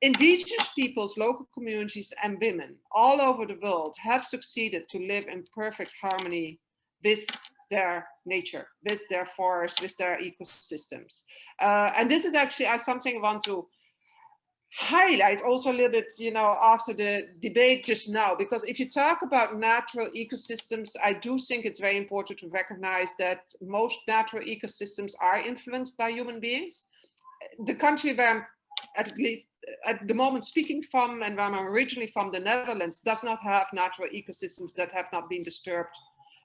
S8: Indigenous peoples, local communities, and women all over the world have succeeded to live in perfect harmony with their nature, with their forests, with their ecosystems. And this is actually something I want to highlight also a little bit, you know, after the debate just now, because if you talk about natural ecosystems, I do think it's very important to recognize that most natural ecosystems are influenced by human beings. The country where I'm at least at the moment speaking from, and where I'm originally from, the Netherlands, does not have natural ecosystems that have not been disturbed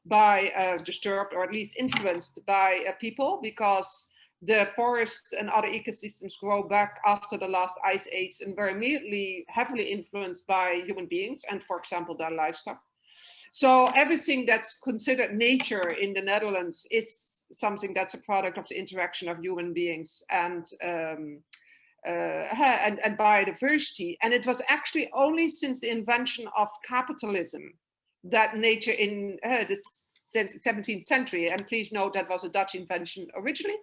S8: by or at least influenced by people, because the forests and other ecosystems grow back after the last ice age and were immediately heavily influenced by human beings and, for example, their livestock. So everything that's considered nature in the Netherlands is something that's a product of the interaction of human beings and biodiversity. And it was actually only since the invention of capitalism that nature in the 17th century, and please note that was a Dutch invention originally,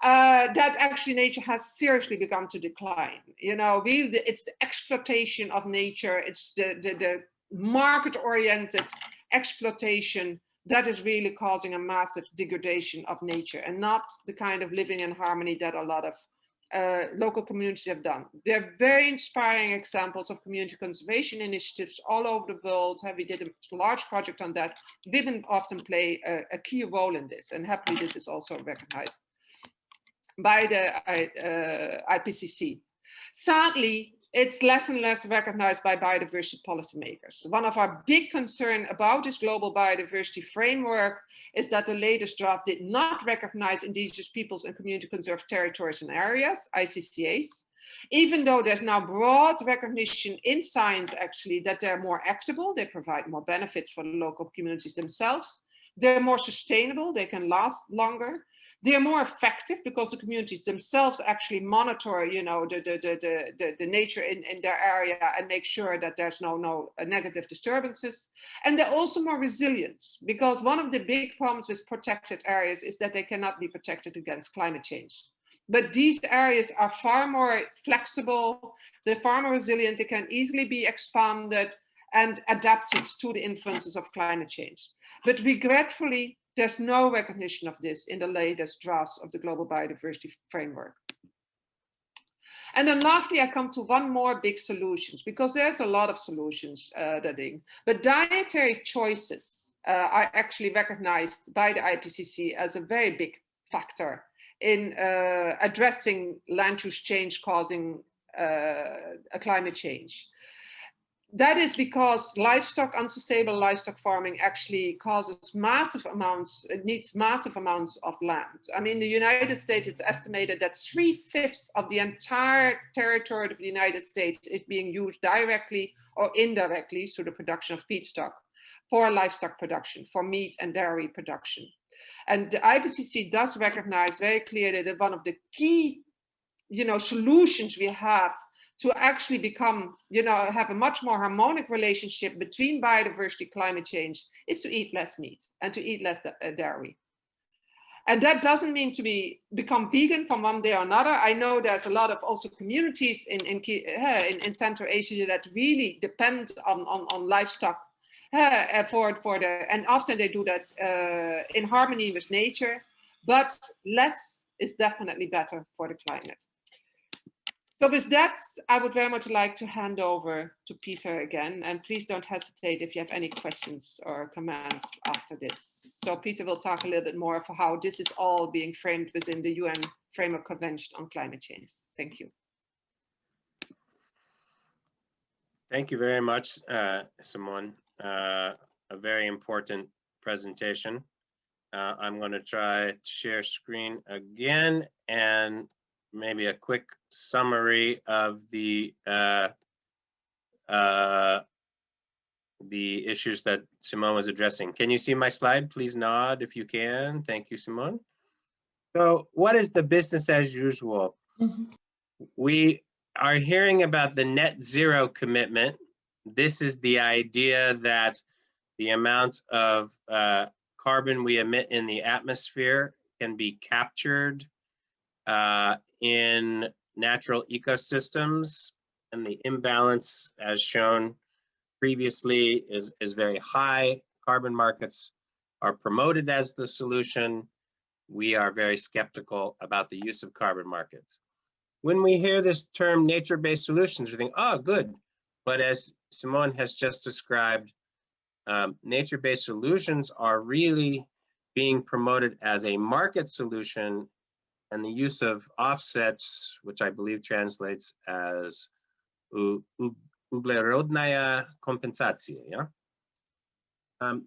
S8: that actually nature has seriously begun to decline. You know, it's the exploitation of nature, it's the market-oriented exploitation that is really causing a massive degradation of nature, and not the kind of living in harmony that a lot of local communities have done. They're very inspiring examples of community conservation initiatives all over the world. We did a large project on that. Women often play a key role in this, and happily this is also recognized by the IPCC. Sadly, it's less and less recognized by biodiversity policymakers. One of our big concerns about this global biodiversity framework is that the latest draft did not recognize indigenous peoples and community conserved territories and areas, ICCAs, even though there's now broad recognition in science actually that they're more equitable, they provide more benefits for the local communities themselves, they're more sustainable, they can last longer. They're more effective because the communities themselves actually monitor, you know, the nature in their area and make sure that there's no negative disturbances. And they're also more resilient, because one of the big problems with protected areas is that they cannot be protected against climate change. But these areas are far more flexible, they're far more resilient, they can easily be expanded and adapted to the influences of climate change. But regretfully, there's no recognition of this in the latest drafts of the Global Biodiversity Framework. And then lastly, I come to one more big solution, because there's a lot of solutions, but dietary choices are actually recognized by the IPCC as a very big factor in addressing land use change causing a climate change. That is because unsustainable livestock farming actually causes massive amounts, it needs massive amounts of land. I mean, in the United States, it's estimated that 3/5 of the entire territory of the United States is being used directly or indirectly through the production of feedstock for livestock production, for meat and dairy production. And the IPCC does recognize very clearly that one of the key, you know, solutions we have to actually become, you know, have a much more harmonic relationship between biodiversity, climate change, is to eat less meat and to eat less dairy. And that doesn't mean to become vegan from one day or another. I know there's a lot of also communities in Central Asia that really depend on livestock and often they do that in harmony with nature, but less is definitely better for the climate. So with that, I would very much like to hand over to Peter again, and please don't hesitate if you have any questions or comments after this. So Peter will talk a little bit more for how this is all being framed within the UN Framework Convention on Climate Change. Thank you.
S9: Thank you very much, Simone. A very important presentation. I'm going to try to share screen again and maybe a quick summary of the issues that Simone was addressing. Can you see my slide? Please nod if you can. Thank you, Simone. So what is the business as usual? We are hearing about the net zero commitment This is the idea that the amount of carbon we emit in the atmosphere can be captured in natural ecosystems, and the imbalance, as shown previously, is very high. Carbon markets are promoted as the solution. We are very skeptical about the use of carbon markets. When we hear this term nature-based solutions, we think, oh, good. But as Simone has just described, nature-based solutions are really being promoted as a market solution, and the use of offsets, which I believe translates as uglerodnaya kompensatsiya, yeah?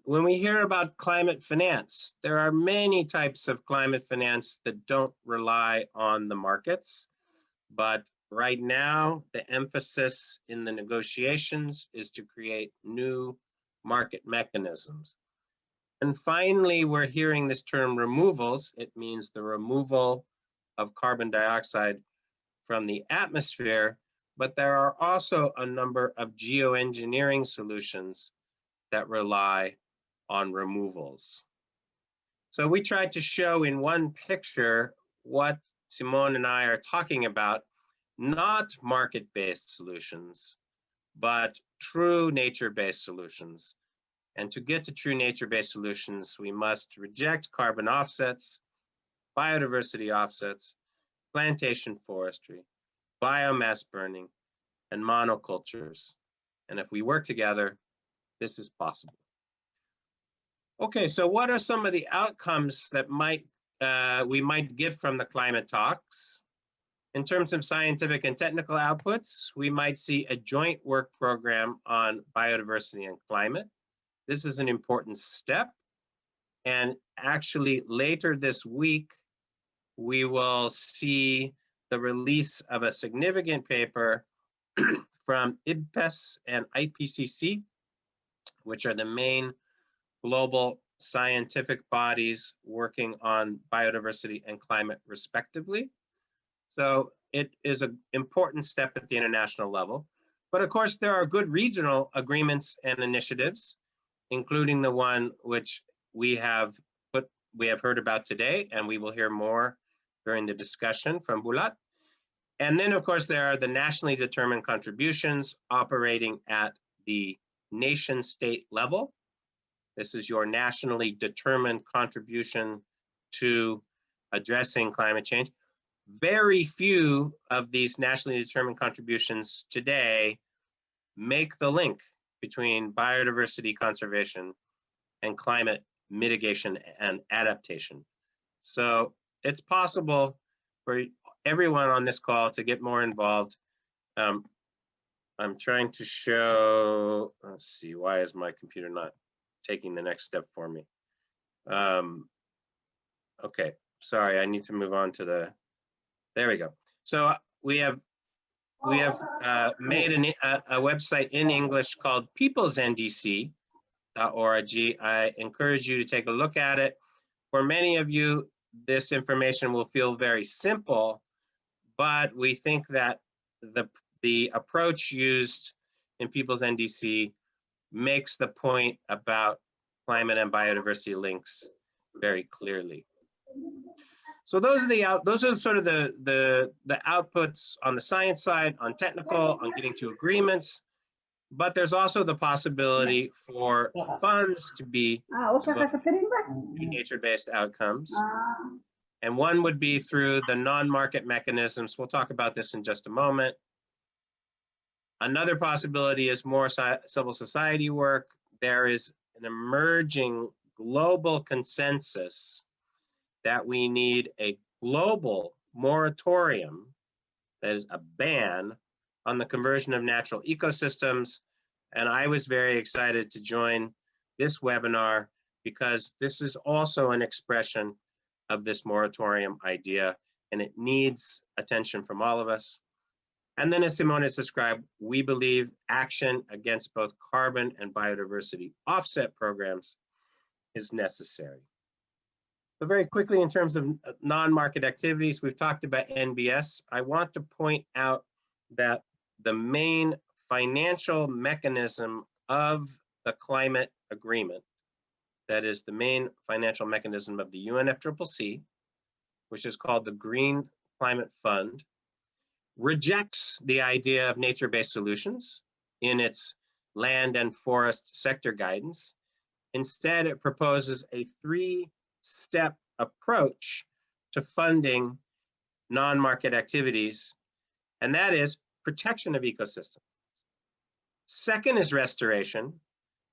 S9: When we hear about climate finance, there are many types of climate finance that don't rely on the markets, but right now the emphasis in the negotiations is to create new market mechanisms. And finally, we're hearing this term removals. It means the removal of carbon dioxide from the atmosphere, but there are also a number of geoengineering solutions that rely on removals. So we tried to show in one picture what Simone and I are talking about, not market-based solutions, but true nature-based solutions. And to get to true nature-based solutions, we must reject carbon offsets, biodiversity offsets, plantation forestry, biomass burning, and monocultures. And if we work together, this is possible. Okay, so what are some of the outcomes that we might get from the climate talks? In terms of scientific and technical outputs, we might see a joint work program on biodiversity and climate. This is an important step. And actually later this week, we will see the release of a significant paper from IPBES and IPCC, which are the main global scientific bodies working on biodiversity and climate respectively. So it is an important step at the international level. But of course, there are good regional agreements and initiatives, including the one which we have heard about today, and we will hear more during the discussion from Bulat. And then, of course, there are the nationally determined contributions operating at the nation-state level. This is your nationally determined contribution to addressing climate change. Very few of these nationally determined contributions today make the link between biodiversity conservation and climate mitigation and adaptation. So it's possible for everyone on this call to get more involved. I'm trying to show, let's see, why is my computer not taking the next step for me? Okay, sorry, I need to move on to there we go. So we have made a website in English called peoplesndc.org. I encourage you to take a look at it. For many of you, this information will feel very simple, but we think that the approach used in People's NDC makes the point about climate and biodiversity links very clearly. So those are sort of the outputs on the science side, on technical, on getting to agreements. But there's also the possibility for funds to be nature-based outcomes. And one would be through the non-market mechanisms. We'll talk about this in just a moment. Another possibility is more civil society work. There is an emerging global consensus that we need a global moratorium, that is a ban, on the conversion of natural ecosystems. And I was very excited to join this webinar because this is also an expression of this moratorium idea, and it needs attention from all of us. And then, as Simone has described, we believe action against both carbon and biodiversity offset programs is necessary. So very quickly, in terms of non-market activities, we've talked about NBS. I want to point out that the main financial mechanism of the climate agreement, that is the main financial mechanism of the UNFCCC, which is called the Green Climate Fund, rejects the idea of nature-based solutions in its land and forest sector guidance. Instead, it proposes a three-step approach to funding non-market activities, and that is protection of ecosystems. Second is restoration,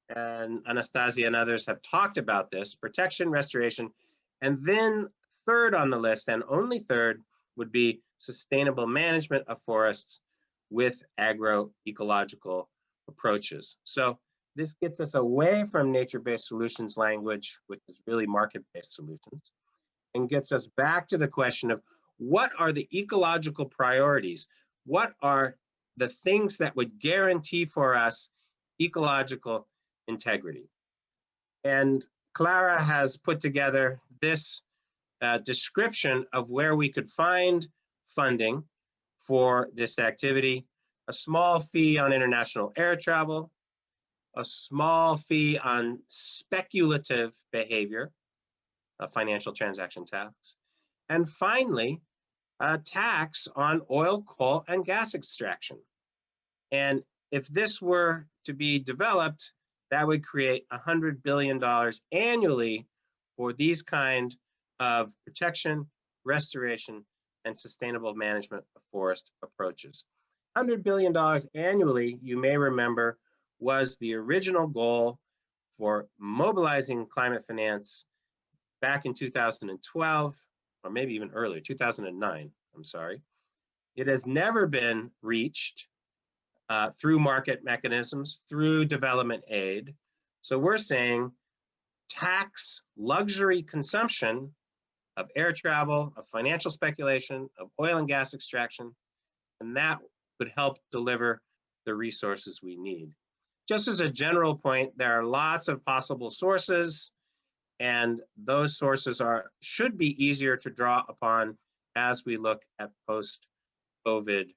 S9: and Anastassia and others have talked about this, protection, restoration, and then third on the list, and only third, would be sustainable management of forests with agroecological approaches. So this gets us away from nature-based solutions language, which is really market-based solutions, and gets us back to the question of what are the ecological priorities? What are the things that would guarantee for us ecological integrity? And Clara has put together this description of where we could find funding for this activity: a small fee on international air travel, a small fee on speculative behavior, a financial transaction tax, and finally, a tax on oil, coal, and gas extraction. And if this were to be developed, that would create $100 billion annually for these kind of protection, restoration, and sustainable management of forest approaches. $100 billion annually, you may remember, was the original goal for mobilizing climate finance back in 2012, or maybe even earlier, 2009, I'm sorry. It has never been reached through market mechanisms, through development aid. So we're saying tax luxury consumption of air travel, of financial speculation, of oil and gas extraction, and that would help deliver the resources we need. Just as a general point, there are lots of possible sources, and those sources should be easier to draw upon as we look at post-COVID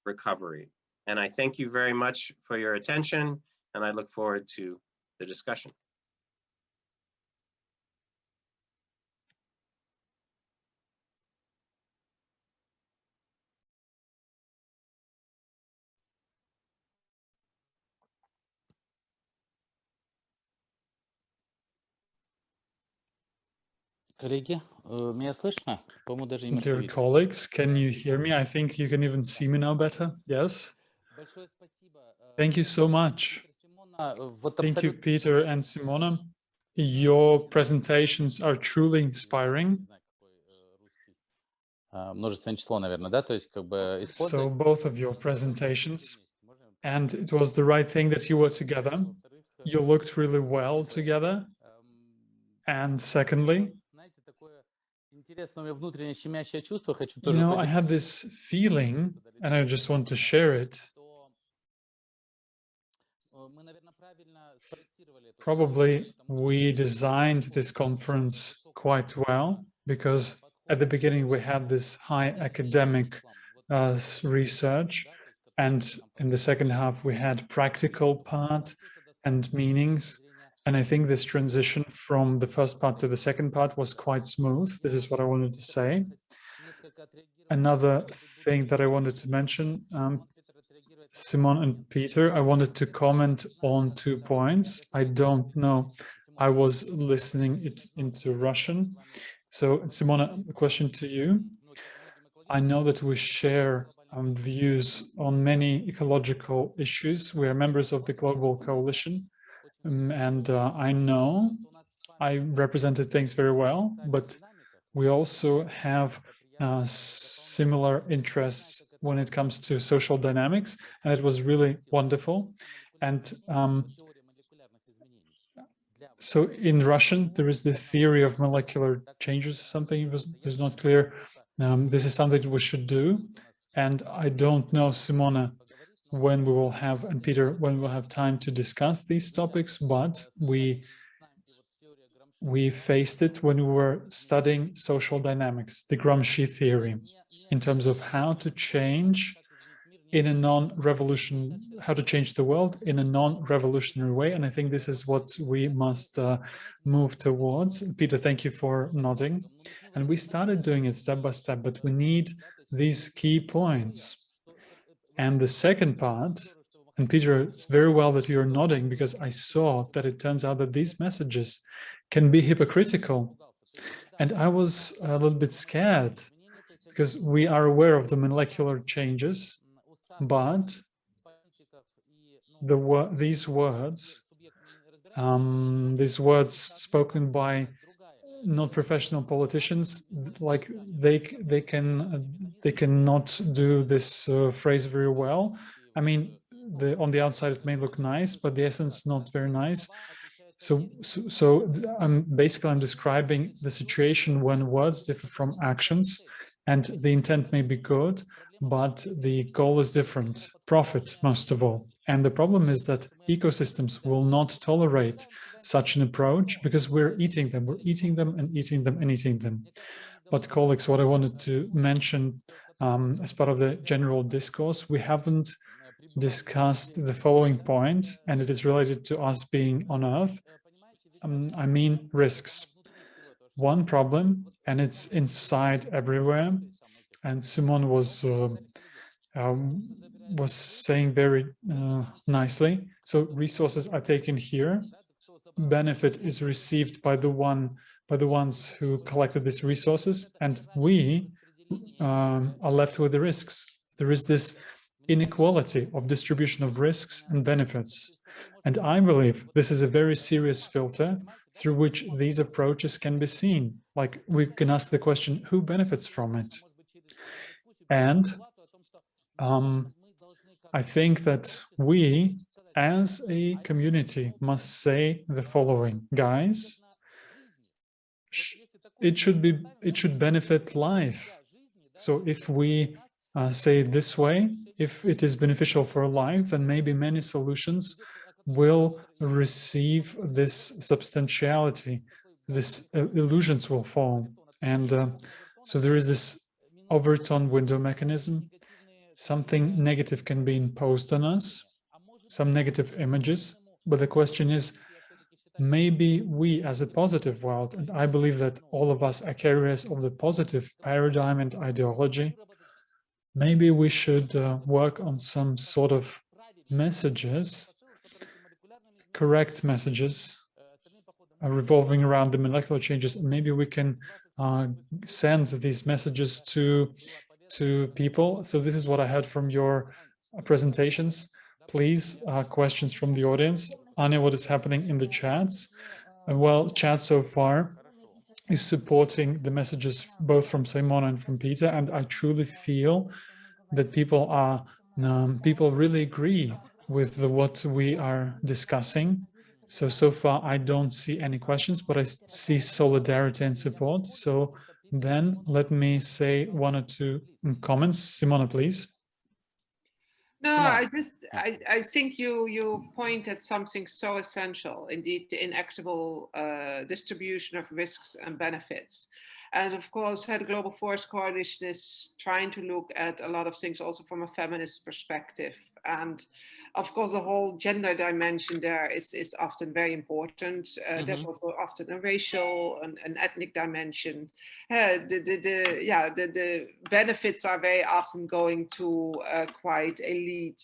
S9: recovery. And I thank you very much for your attention, and I look forward to the discussion.
S6: Коллеги, меня слышно? По-моему, даже немножко
S1: Dear
S6: видно.
S1: colleagues, can you hear me? I think you can even see me now better. Yes?
S6: Большое спасибо.
S1: Thank you so much.
S6: Симона, вот
S1: Thank you,
S6: абсолютно
S1: Peter and Simona. Your presentations are truly inspiring.
S6: Множественное число, наверное, да? То есть как бы
S1: So both of your presentations, and it was the right thing that you were together. You looked really well together. And secondly, you know, I had this feeling, and I just want to share it. Probably we designed this conference quite well, because at the beginning we had this high academic research, and in the second half we had practical part and meanings. And I think this transition from the first part to the second part was quite smooth. This is what I wanted to say. Another thing that I wanted to mention, Simone and Peter, I wanted to comment on 2 points. I don't know, I was listening it into Russian. So Simone, a question to you. I know that we share views on many ecological issues. We are members of the Global Coalition. And I know I represented things very well, but we also have similar interests when it comes to social dynamics, and it was really wonderful. And so in Russian, there is the theory of molecular changes, something was not clear. This is something we should do. And I don't know, Simona, when we will have, and Peter, when we'll have time to discuss these topics, but we faced it when we were studying social dynamics, the Gramsci theory, in terms of how to change in a how to change the world in a non-revolutionary way. And I think this is what we must move towards. Peter, thank you for nodding. And we started doing it step by step, but we need these key points. And the second part, and Peter, it's very well that you're nodding, because I saw that it turns out that these messages can be hypocritical. And I was a little bit scared, because we are aware of the molecular changes, but these words spoken by not professional politicians, like they cannot do this phrase very well. I mean, on the outside it may look nice, but the essence not very nice. So basically I'm describing the situation when words differ from actions, and the intent may be good, but the goal is different, profit most of all. And the problem is that ecosystems will not tolerate such an approach, because we're eating them and eating them and eating them. But colleagues, what I wanted to mention as part of the general discourse, we haven't discussed the following point, and it is related to us being on Earth. I mean risks. One problem, and it's inside everywhere, and Simone was saying very nicely. So resources are taken here. Benefit is received by the ones who collected these resources, and we are left with the risks. There is this inequality of distribution of risks and benefits. And I believe this is a very serious filter through which these approaches can be seen. Like, we can ask the question, who benefits from it? And I think that we, as a community, must say the following: guys, it should benefit life. So if we say it this way, if it is beneficial for life, then maybe many solutions will receive this substantiality, this illusions will fall. And so there is this overtone window mechanism. Something negative can be imposed on us, some negative images, but the question is, maybe we as a positive world, and I believe that all of us are carriers of the positive paradigm and ideology, maybe we should work on some sort of messages, correct messages revolving around the molecular changes, and maybe we can send these messages to people. So this is what I heard from your presentations. Please, questions from the audience. Anya, what is happening in the chats? Well, chat so far is supporting the messages both from Simone and from Peter, and I truly feel that people really agree with what we are discussing. So far I don't see any questions, but I see solidarity and support. So then let me say one or two comments. Simona, please.
S8: No, I think you point at something so essential, indeed, the inequitable distribution of risks and benefits. And of course, the Global Forest Coalition is trying to look at a lot of things also from a feminist perspective. And of course, the whole gender dimension there is often very important. There's also often a racial and an ethnic dimension. The benefits are very often going to quite elite,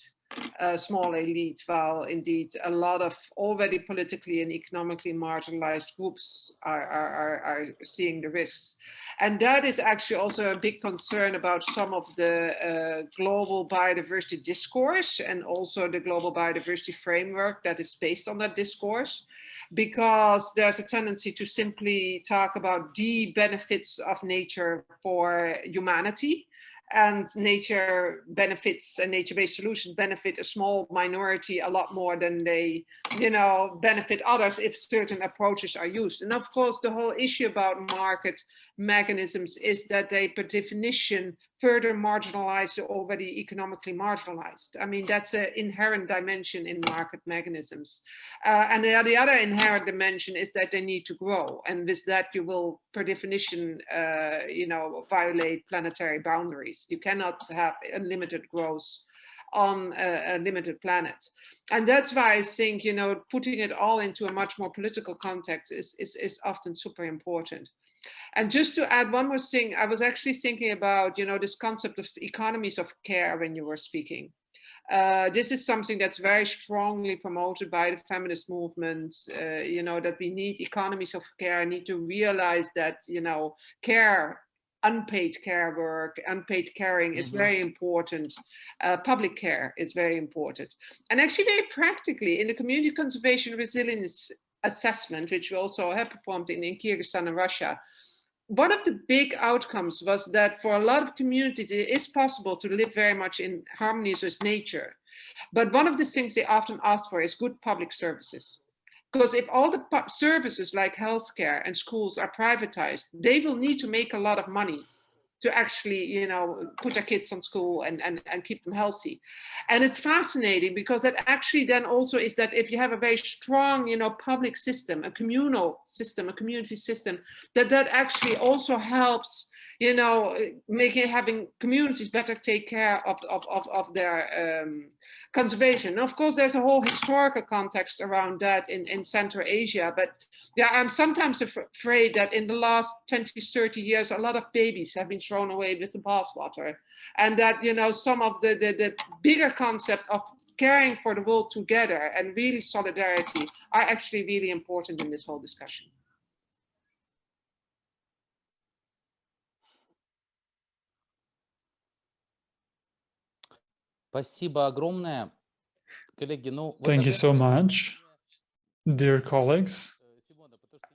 S8: small elite, while indeed a lot of already politically and economically marginalized groups are seeing the risks. And that is actually also a big concern about some of the global biodiversity discourse, and also the global biodiversity framework that is based on that discourse, because there's a tendency to simply talk about the benefits of nature for humanity. And nature benefits and nature-based solutions benefit a small minority a lot more than they, benefit others if certain approaches are used. And of course, the whole issue about market mechanisms is that they, per definition, further marginalize the already economically marginalized. I mean, that's an inherent dimension in market mechanisms. And the other inherent dimension is that they need to grow. And with that, you will, per definition, violate planetary boundaries. You cannot have unlimited growth on a limited planet. And that's why I think, you know, putting it all into a much more political context is often super important. And just to add one more thing, I was actually thinking about, you know, this concept of economies of care when you were speaking. This is something that's very strongly promoted by the feminist movement, you know, that we need economies of care, need to realize that, you know, care, unpaid care work, unpaid caring is very important. Public care is very important. And actually very practically in the community conservation resilience assessment, which we also have performed in Kyrgyzstan and Russia, one of the big outcomes was that for a lot of communities, it is possible to live very much in harmony with nature. But one of the things they often ask for is good public services. Because if all the services like healthcare and schools are privatized, they will need to make a lot of money to actually, you know, put their kids on school and keep them healthy. And it's fascinating because that actually then also is that if you have a very strong, you know, public system, a communal system, a community system, that actually also helps, you know, having communities better take care of their conservation. And of course, there's a whole historical context around that in Central Asia. But yeah, I'm sometimes afraid that in the last 20, 30 years, a lot of babies have been thrown away with the bathwater. And that, you know, some of the bigger concept of caring for the world together and really solidarity are actually really important in this whole discussion.
S6: Спасибо огромное, коллеги.
S1: Thank you so much, dear colleagues.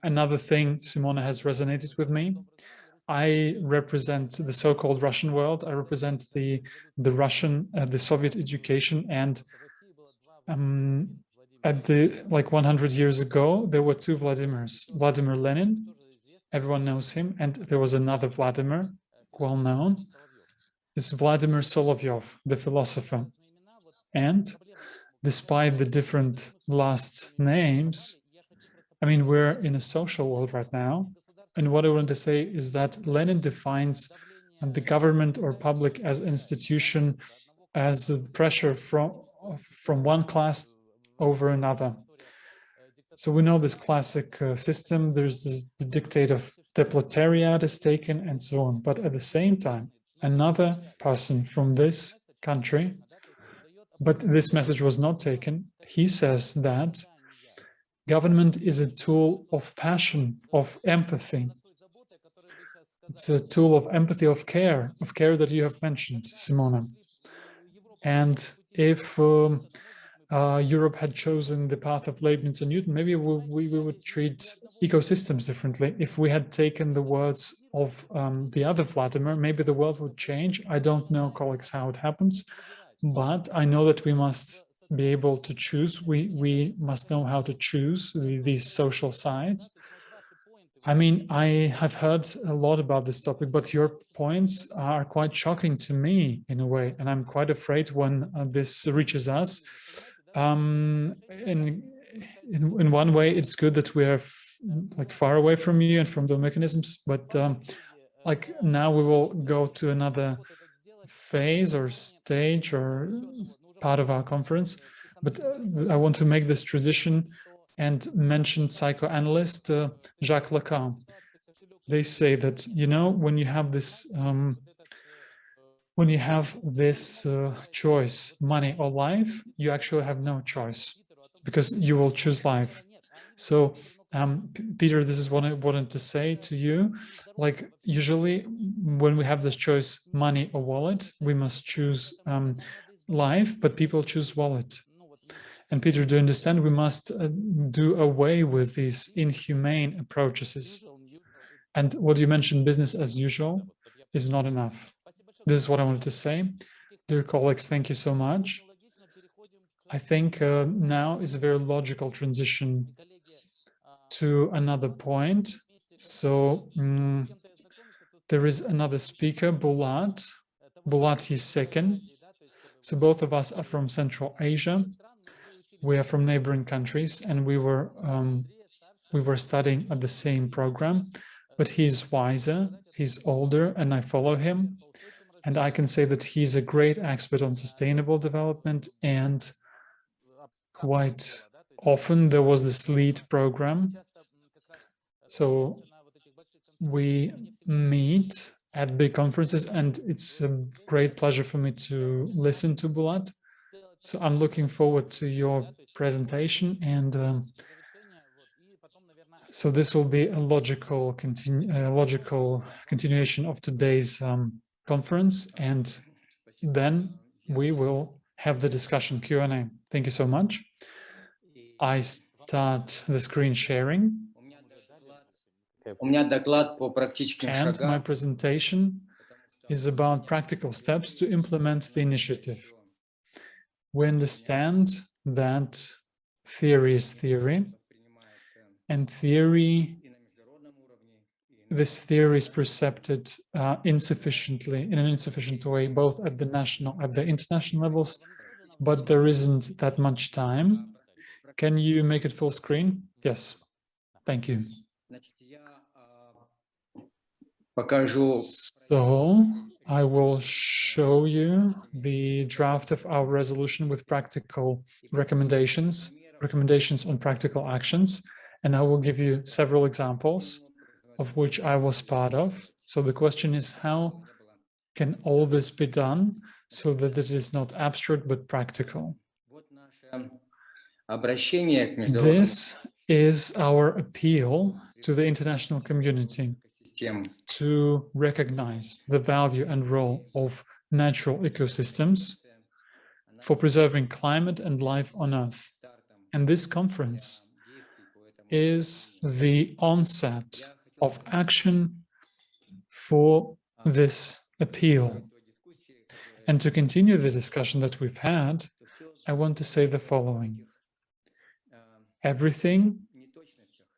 S1: Another thing, Simone, has resonated with me. I represent the so-called Russian world. I represent the Russian, the Soviet education, and at the 100 years ago, there were two Vladimirs. Vladimir Lenin, everyone knows him, and there was another Vladimir, well known. It's Vladimir Solovyov, the philosopher. And despite the different last names, I mean, we're in a social world right now. And what I want to say is that Lenin defines the government or public as an institution as pressure from one class over another. So we know this classic system. There's the dictate of the proletariat is taken and so on. But at the same time, another person from this country, but this message was not taken, he says that government is a tool of passion, of empathy. It's a tool of empathy, of care that you have mentioned, Simone. And if Europe had chosen the path of Leibniz and Newton, maybe we would treat ecosystems differently. If we had taken the words of the other Vladimir, maybe the world would change. I don't know, colleagues, how it happens, but I know that we must be able to choose. We must know how to choose these social sides. I mean, I have heard a lot about this topic, but your points are quite shocking to me in a way, and I'm quite afraid when this reaches us. In one way, it's good that we are far away from you and from the mechanisms, but now we will go to another phase or stage or part of our conference. But I want to make this transition and mention psychoanalyst Jacques Lacan. They say that, you know, when you have this choice, money or life, you actually have no choice because you will choose life. So Peter, this is what I wanted to say to you. Like, usually when we have this choice, money or wallet, we must choose life, but people choose wallet. And Peter, do you understand? We must do away with these inhumane approaches. And what you mentioned, business as usual, is not enough. This is what I wanted to say. Dear colleagues, thank you so much. I think now is a very logical transition to another point. So there is another speaker, Bulat Yessekin. So both of us are from Central Asia. We are from neighboring countries, and we were studying at the same program. But he's wiser, he's older, and I follow him. And I can say that he's a great expert on sustainable development, and quite often there was this LEAD program. So we meet at big conferences, and it's a great pleasure for me to listen to Bulat. So I'm looking forward to your presentation, and so this will be a logical continuation of today's conference, and then we will have the discussion Q&A. Thank you so much. I start the screen sharing. And my presentation is about practical steps to implement the initiative. We understand that theory is theory, and this theory is perceived insufficiently, in an insufficient way, both at the national, at the international levels, but there isn't that much time. Can you make it full screen? Yes, thank you. So I will show you the draft of our resolution with practical recommendations on practical actions, and I will give you several examples of which I was part of. So the question is, how can all this be done so that it is not abstract but practical? This is our appeal to the international community to recognize the value and role of natural ecosystems for preserving climate and life on Earth. And this conference is the onset of action for this appeal. And to continue the discussion that we've had, I want to say the following. Everything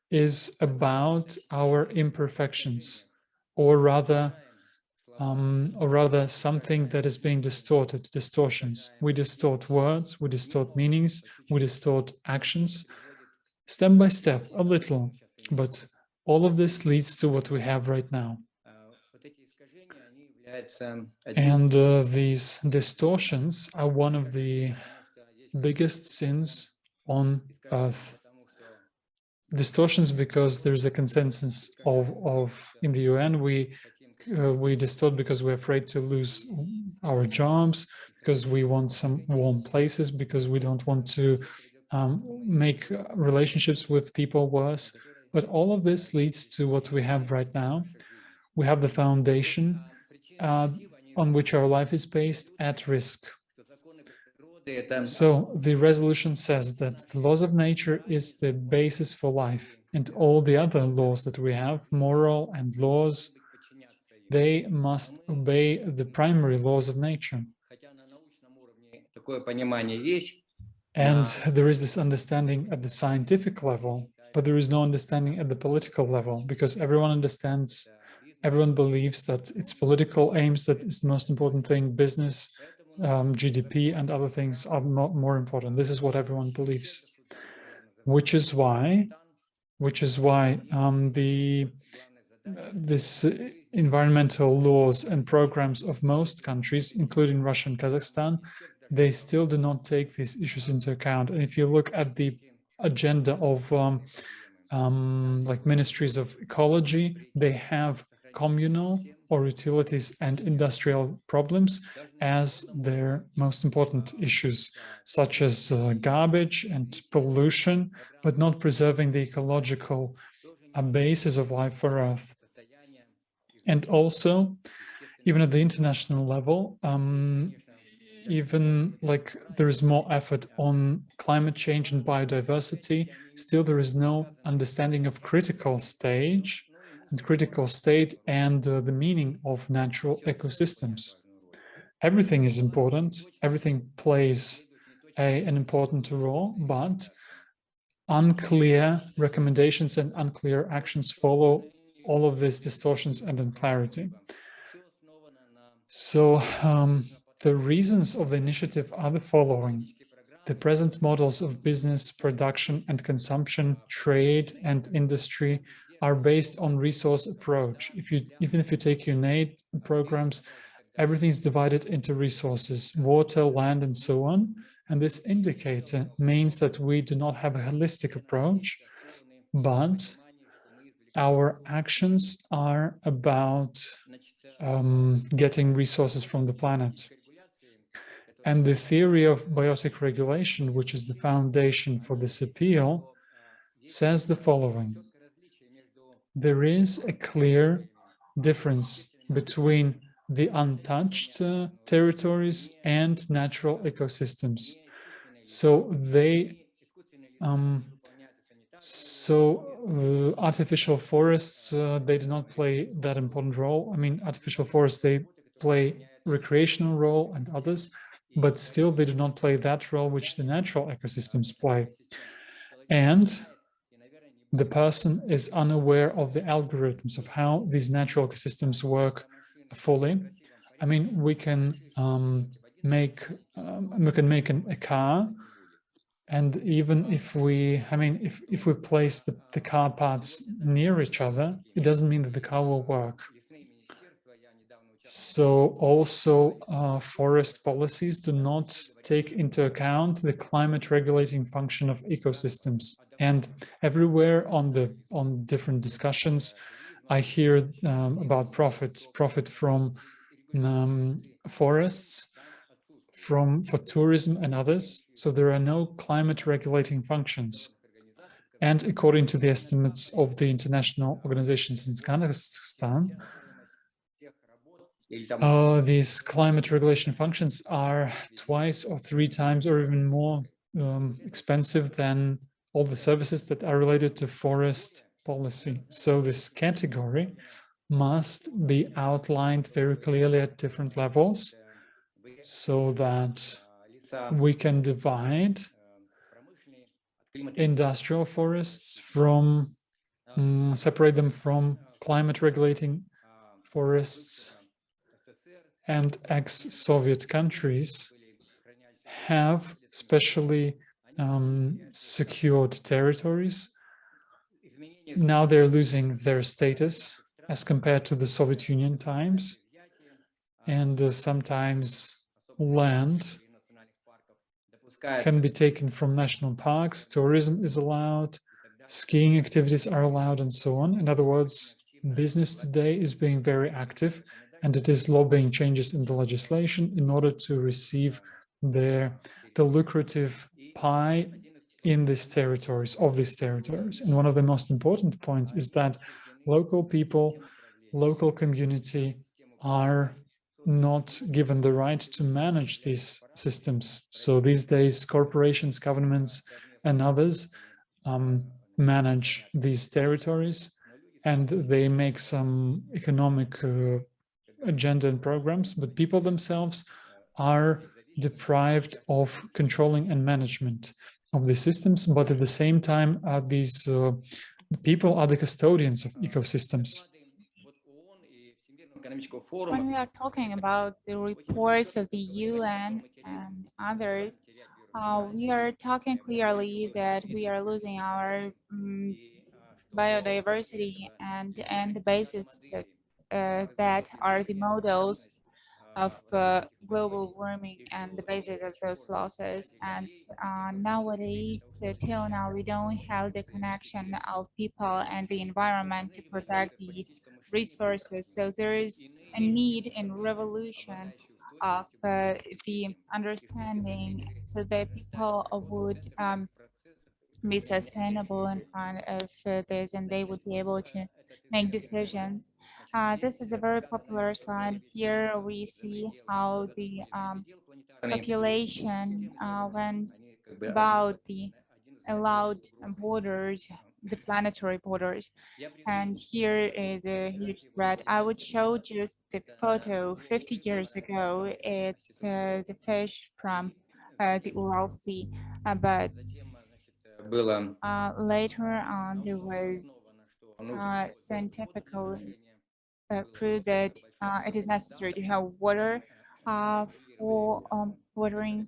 S1: is about our imperfections, or rather something that is being distorted, distortions. We distort words, we distort meanings, we distort actions, step by step, a little, but all of this leads to what we have right now. And these distortions are one of the biggest sins on Earth. Distortions because there's a consensus in the UN. We distort because we're afraid to lose our jobs, because we want some warm places, because we don't want to make relationships with people worse. But all of this leads to what we have right now. We have the foundation on which our life is based at risk. So the resolution says that the laws of nature is the basis for life, and all the other laws that we have, moral and laws, they must obey the primary laws of nature. And there is this understanding at the scientific level, but there is no understanding at the political level, because everyone understands, everyone believes that it's political aims that is the most important thing. Business, GDP and other things are more important. This is what everyone believes, which is why this environmental laws and programs of most countries, including Russia and Kazakhstan, they still do not take these issues into account. And if you look at the agenda of like ministries of ecology, they have communal or utilities and industrial problems as their most important issues, such as garbage and pollution, but not preserving the ecological basis of life for Earth. And also, even at the international level, even like there is more effort on climate change and biodiversity, still there is no understanding of critical state and the meaning of natural ecosystems. Everything is important, everything plays an important role, but unclear recommendations and unclear actions follow all of these distortions and unclarity. So the reasons of the initiative are the following. The present models of business, production and consumption, trade and industry are based on resource approach. Even if you take UNAID programs, everything is divided into resources, water, land, and so on. And this indicator means that we do not have a holistic approach, but our actions are about getting resources from the planet. And the theory of biotic regulation, which is the foundation for this appeal, says the following. There is a clear difference between the untouched territories and natural ecosystems. So artificial forests, they do not play that important role. I mean, artificial forests, they play recreational role and others, but still they do not play that role which the natural ecosystems play. And the person is unaware of the algorithms of how these natural ecosystems work fully. I mean, we can make a car, and even if we, if we place the car parts near each other, it doesn't mean that the car will work. So also forest policies do not take into account the climate regulating function of ecosystems. And everywhere on different discussions, I hear about profit from forests, for tourism and others. So there are no climate regulating functions. And according to the estimates of the international organizations in Kazakhstan, these climate regulation functions are 2 or 3 times or even more expensive than all the services that are related to forest policy. So this category must be outlined very clearly at different levels so that we can divide industrial forests from, separate them from climate regulating forests. And ex-Soviet countries have specially secured territories. Now they're losing their status as compared to the Soviet Union times. And sometimes land can be taken from national parks, tourism is allowed, skiing activities are allowed, and so on. In other words, business today is being very active, and it is lobbying changes in the legislation in order to receive the lucrative pie in these territories, of these territories. And one of the most important points is that local people, local community are not given the right to manage these systems. So these days, corporations, governments, and others manage these territories, and they make some economic agenda and programs, but people themselves are deprived of controlling and management of the systems. But at the same time, these people are the custodians of ecosystems.
S3: When we are talking about the reports of the UN and others, we are talking clearly that we are losing our biodiversity and the basis that are the models of global warming and the basis of those losses. And nowadays, till now, we don't have the connection of people and the environment to protect the resources. So there is a need in revolution of the understanding so that people would be sustainable in front of this, and they would be able to make decisions. This is a very popular slide. Here we see how the population went about the allowed borders, the planetary borders. And here is a huge threat. I would show just the photo 50 years ago. It's the fish from the Ural Sea, but later on there was scientific proof that it is necessary to have water for watering.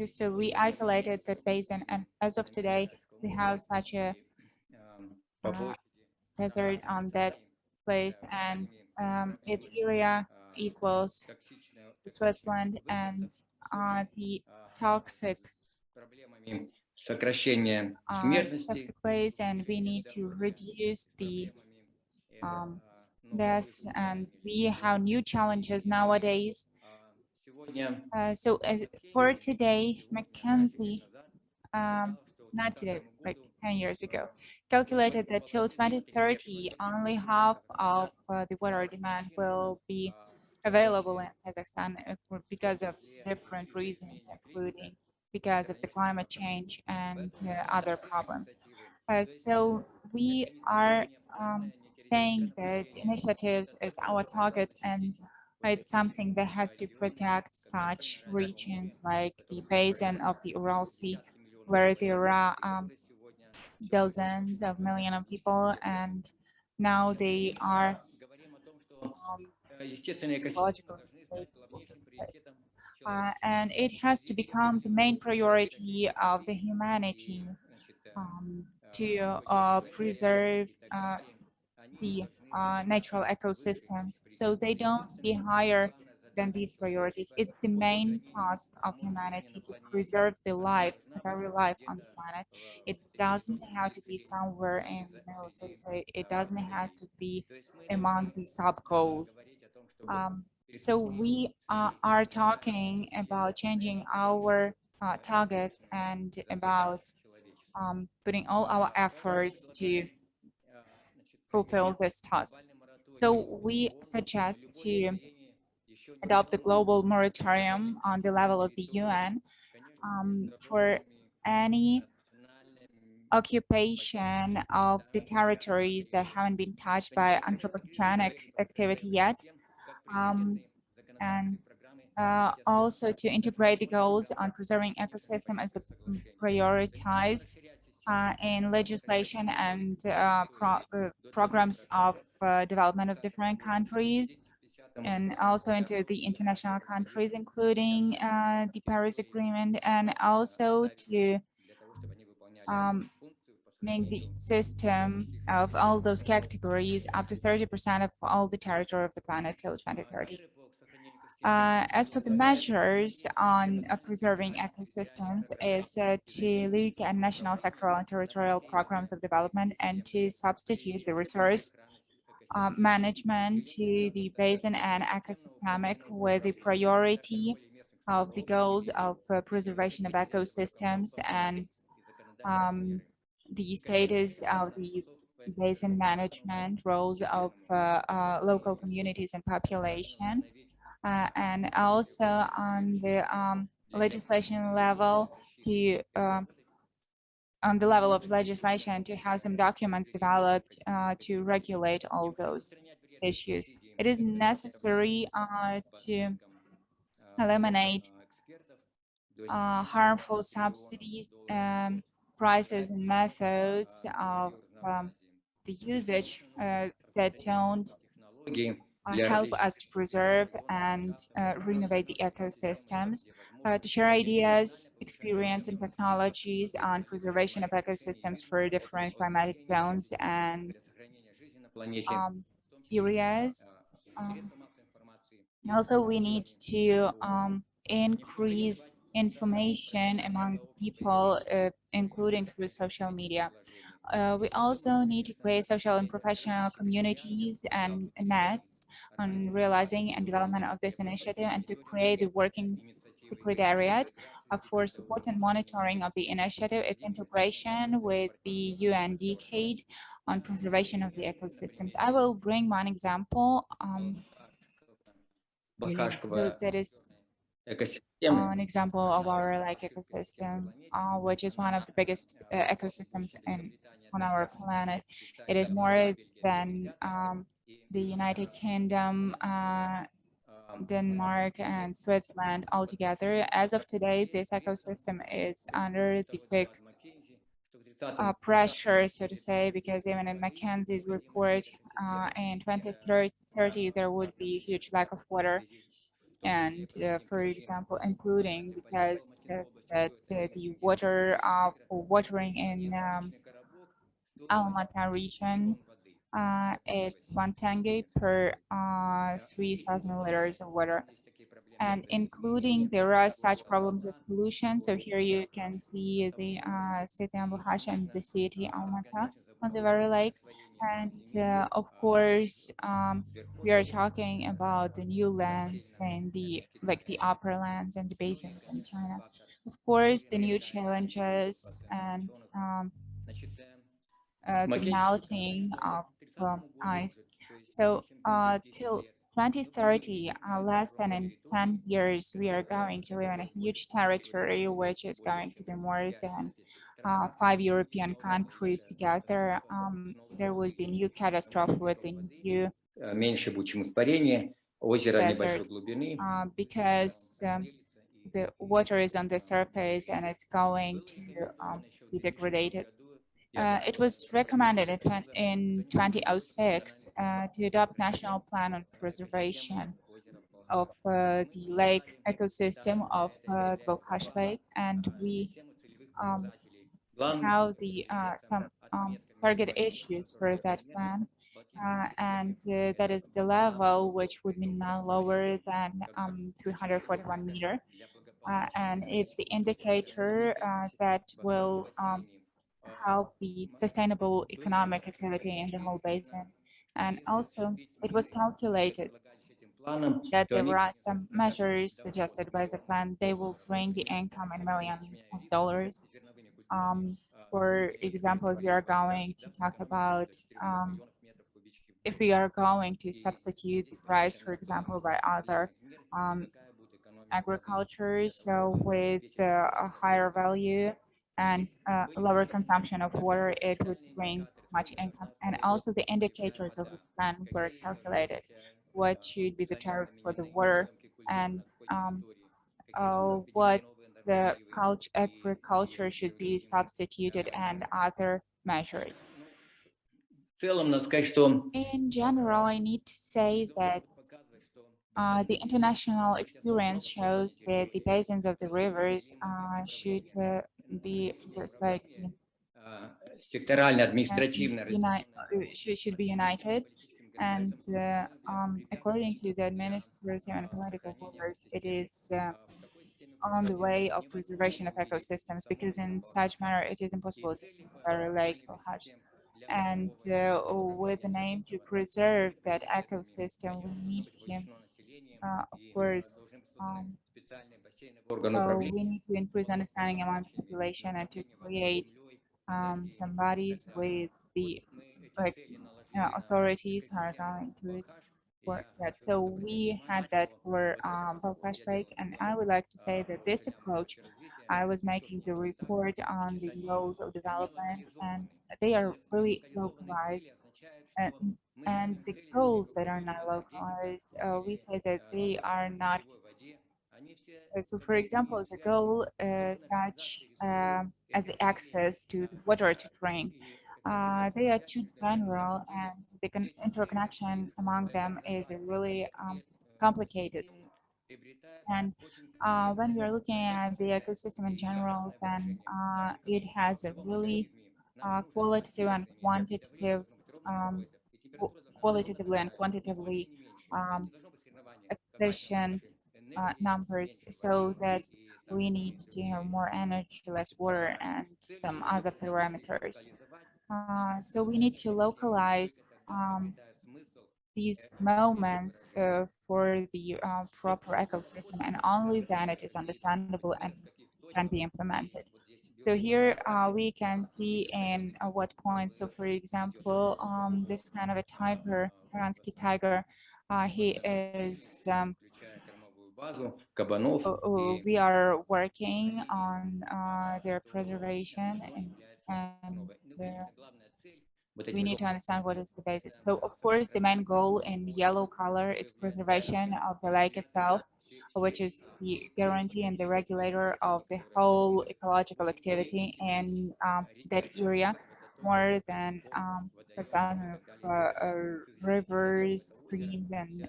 S3: So we isolated that basin, and as of today, we have such a desert on that place, and its area equals Switzerland, and the toxic toxic waste, and we need to reduce the deaths, and we have new challenges nowadays. So for today, McKinsey, not today, like 10 years ago, calculated that till 2030, only half of the water demand will be available in Kazakhstan because of different reasons, including because of the climate change and other problems. So we are saying that initiatives is our target, and it's something that has to protect such regions like the basin of the Ural Sea, where there are dozens of millions of people, and now they are ecological disabled, so to say. And it has to become the main priority of the humanity to preserve the natural ecosystems, so they don't be higher than these priorities. It's the main task of humanity to preserve the life, the very life on the planet. It doesn't have to be somewhere in the middle, so to say. It doesn't have to be among the sub goals. So we are talking about changing our targets and about putting all our efforts to fulfill this task. So we suggest to adopt the global moratorium on the level of the UN for any occupation of the territories that haven't been touched by anthropogenic activity yet, and also to integrate the goals on preserving ecosystem as the prioritized in legislation and programs of development of different countries, and also into the international countries, including the Paris Agreement, and also to make the system of all those categories up to 30% of all the territory of the planet till 2030. As for the measures on preserving ecosystems, is to look at national, sectoral, and territorial programs of development and to substitute the resource management to the basin and ecosystemic with the priority of the goals of preservation of ecosystems and the status of the basin management, roles of local communities and population. And also on the legislation level to on the level of legislation to have some documents developed to regulate all those issues. It is necessary to eliminate harmful subsidies, prices, and methods of the usage that don't help us to preserve and renovate the ecosystems, to share ideas, experience, and technologies on preservation of ecosystems for different climatic zones and areas. Also, we need to increase information among people, including through social media. We also need to create social and professional communities and nets on realizing and development of this initiative, and to create a working secretariat for support and monitoring of the initiative, its integration with the UN decade on preservation of the ecosystems. I will bring one example. So that is an example of our ecosystem, which is one of the biggest ecosystems on our planet. It is more than the United Kingdom, Denmark, and Switzerland altogether. As of today, this ecosystem is under the big pressure, so to say, because even in McKinsey's report in 2030, there would be a huge lack of water. And for example, including because that the water for watering in Almaty region It's 1 tenge per 3,000 liters of water. And including there are such problems as pollution. So here you can see the city Ambuhash and the city Almata on the very lake. And of course, we are talking about the new lands and the upper lands and the basins in China. Of course, the new challenges and the melting of ice. So till 2030, less than in 10 years, we are going to live in a huge territory, which is going to be more than 5 European countries together. There will be new catastrophe with the new desert, because the water is on the surface and it's going to be degraded. It was recommended in 2006 to adopt national plan on preservation of the lake ecosystem of the Balkhash Lake, and we have the some target issues for that plan, and that is the level which would be now lower than 341 meter, and it's the indicator that will help the sustainable economic activity in the whole basin. And also, it was calculated that there were some measures suggested by the plan. They will bring the income in millions of dollars. For example, if we are going to talk about if we are going to substitute rice, for example, by other agriculture, so with a higher value and lower consumption of water, it would bring much income. And also the indicators of the plan were calculated. What should be the tariff for the water, and what the agriculture should be substituted, and other measures. In general, I need to say that the international experience shows that the basins of the rivers should be just like should be united, and according to the administrative and political borders, it is on the way of preservation of ecosystems, because in such manner it is impossible to see the lake or hatch. And with the aim to preserve that ecosystem, we need to, of course, we need to increase understanding among the population and to create some bodies with the authorities who are going to work that. So we had that for Balkhash Lake, and I would like to say that this approach, I was making the report on the goals of development, and they are really localized. And the goals that are not localized, we say that they are not. So, for example, the goal such as access to the water to drink, they are too general, and the interconnection among them is really complicated. And when we are looking at the ecosystem in general, then it has a really qualitative and quantitative, qualitatively and quantitatively efficient numbers, so that we need to have more energy, less water, and some other parameters. So we need to localize these moments for the proper ecosystem, and only then it is understandable and can be implemented. So here we can see in what points. So for example, this kind of a tiger, Iransky tiger, he is, we are working on their preservation, and we need to understand what is the basis. So of course, the main goal in yellow color is preservation of the lake itself, which is the guarantee and the regulator of the whole ecological activity in that area, more than 1,000 rivers, streams, and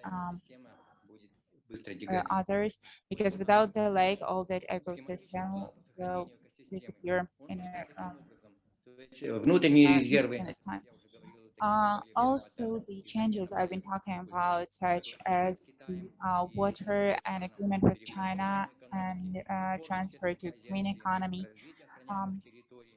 S3: others, because without the lake, all that ecosystem will disappear in a instantaneous time. Also, the changes I've been talking about, such as the water and agreement with China and transfer to green economy.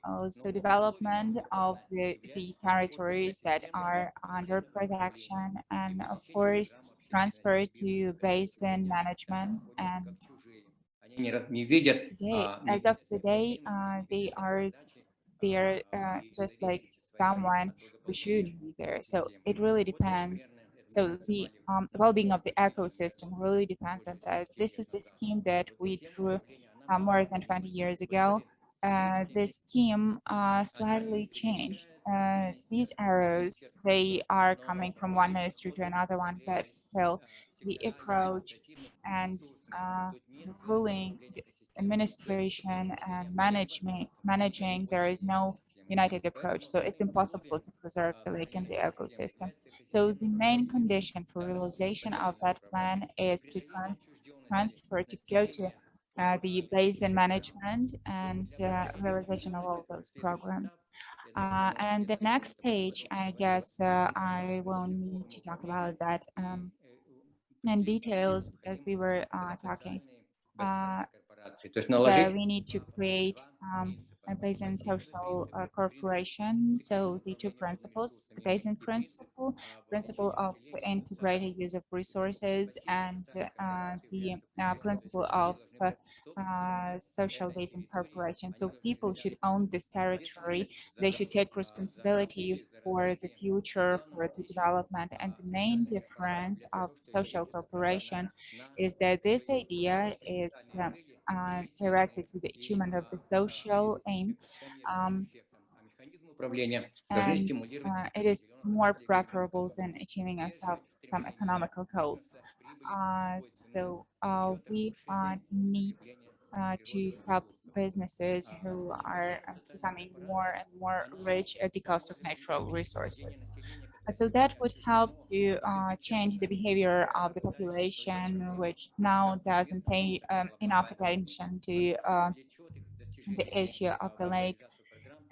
S3: Also, development of the territories that are under protection, and of course, transfer to basin management. And today, as of today, they're just like someone who shouldn't be there. So it really depends. So the well-being of the ecosystem really depends on that. This is the scheme that we drew more than 20 years ago. This scheme slightly changed. These arrows, they are coming from one ministry to another one, but still the approach and the ruling, the administration and managing, there is no united approach. So it's impossible to preserve the lake and the ecosystem. So the main condition for realization of that plan is to transfer to go to the basin management and realization of all those programs. And the next stage, I guess I will need to talk about that in details because we were talking that we need to create a basin social corporation. So the two principles, the basin principle of integrated use of resources, and the principle of social basin corporation. So people should own this territory. They should take responsibility for the future, for the development. And the main difference of social corporation is that this idea is directed to the achievement of the social aim, and it is more preferable than achieving some economical goals. So we need to stop businesses who are becoming more and more rich at the cost of natural resources. So that would help to change the behavior of the population, which now doesn't pay enough attention to the issue of the lake,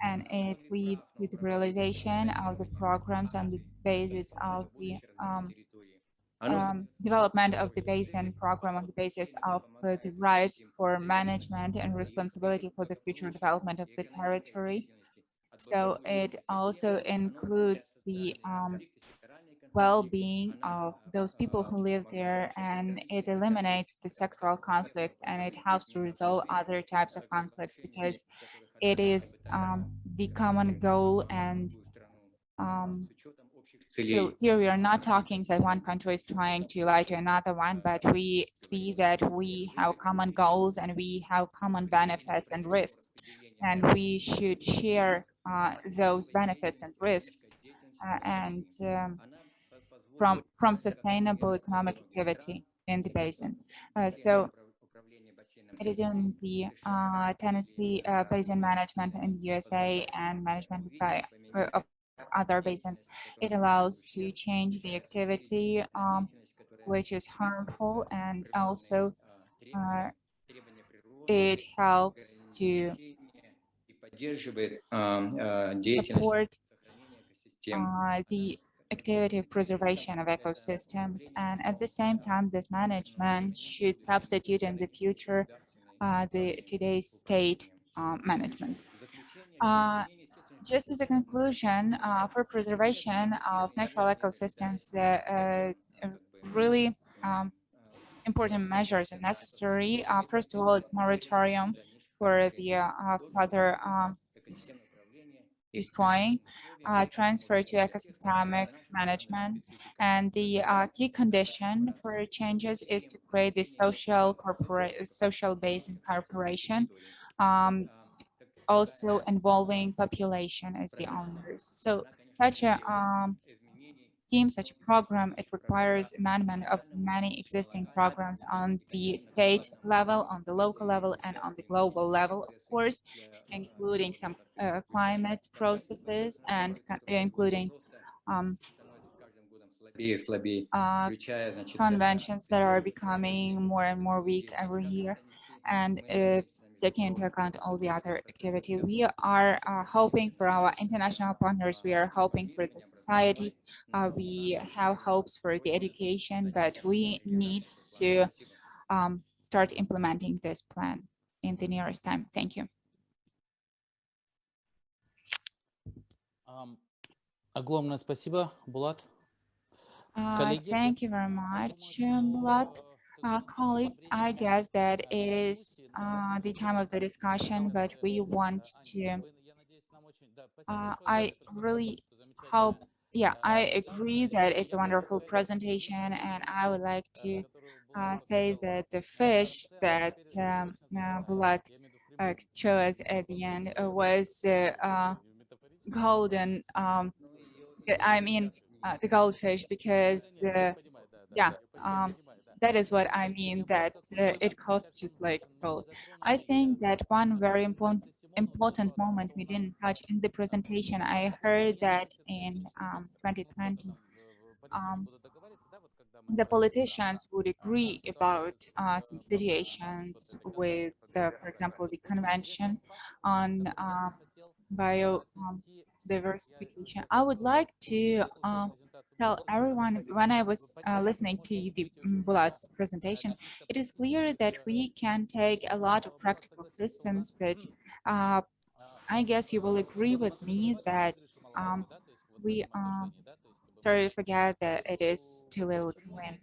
S3: and it leads to the realization of the programs on the basis of the development of the basin program on the basis of the rights for management and responsibility for the future development of the territory. So it also includes the well-being of those people who live there, and it eliminates the sectoral conflict, and it helps to resolve other types of conflicts because it is the common goal. And so here we are not talking that one country is trying to lie to another one, but we see that we have common goals and we have common benefits and risks, and we should share those benefits and risks and from sustainable economic activity in the basin. So it is in the Tennessee basin management in the USA and management by of other basins. It allows to change the activity which is harmful, and also it helps to support the activity of preservation of ecosystems. And at the same time, this management should substitute in the future today's state management. Just as a conclusion, for preservation of natural ecosystems, really important measures are necessary. First of all, it's moratorium for the further destroying, transfer to ecosystemic management. And the key condition for changes is to create this social basin corporation, also involving population as the owners. So such a scheme, such a program, it requires amendment of many existing programs on the state level, on the local level, and on the global level, of course, including some climate processes and including conventions that are becoming more and more weak every year. And taking into account all the other activity. We are hoping for our international partners. We are hoping for the society. We have hopes for the education, but we need to start implementing this plan in the nearest time. Thank you.
S6: Огромное спасибо, Bulat.
S3: Thank you very much, Bulat. Colleagues, I guess that it is the time of the discussion, but we want to, I really hope, yeah, I agree that it's a wonderful presentation, and I would like to say that the fish that Bulat chose at the end was golden, I mean, the goldfish, because yeah, that is what I mean, that it costs just like gold. I think that one very important moment we didn't touch in the presentation, I heard that in 2020, the politicians would agree about some situations with, for example, the Convention on biodiversification. I would like to tell everyone, when I was listening to the Bulat's presentation, it is clear that we can take a lot of practical systems, but I guess you will agree with me that we sorry to forget that it is too little to win.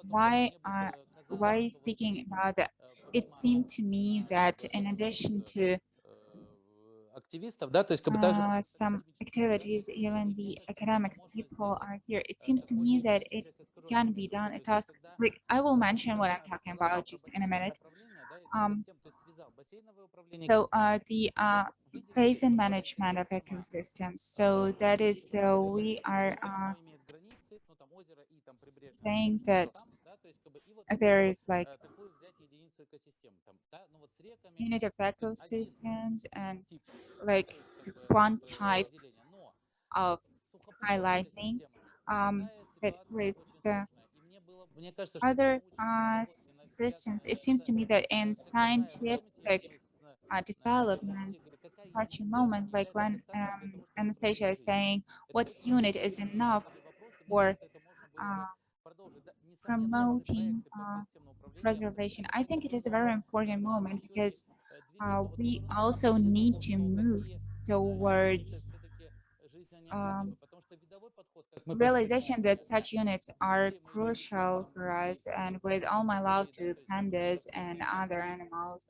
S3: Why speaking about that? It seemed to me that in addition to some activities, even the academic people are here. It seems to me that it can be done a task. Like, I will mention what I'm talking about just in a minute. So the basin management of ecosystems. So that is, so we are saying that there is like unit of ecosystems and like one type of highlighting, but with the other systems, it seems to me that in scientific developments, such a moment like when Anastassia is saying what unit is enough for promoting preservation, I think it is a very important moment, because we also need to move towards realization that such units are crucial for us. And with all my love to pandas and other animals,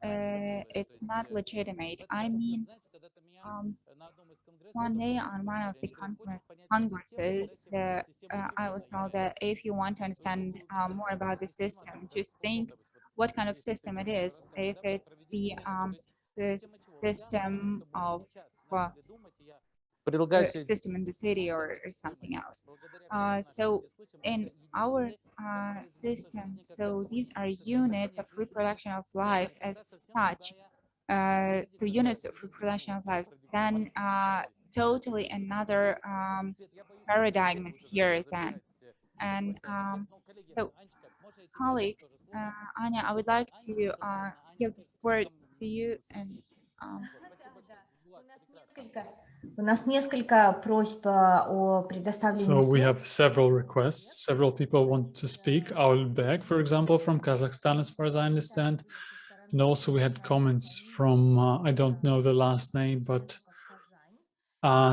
S3: it's not legitimate. I mean, one day on one of the congresses, I was told that if you want to understand more about the system, just think what kind of system it is. If it's the system of system in the city or something else. So in our system, so these are units of reproduction of life as such. So units of reproduction of life, then totally another paradigm is here then. And so colleagues, Anya, I would like to give the word to you. And
S1: So we have several requests. Several people want to speak. Aulbek, for example, from Kazakhstan, as far as I understand. And also we had comments from, I don't know the last name, but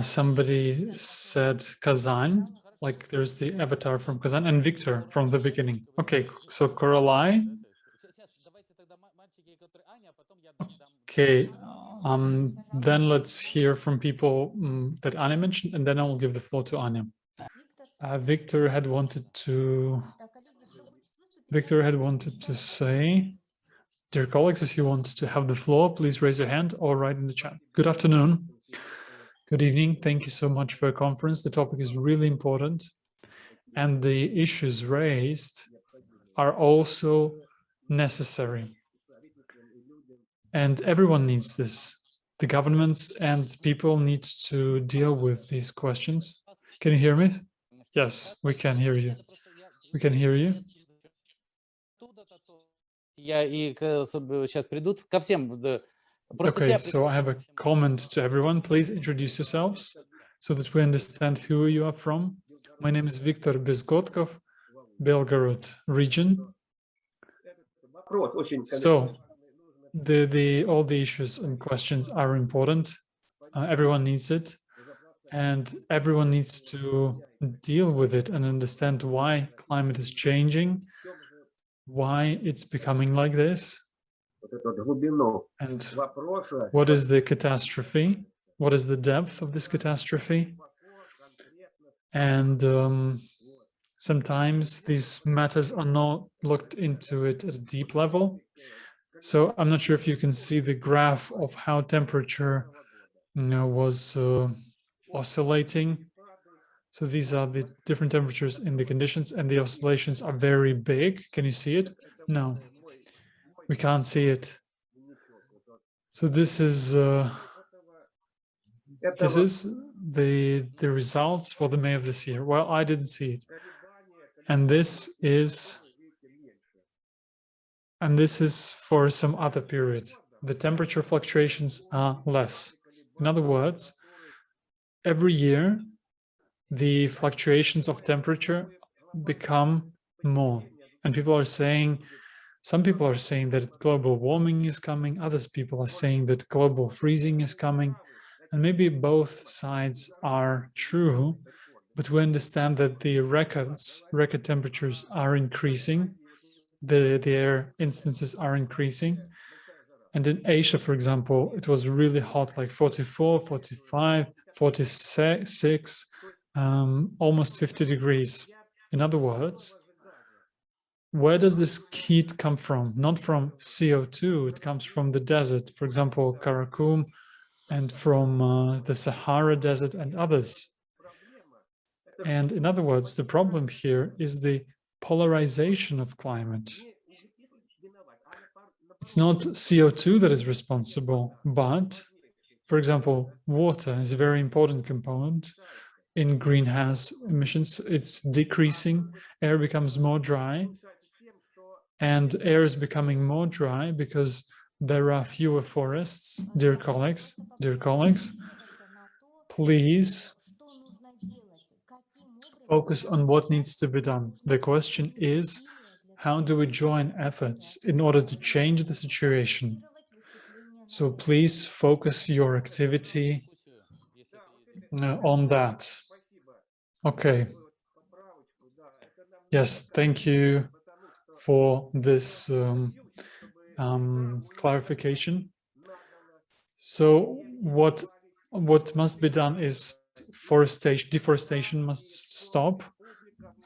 S1: somebody said Kazan, like there's the avatar from Kazan, and Victor from the beginning. Okay, so Coralai. Okay, then let's hear from people that Anya mentioned, and then I will give the floor to Anya. Victor had wanted to say, dear colleagues, if you want to have the floor, please raise your hand or write in the chat. Good afternoon. Good evening. Thank you so much for a conference. The topic is really important, and the issues raised are also necessary. And everyone needs this. The governments and people need to deal with these questions. Can you hear me? Yes, we can hear you. We can hear you. Okay, so I have a comment to everyone. Please introduce yourselves so that we understand who you are from. My name is Viktor Bezgotkov, Belgorod region. So all the issues and questions are important. Everyone needs it, and everyone needs to deal with it and understand why climate is changing, why it's becoming like this, and what is the catastrophe, what is the depth of this catastrophe. And sometimes these matters are not looked into it at a deep level. So I'm not sure if you can see the graph of how temperature was oscillating. So these are the different temperatures in the conditions, and the oscillations are very big. Can you see it? No, we can't see it. So this is the results for the May of this year. Well, I didn't see it, and this is for some other period. The temperature fluctuations are less. In other words, every year the fluctuations of temperature become more, and people are saying. Some people are saying that global warming is coming, other people are saying that global freezing is coming, and maybe both sides are true, but we understand that the record temperatures are increasing, the air instances are increasing, and in Asia, for example, it was really hot, like 44, 45, 46, almost 50 degrees. In other words, where does this heat come from? Not from CO2, it comes from the desert, for example, Karakum, and from the Sahara Desert and others. And in other words, the problem here is the polarization of climate. It's not CO2 that is responsible, but, for example, water is a very important component in greenhouse emissions. It's decreasing, air becomes more dry, and air is becoming more dry because there are fewer forests. Dear colleagues, please focus on what needs to be done. The question is, how do we join efforts in order to change the situation? So please focus your activity on that. Okay. Yes, thank you for this clarification. So what must be done is deforestation must stop.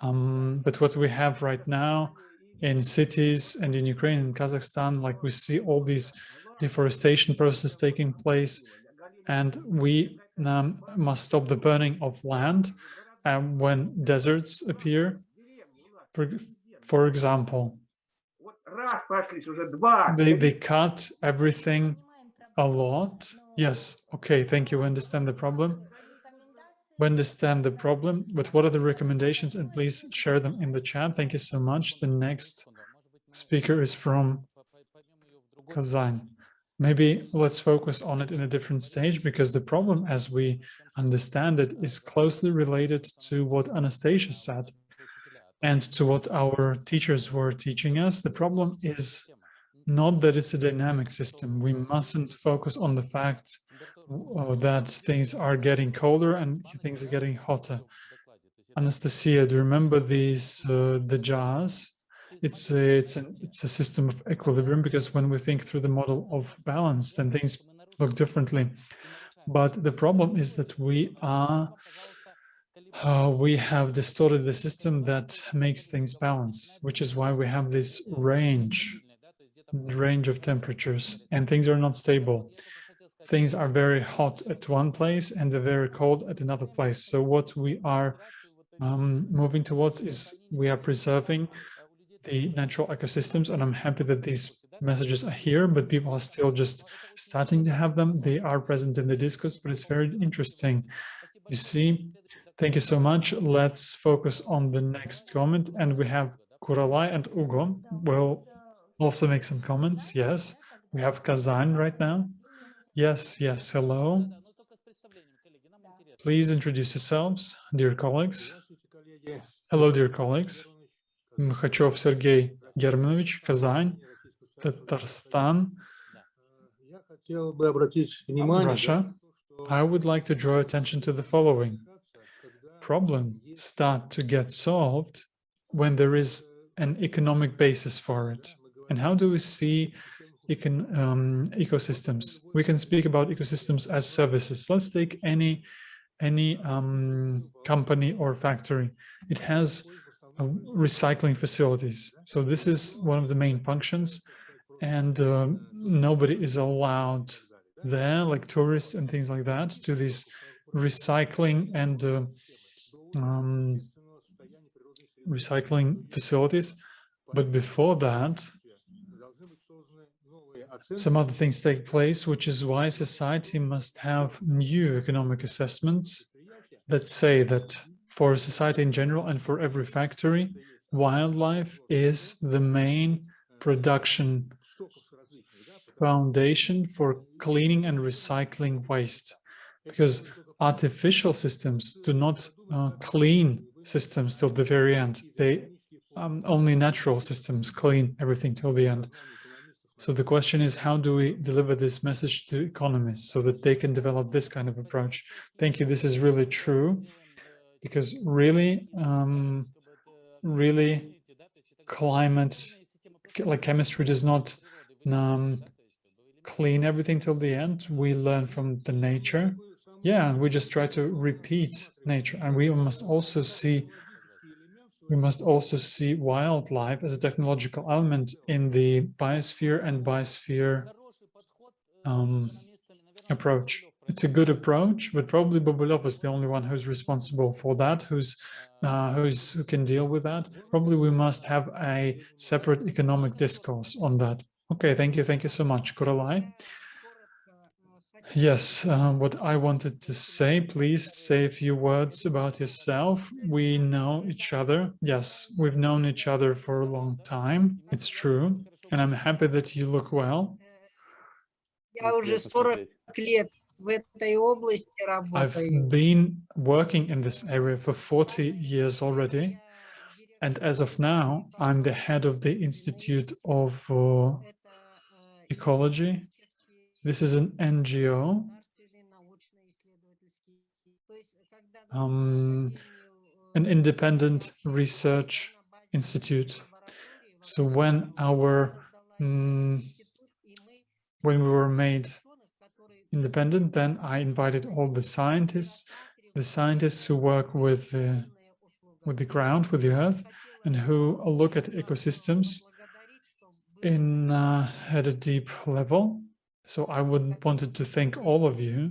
S1: But what we have right now in cities and in Ukraine and Kazakhstan, like we see all these deforestation processes taking place, and we must stop the burning of land when deserts appear. For example, they cut everything a lot. Yes, okay, thank you. We understand the problem. But what are the recommendations? And please share them in the chat. Thank you so much. The next speaker is from Kazan. Maybe let's focus on it in a different stage, because the problem, as we understand it, is closely related to what Anastassia said and to what our teachers were teaching us. The problem is not that it's a dynamic system. We mustn't focus on the fact that things are getting colder and things are getting hotter. Anastassia, do you remember these the jars? It's a system of equilibrium, because when we think through the model of balance, then things look differently. But the problem is that we have distorted the system that makes things balance, which is why we have this range of temperatures, and things are not stable. Things are very hot at one place and they're very cold at another place. So what we are moving towards is we are preserving the natural ecosystems, and I'm happy that these messages are here, but people are still just starting to have them. They are present in the discourse, but it's very interesting. You see, thank you so much. Let's focus on the next comment, and we have Kuralai and Ugo. Well, also make some comments. Yes, we have Kazan right now. Yes, yes, hello. Please introduce yourselves, dear colleagues. Hello, dear colleagues. Mkhachov Sergey Germanovich, Kazan, Tatarstan, Russia. I would like to draw attention to the following. Problems start to get solved when there is an economic basis for it. And how do we see ecosystems? We can speak about ecosystems as services. Let's take any company or factory. It has recycling facilities. So this is one of the main functions, and nobody is allowed there, like tourists and things like that, to these recycling and recycling facilities. But before that, some other things take place, which is why society must have new economic assessments that say that for society in general and for every factory, wildlife is the main production foundation for cleaning and recycling waste, because artificial systems do not clean systems till the very end. They only natural systems clean everything till the end. So the question is, how do we deliver this message to economists so that they can develop this kind of approach? Thank you. This is really true, because really, climate, like chemistry, does not clean everything till the end. We learn from the nature. Yeah, we just try to repeat nature, and we must also see wildlife as a technological element in the biosphere and biosphere approach. It's a good approach, but probably Bobulov is the only one who's responsible for that, who can deal with that. Probably we must have a separate economic discourse on that. Okay, thank you so much, Koralai. Yes, what I wanted to say, please say a few words about yourself. We know each other. Yes, we've known each other for a long time. It's true. And I'm happy that you look well. I've been working in this area for 40 years already. And as of now, I'm the head of the Institute of Ecology. This is an NGO. An independent research institute. So when we were made independent, then I invited all the scientists who work with the ground, with the earth, and who look at ecosystems at a deep level. So I wanted to thank all of you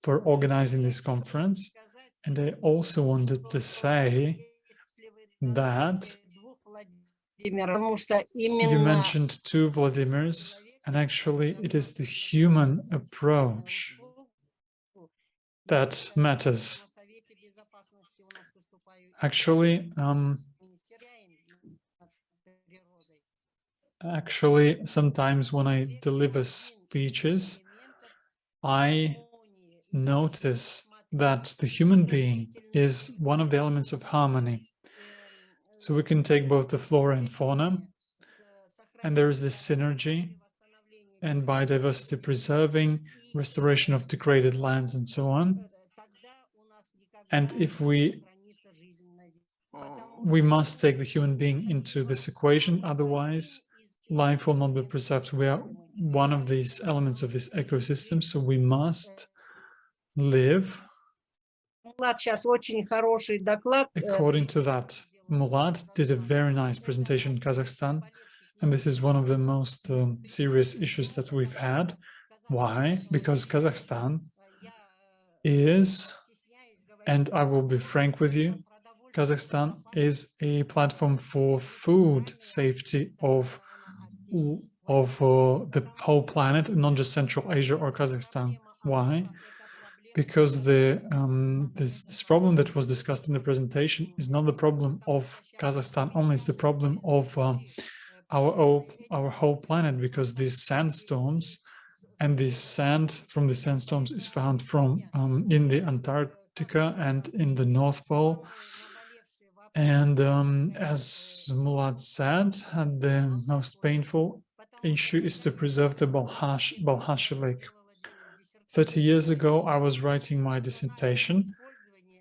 S1: for organizing this conference. And I also wanted to say that you mentioned two Vladimirs, and actually it is the human approach that matters. Actually, sometimes when I deliver speeches, I notice that the human being is one of the elements of harmony. So we can take both the flora and fauna, and there is this synergy and biodiversity preserving, restoration of degraded lands, and so on. And if we must take the human being into this equation, otherwise life will not be preserved. We are one of these elements of this ecosystem, so we must live according to that. Mulat did a very nice presentation in Kazakhstan, and this is one of the most serious issues that we've had. Why? Because Kazakhstan is, and I will be frank with you, Kazakhstan is a platform for food safety of the whole planet, not just Central Asia or Kazakhstan. Why? Because this problem that was discussed in the presentation is not the problem of Kazakhstan only, it's the problem of our whole planet, because these sandstorms and this sand from the sandstorms is found from in the Antarctica and in the North Pole. And as Bulat said, the most painful issue is to preserve the Balkhash Lake. 30 years ago, I was writing my dissertation,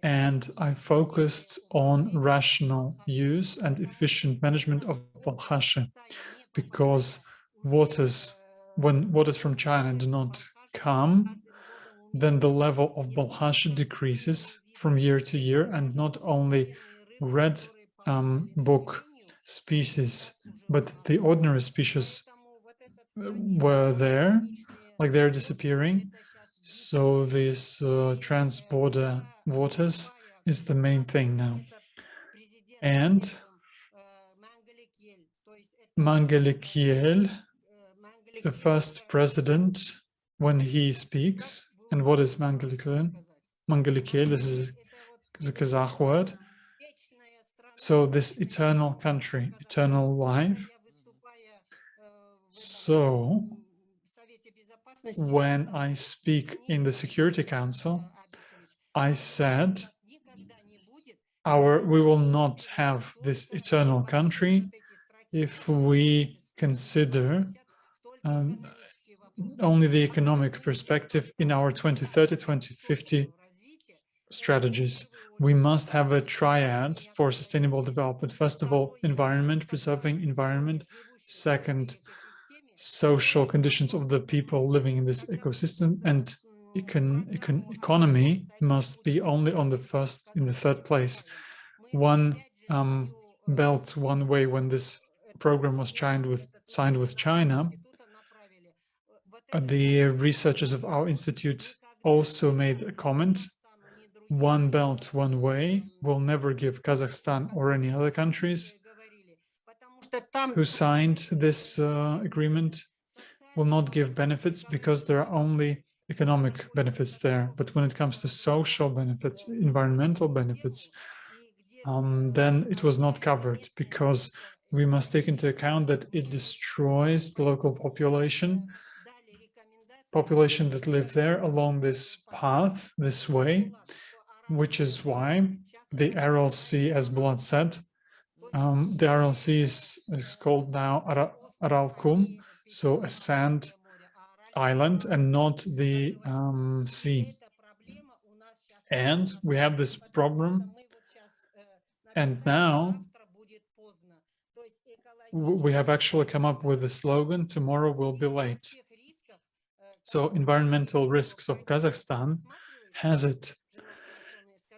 S1: and I focused on rational use and efficient management of Balkhash, because when waters from China do not come, then the level of Balkhash decreases from year to year, and not only red book species, but the ordinary species were there, like they're disappearing. So this trans-border waters is the main thing now. And Mengele Kiel, the first president, when he speaks, and what is Mengele Kiel? Mengele Kiel, this is a Kazakh word. So this eternal country, eternal life. So when I speak in the Security Council, I said we will not have this eternal country if we consider only the economic perspective in our 2030, 2050 strategies. We must have a triad for sustainable development. First of all, environment, preserving environment. Second, social conditions of the people living in this ecosystem, and economy must be only on in the third place. One belt, one way. When this program was signed with China, the researchers of our institute also made a comment. One belt, one way will never give Kazakhstan or any other countries who signed this agreement will not give benefits, because there are only economic benefits there. But when it comes to social benefits, environmental benefits, then it was not covered, because we must take into account that it destroys the local population that live there along this path, this way, which is why the RLC, as Bulat said, the RLC is called now Aralkum, so a sand island and not the sea. And we have this problem, and now we have actually come up with the slogan, tomorrow will be late. So environmental risks of Kazakhstan has it.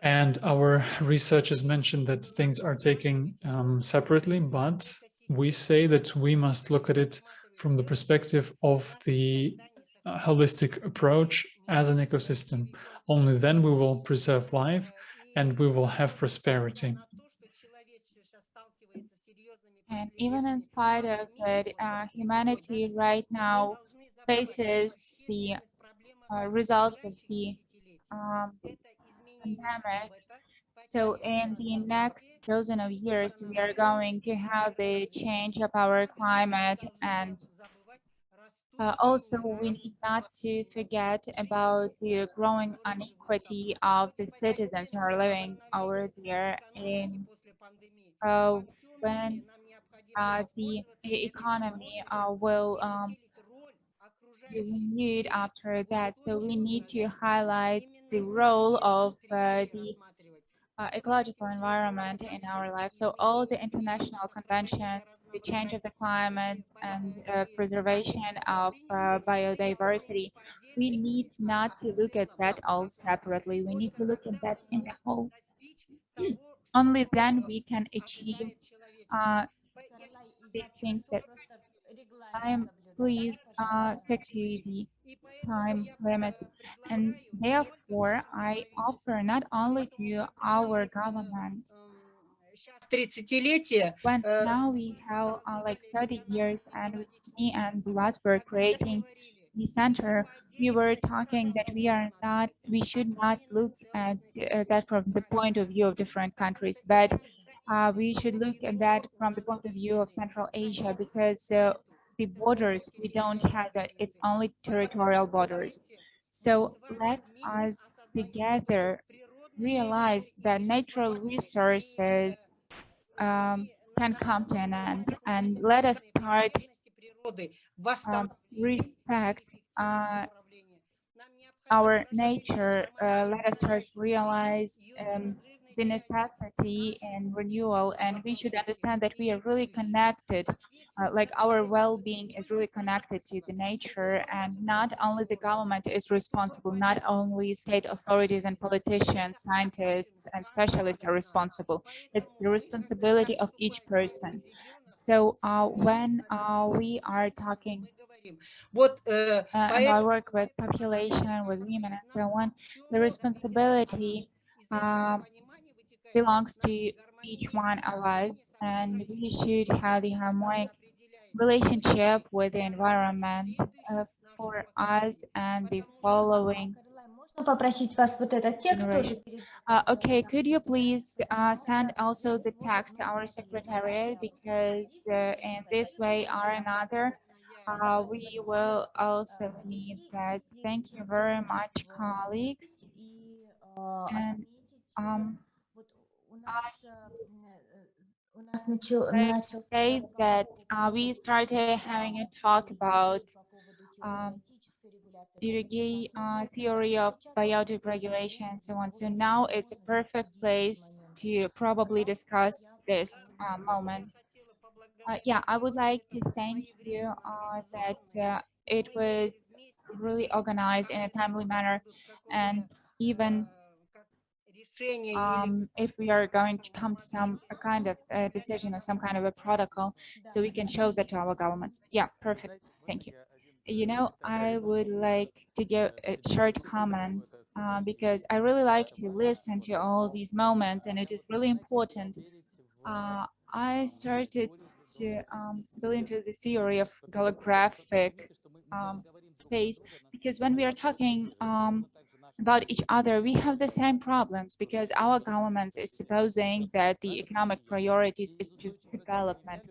S1: And our researchers mentioned that things are taken separately, but we say that we must look at it from the perspective of the holistic approach as an ecosystem. Only then we will preserve life and we will have prosperity.
S3: And even in spite of that, humanity right now faces the results of the pandemic. So in the next dozen of years, we are going to have the change of our climate, and also we need not to forget about the growing inequity of the citizens who are living over there. In when the economy will be renewed after that, so we need to highlight the role of the ecological environment in our life. So all the international conventions, the change of the climate and preservation of biodiversity, we need not to look at that all separately. We need to look at that in the whole. Only then we can achieve the things that please stick to the time limits. And therefore, I offer not only to our government, when now we have like 30 years, and with me and Bulat were creating the center, we were talking that we should not look at that from the point of view of different countries, but we should look at that from the point of view of Central Asia, because the borders, we don't have that, it's only territorial borders. So let us together realize that natural resources can come to an end, and let us start respect our nature. Let us start realize the necessity and renewal, and we should understand that we are really connected, like our well-being is really connected to the nature, and not only the government is responsible, not only state authorities and politicians, scientists and specialists are responsible. It's the responsibility of each person. So when we are talking about work with population, with women and so on, the responsibility belongs to each one of us, and we should have the harmonic relationship with the environment for us and the following
S5: Попросить вас вот этот текст тоже.
S3: okay, could you please send also the text to our secretariat, because in this way or another, we will also need that. Thank you very much, colleagues. And I say that we started having a talk about theory of biotic regulation and so on. So now it's a perfect place to probably discuss this moment. Yeah, I would like to thank you that it was really organized in a timely manner, and even if we are going to come to some kind of decision or some kind of a protocol, so we can show that to our governments. Yeah, perfect. Thank you. You know, I would like to give a short comment because I really like to listen to all these moments, and it is really important. I started to go into the theory of holographic space, because when we are talking about each other, we have the same problems, because our government is supposing that the economic priorities is just development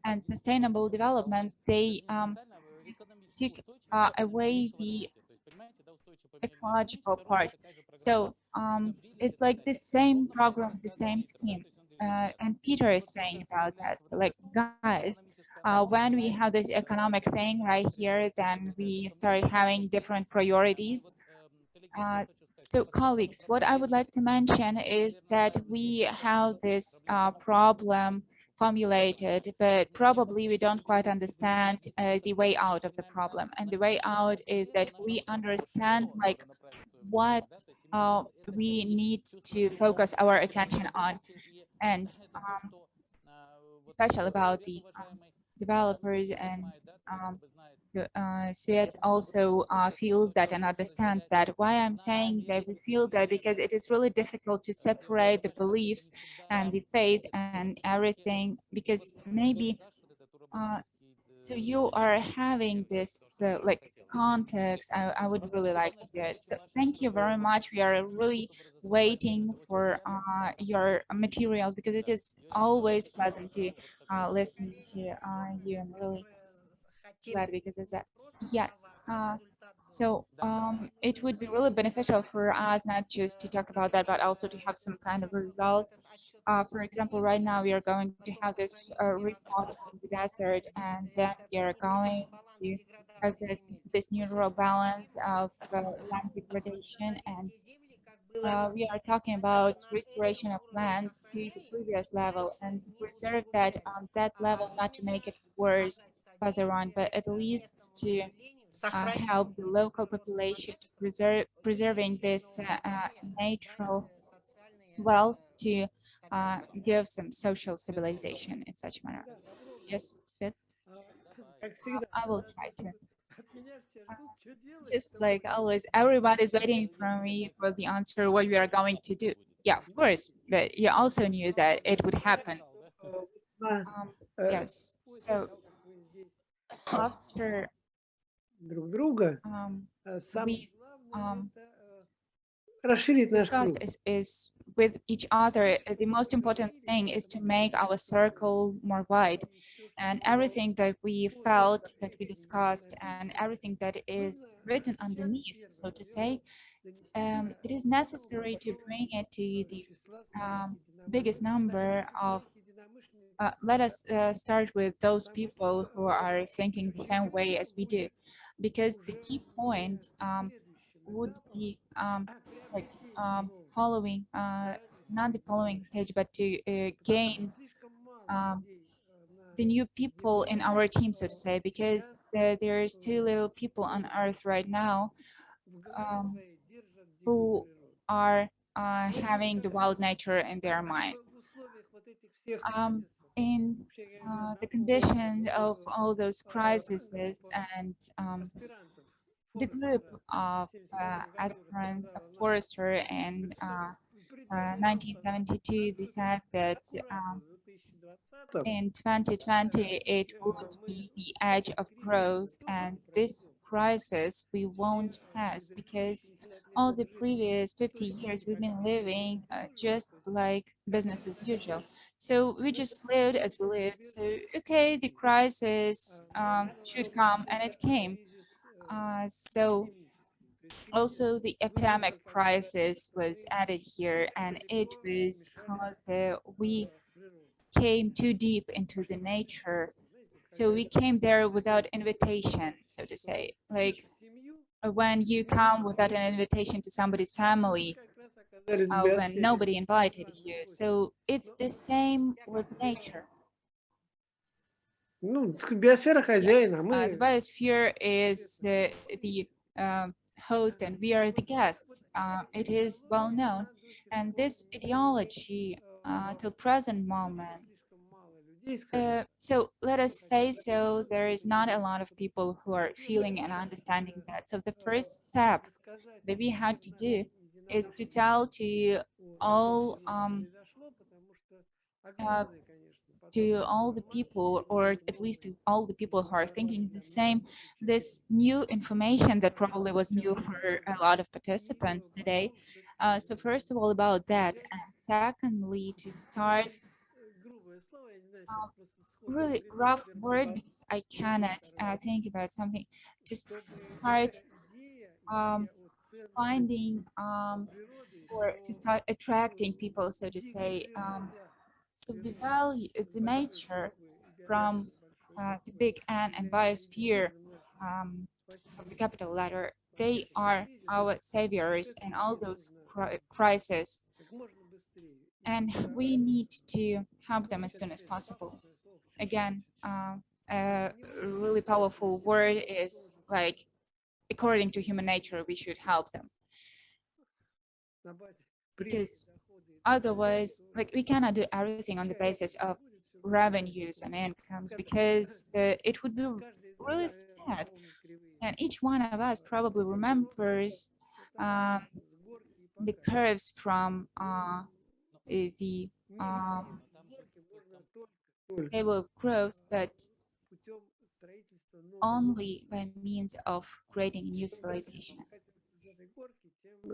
S3: and sustainable development. They took away the ecological part. So it's like the same program, the same scheme. And Peter is saying about that. So like, guys, when we have this economic thing right here, then we start having different priorities. So colleagues, what I would like to mention is that we have this problem formulated, but probably we don't quite understand the way out of the problem. And the way out is that we understand like what we need to focus our attention on, and especially about the developers. And Svet also feels that and understands that. Why I'm saying that we feel that, because it is really difficult to separate the beliefs and the faith and everything, because maybe so you are having this like context. I would really like to do it. So thank you very much. We are really waiting for your materials, because it is always pleasant to listen to you. I'm really glad because of that. Yes. So it would be really beneficial for us not just to talk about that, but also to have some kind of result. For example, right now we are going to have this report on the desert, and then we are going to have this neural balance of land degradation, and we are talking about restoration of land to the previous level, and to preserve that on that level, not to make it worse further on, but at least to help the local population to preserving this natural wealth, to give some social stabilization in such manner. Yes, Svet? I will try to. Just like always, everybody's waiting for me for the answer what we are going to do. Yeah, of course, but you also knew that it would happen. Yes, so after we discussed is with each other, the most important thing is to make our circle more wide. And everything that we felt, that we discussed, and everything that is written underneath, so to say, it is necessary to bring it to the biggest number of, let us start with those people who are thinking the same way as we do, because the key point would be like following, not the following stage, but to gain the new people in our team, so to say, because there's too little people on Earth right now who are having the wild nature in their mind. In the condition of all those crises and the group of aspirants of forester in 1972 decided that in 2020 it would be the edge of growth, and this crisis we won't pass because all the previous 50 years we've been living just like business as usual. So we just lived as we lived. So okay, the crisis should come, and it came. So also the epidemic crisis was added here, and it was because we came too deep into the nature. So we came there without invitation, so to say, like when you come without an invitation to somebody's family, when nobody invited you. So it's the same with nature. The biosphere is the host and we are the guests. It is well known. And this ideology till present moment, so let us say so, there is not a lot of people who are feeling and understanding that. So the first step that we have to do is to tell to all the people, or at least to all the people who are thinking the same, this new information that probably was new for a lot of participants today. So first of all about that, and secondly to start really rough word because I cannot think about something, just start finding or to start attracting people, so to say. So the value, the nature from the big N and biosphere of the capital letter, they are our saviors in all those crises. And we need to help them as soon as possible. Again, a really powerful word is like, according to human nature, we should help them. Because otherwise, like, we cannot do everything on the basis of revenues and incomes, because it would be really sad. And each one of us probably remembers the curves from the table of growth, but only by means of creating a new civilization.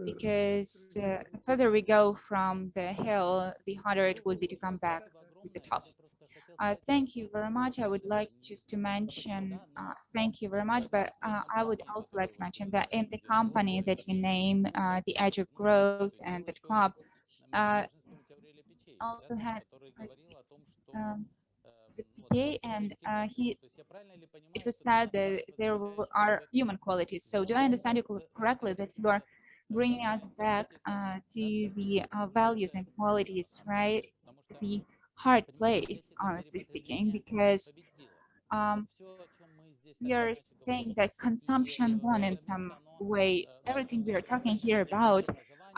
S3: Because the further we go from the hill, the harder it would be to come back to the top. Thank you very much. I would like just to mention, thank you very much, but I would also like to mention that in the company that you name, the Edge of Growth and the club, also had the PTA, and it was said that there are human qualities. So do I understand you correctly that you are bringing us back to the values and qualities, right? The hard place, honestly speaking, because we are saying that consumption won in some way. Everything we are talking here about,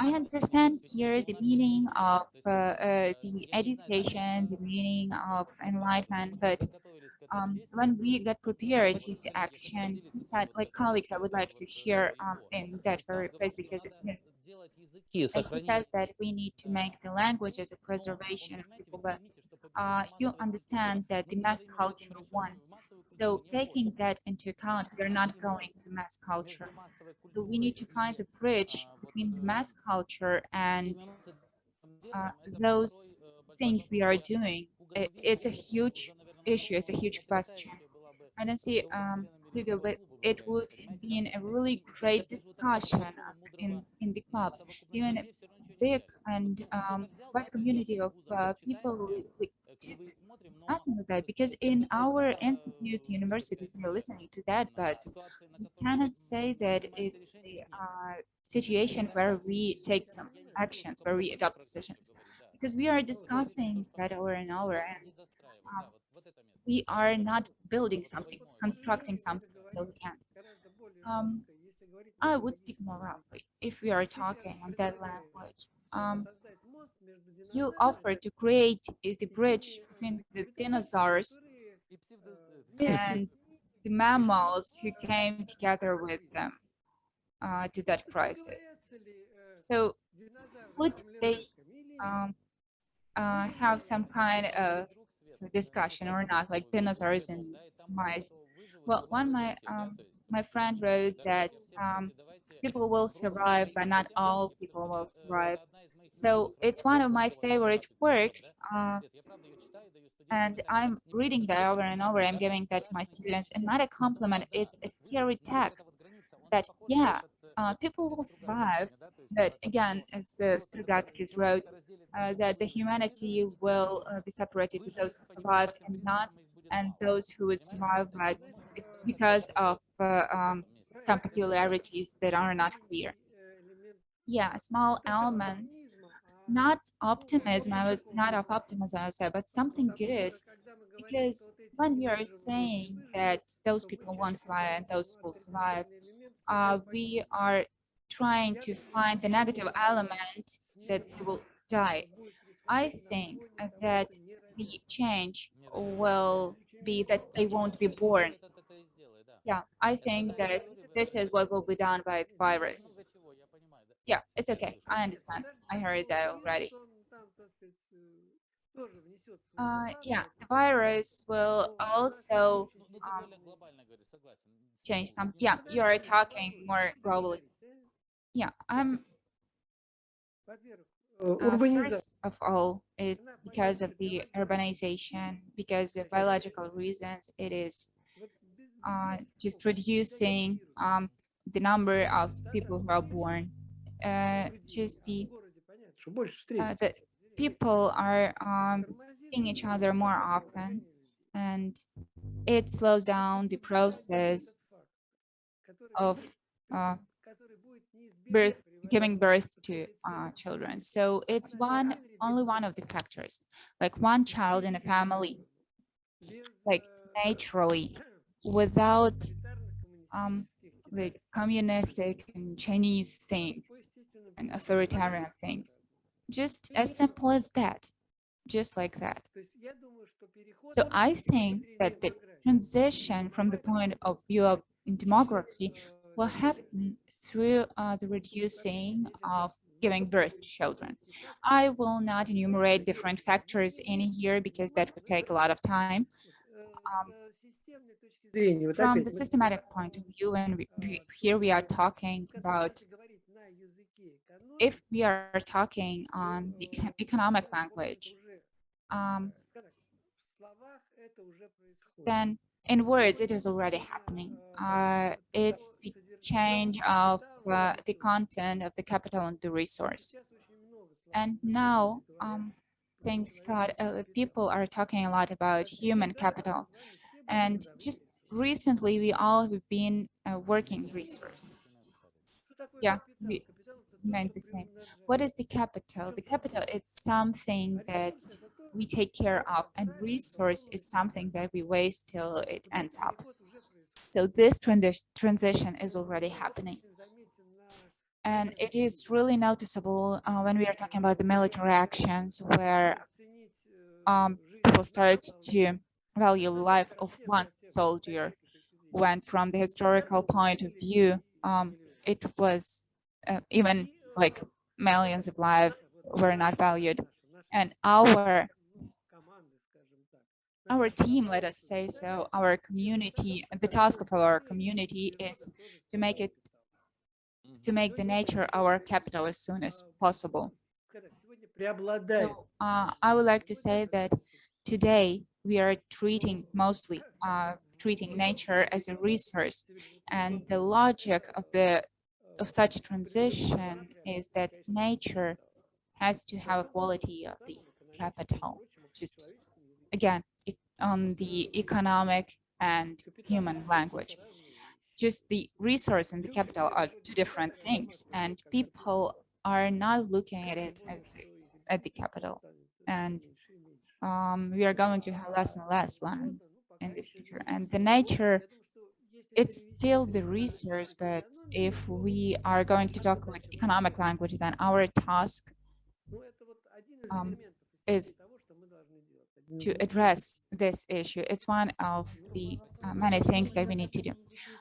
S3: I understand here the meaning of the education, the meaning of enlightenment, but when we got prepared to the action, he said, like, colleagues, I would like to share in that very place because it's his. He says that we need to make the language as a preservation of people, but you understand that the mass culture won. So taking that into account, we're not going to mass culture. So we need to find the bridge between the mass culture and those things we are doing, it's a huge issue, it's a huge question. I don't see Hugo, but it would have been a really great discussion in the club. Even a big and vast community of people we took nothing with that, because in our institutes, universities, we are listening to that, but we cannot say that it's a situation where we take some actions, where we adopt decisions, because we are discussing that over and over, and we are not building something, constructing something till the end. I would speak more roughly if we are talking on that language. You offer to create the bridge between the dinosaurs and the mammals who came together with them to that crisis. So would they have some kind of discussion or not, like dinosaurs and mice? Well, my friend wrote that people will survive, but not all people will survive. So it's one of my favorite works, and I'm reading that over and over. I'm giving that to my students, and not a compliment. It's a scary text that, yeah, people will survive, but again, as Strugatsky's wrote, that the humanity will be separated to those who survived and not, and those who would survive, but because of some peculiarities that are not clear. Yeah, a small element, not optimism, not of optimism, I say, but something good, because when we are saying that those people won't survive and those will survive, we are trying to find the negative element that they will die. I think that the change will be that they won't be born. Yeah, I think that this is what will be done by the virus. Yeah, it's okay. I understand. I heard that already. Yeah, the virus will also change some. Yeah, you are talking more globally. Yeah, I'm. First of all, it's because of the urbanization, because of biological reasons. It is just reducing the number of people who are born. Just the people are seeing each other more often, and it slows down the process of giving birth to children. So it's only one of the factors, like one child in a family, like naturally, without like communistic and Chinese things and authoritarian things. Just as simple as that, just like that. So I think that the transition from the point of view of demography will happen through the reducing of giving birth to children. I will not enumerate different factors in here because that would take a lot of time. From the systematic point of view, and here we are talking about, if we are talking on the economic language, then in words it is already happening. It's the change of the content of the capital and the resource. And now things got, people are talking a lot about human capital, and just recently we all have been working resource. Yeah, we meant the same. What is the capital? The capital is something that we take care of, and resource is something that we waste till it ends up. So this transition is already happening. And it is really noticeable when we are talking about the military actions, where people start to value the life of one soldier, when from the historical point of view, it was even like millions of lives were not valued. And our team, let us say so, our community, the task of our community is to make the nature our capital as soon as possible. So, I would like to say that today we are mostly treating nature as a resource, and the logic of such transition is that nature has to have a quality of the capital, just again on the economic and human language. Just the resource and the capital are two different things, and people are not looking at it as at the capital, and we are going to have less and less land in the future, and the nature, it's still the resource, but if we are going to talk like economic language, then our task is to address this issue. It's one of the many things that we need to do.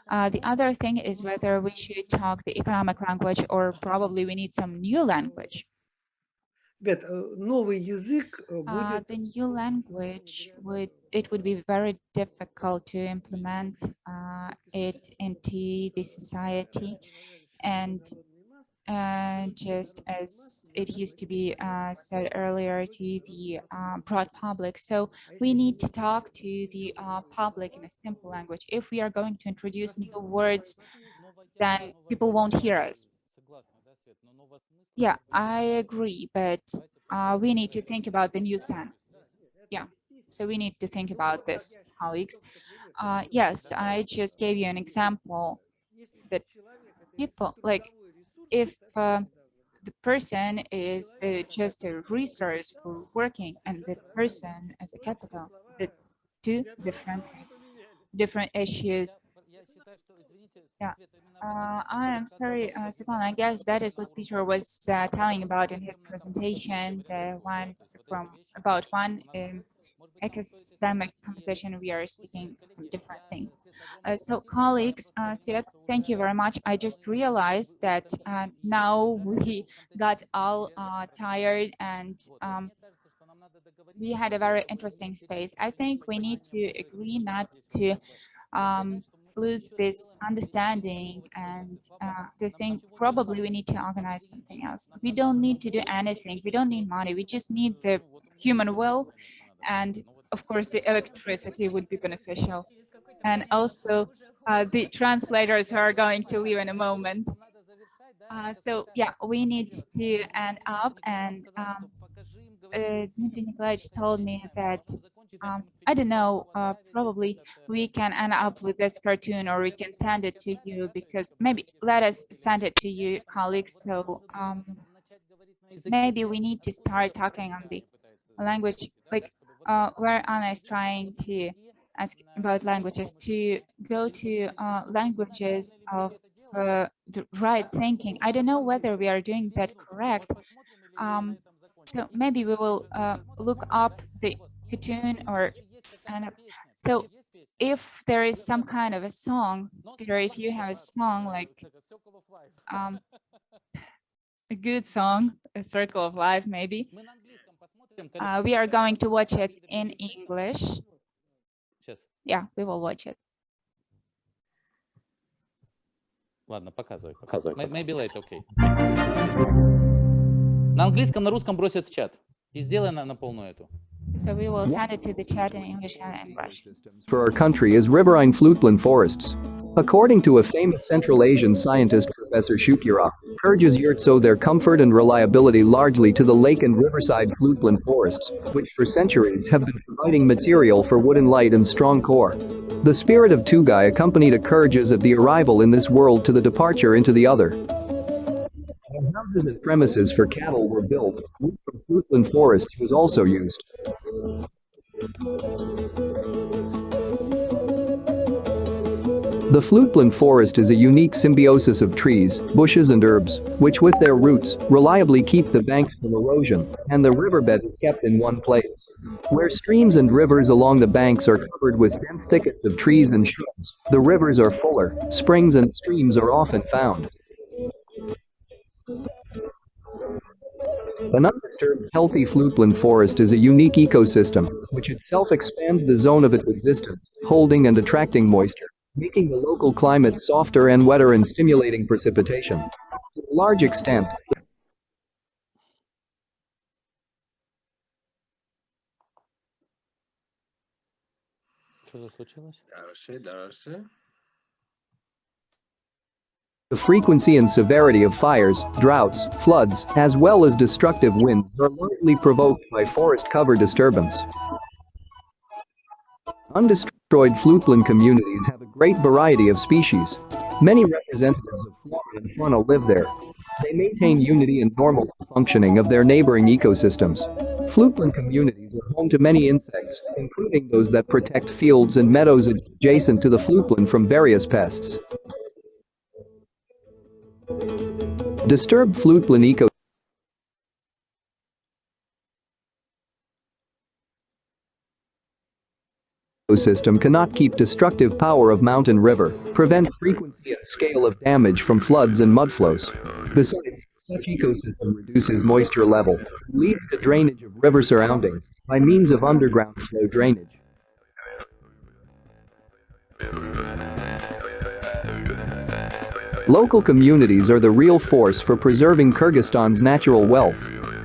S3: The other thing is whether we should talk the economic language or probably we need some new language. The new language would be very difficult to implement it into the society, and just as it used to be said earlier, to the broad public. So we need to talk to the public in a simple language. If we are going to introduce new words, then people won't hear us. Yeah, I agree, but we need to think about the new sense. Yeah, so we need to think about this, colleagues. Yes, I just gave you an example that people, like, if the person is just a resource for working and the person as a capital, it's two different things, different issues. Yeah, I am sorry, Svetlana, I guess that is what Peter was telling about in his presentation, the one about one academic conversation, we are speaking some different things. So colleagues, thank you very much. I just realized that now we got all tired, and we had a very interesting space. I think we need to agree not to lose this understanding, and the thing, probably we need to organize something else. We don't need to do anything. We don't need money. We just need the human will, and of course the electricity would be beneficial, and also the translators who are going to leave in a moment. So yeah, we need to end up, and Dmitry Nikolaevich told me that I don't know, probably we can end up with this cartoon, or we can send it to you, because maybe let us send it to you, colleagues. So maybe we need to start talking on the language, like where Anna is trying to ask about languages, to go to languages of the right thinking. I don't know whether we are doing that correct. So maybe we will look up the cartoon, or so if there is some kind of a song, Peter, if you have a song like a good song, a circle of life, maybe we are going to watch it in English. Yeah, we will watch it.
S6: Ладно, показывай. Maybe late, okay. На английском, на русском бросят в чат. И сделай на полную эту.
S3: So we will send it to the chat in English and Russian.
S10: For our country is riverine fluteland forests. According to a famous Central Asian scientist, Professor Shukyarov, Kyrgyz yurts owe their comfort and reliability largely to the lake and riverside fluteland forests, which for centuries have been providing material for wooden light and strong core. The spirit of Tugay accompanied a Kyrgyz at the arrival in this world to the departure into the other. Houses and premises for cattle were built. Wood from fluteland forest was also used. The fluteland forest is a unique symbiosis of trees, bushes and herbs, which with their roots, reliably keep the banks from erosion, and the riverbed is kept in one place. Where streams and rivers along the banks are covered with dense thickets of trees and shrubs, the rivers are fuller, springs and streams are often found. An undisturbed, healthy fluteland forest is a unique ecosystem, which itself expands the zone of its existence, holding and attracting moisture, making the local climate softer and wetter and stimulating precipitation. To a large extent, The frequency and severity of fires, droughts, floods, as well as destructive winds are largely provoked by forest cover disturbance. Undestroyed floodplain communities have a great variety of species. Many representatives of flora and fauna live there. They maintain unity and normal functioning of their neighboring ecosystems. Floodplain communities are home to many insects, including those that protect fields and meadows adjacent to the floodplain from various pests. Disturbed floodplain ecosystem cannot keep destructive power of mountain river, prevent frequency and scale of damage from floods and mudflows. Besides, such ecosystem reduces moisture level, leads to drainage of river surroundings by means of underground flow drainage. Local communities are the real force for preserving Kyrgyzstan's natural wealth.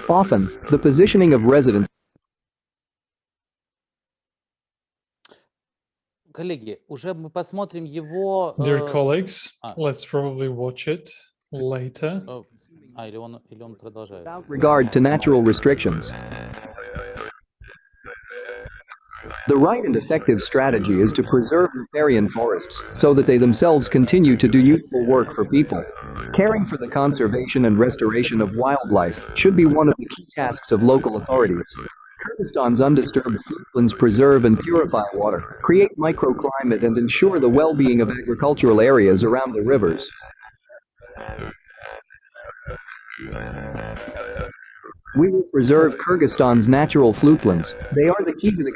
S10: Often, the positioning of residents.
S6: Коллеги, уже мы посмотрим его.
S1: Dear colleagues, let's probably watch it later.
S6: Или он продолжает.
S10: Without regard to natural restrictions. The right and effective strategy is to preserve riparian forests so that they themselves continue to do useful work for people. Caring for the conservation and restoration of wildlife should be one of the key tasks of local authorities. Kyrgyzstan's undisturbed floodplains preserve and purify water, create microclimate, and ensure the well-being of agricultural areas around the rivers. We will preserve Kyrgyzstan's natural floodplains. They are the key to the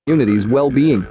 S10: community's well-being.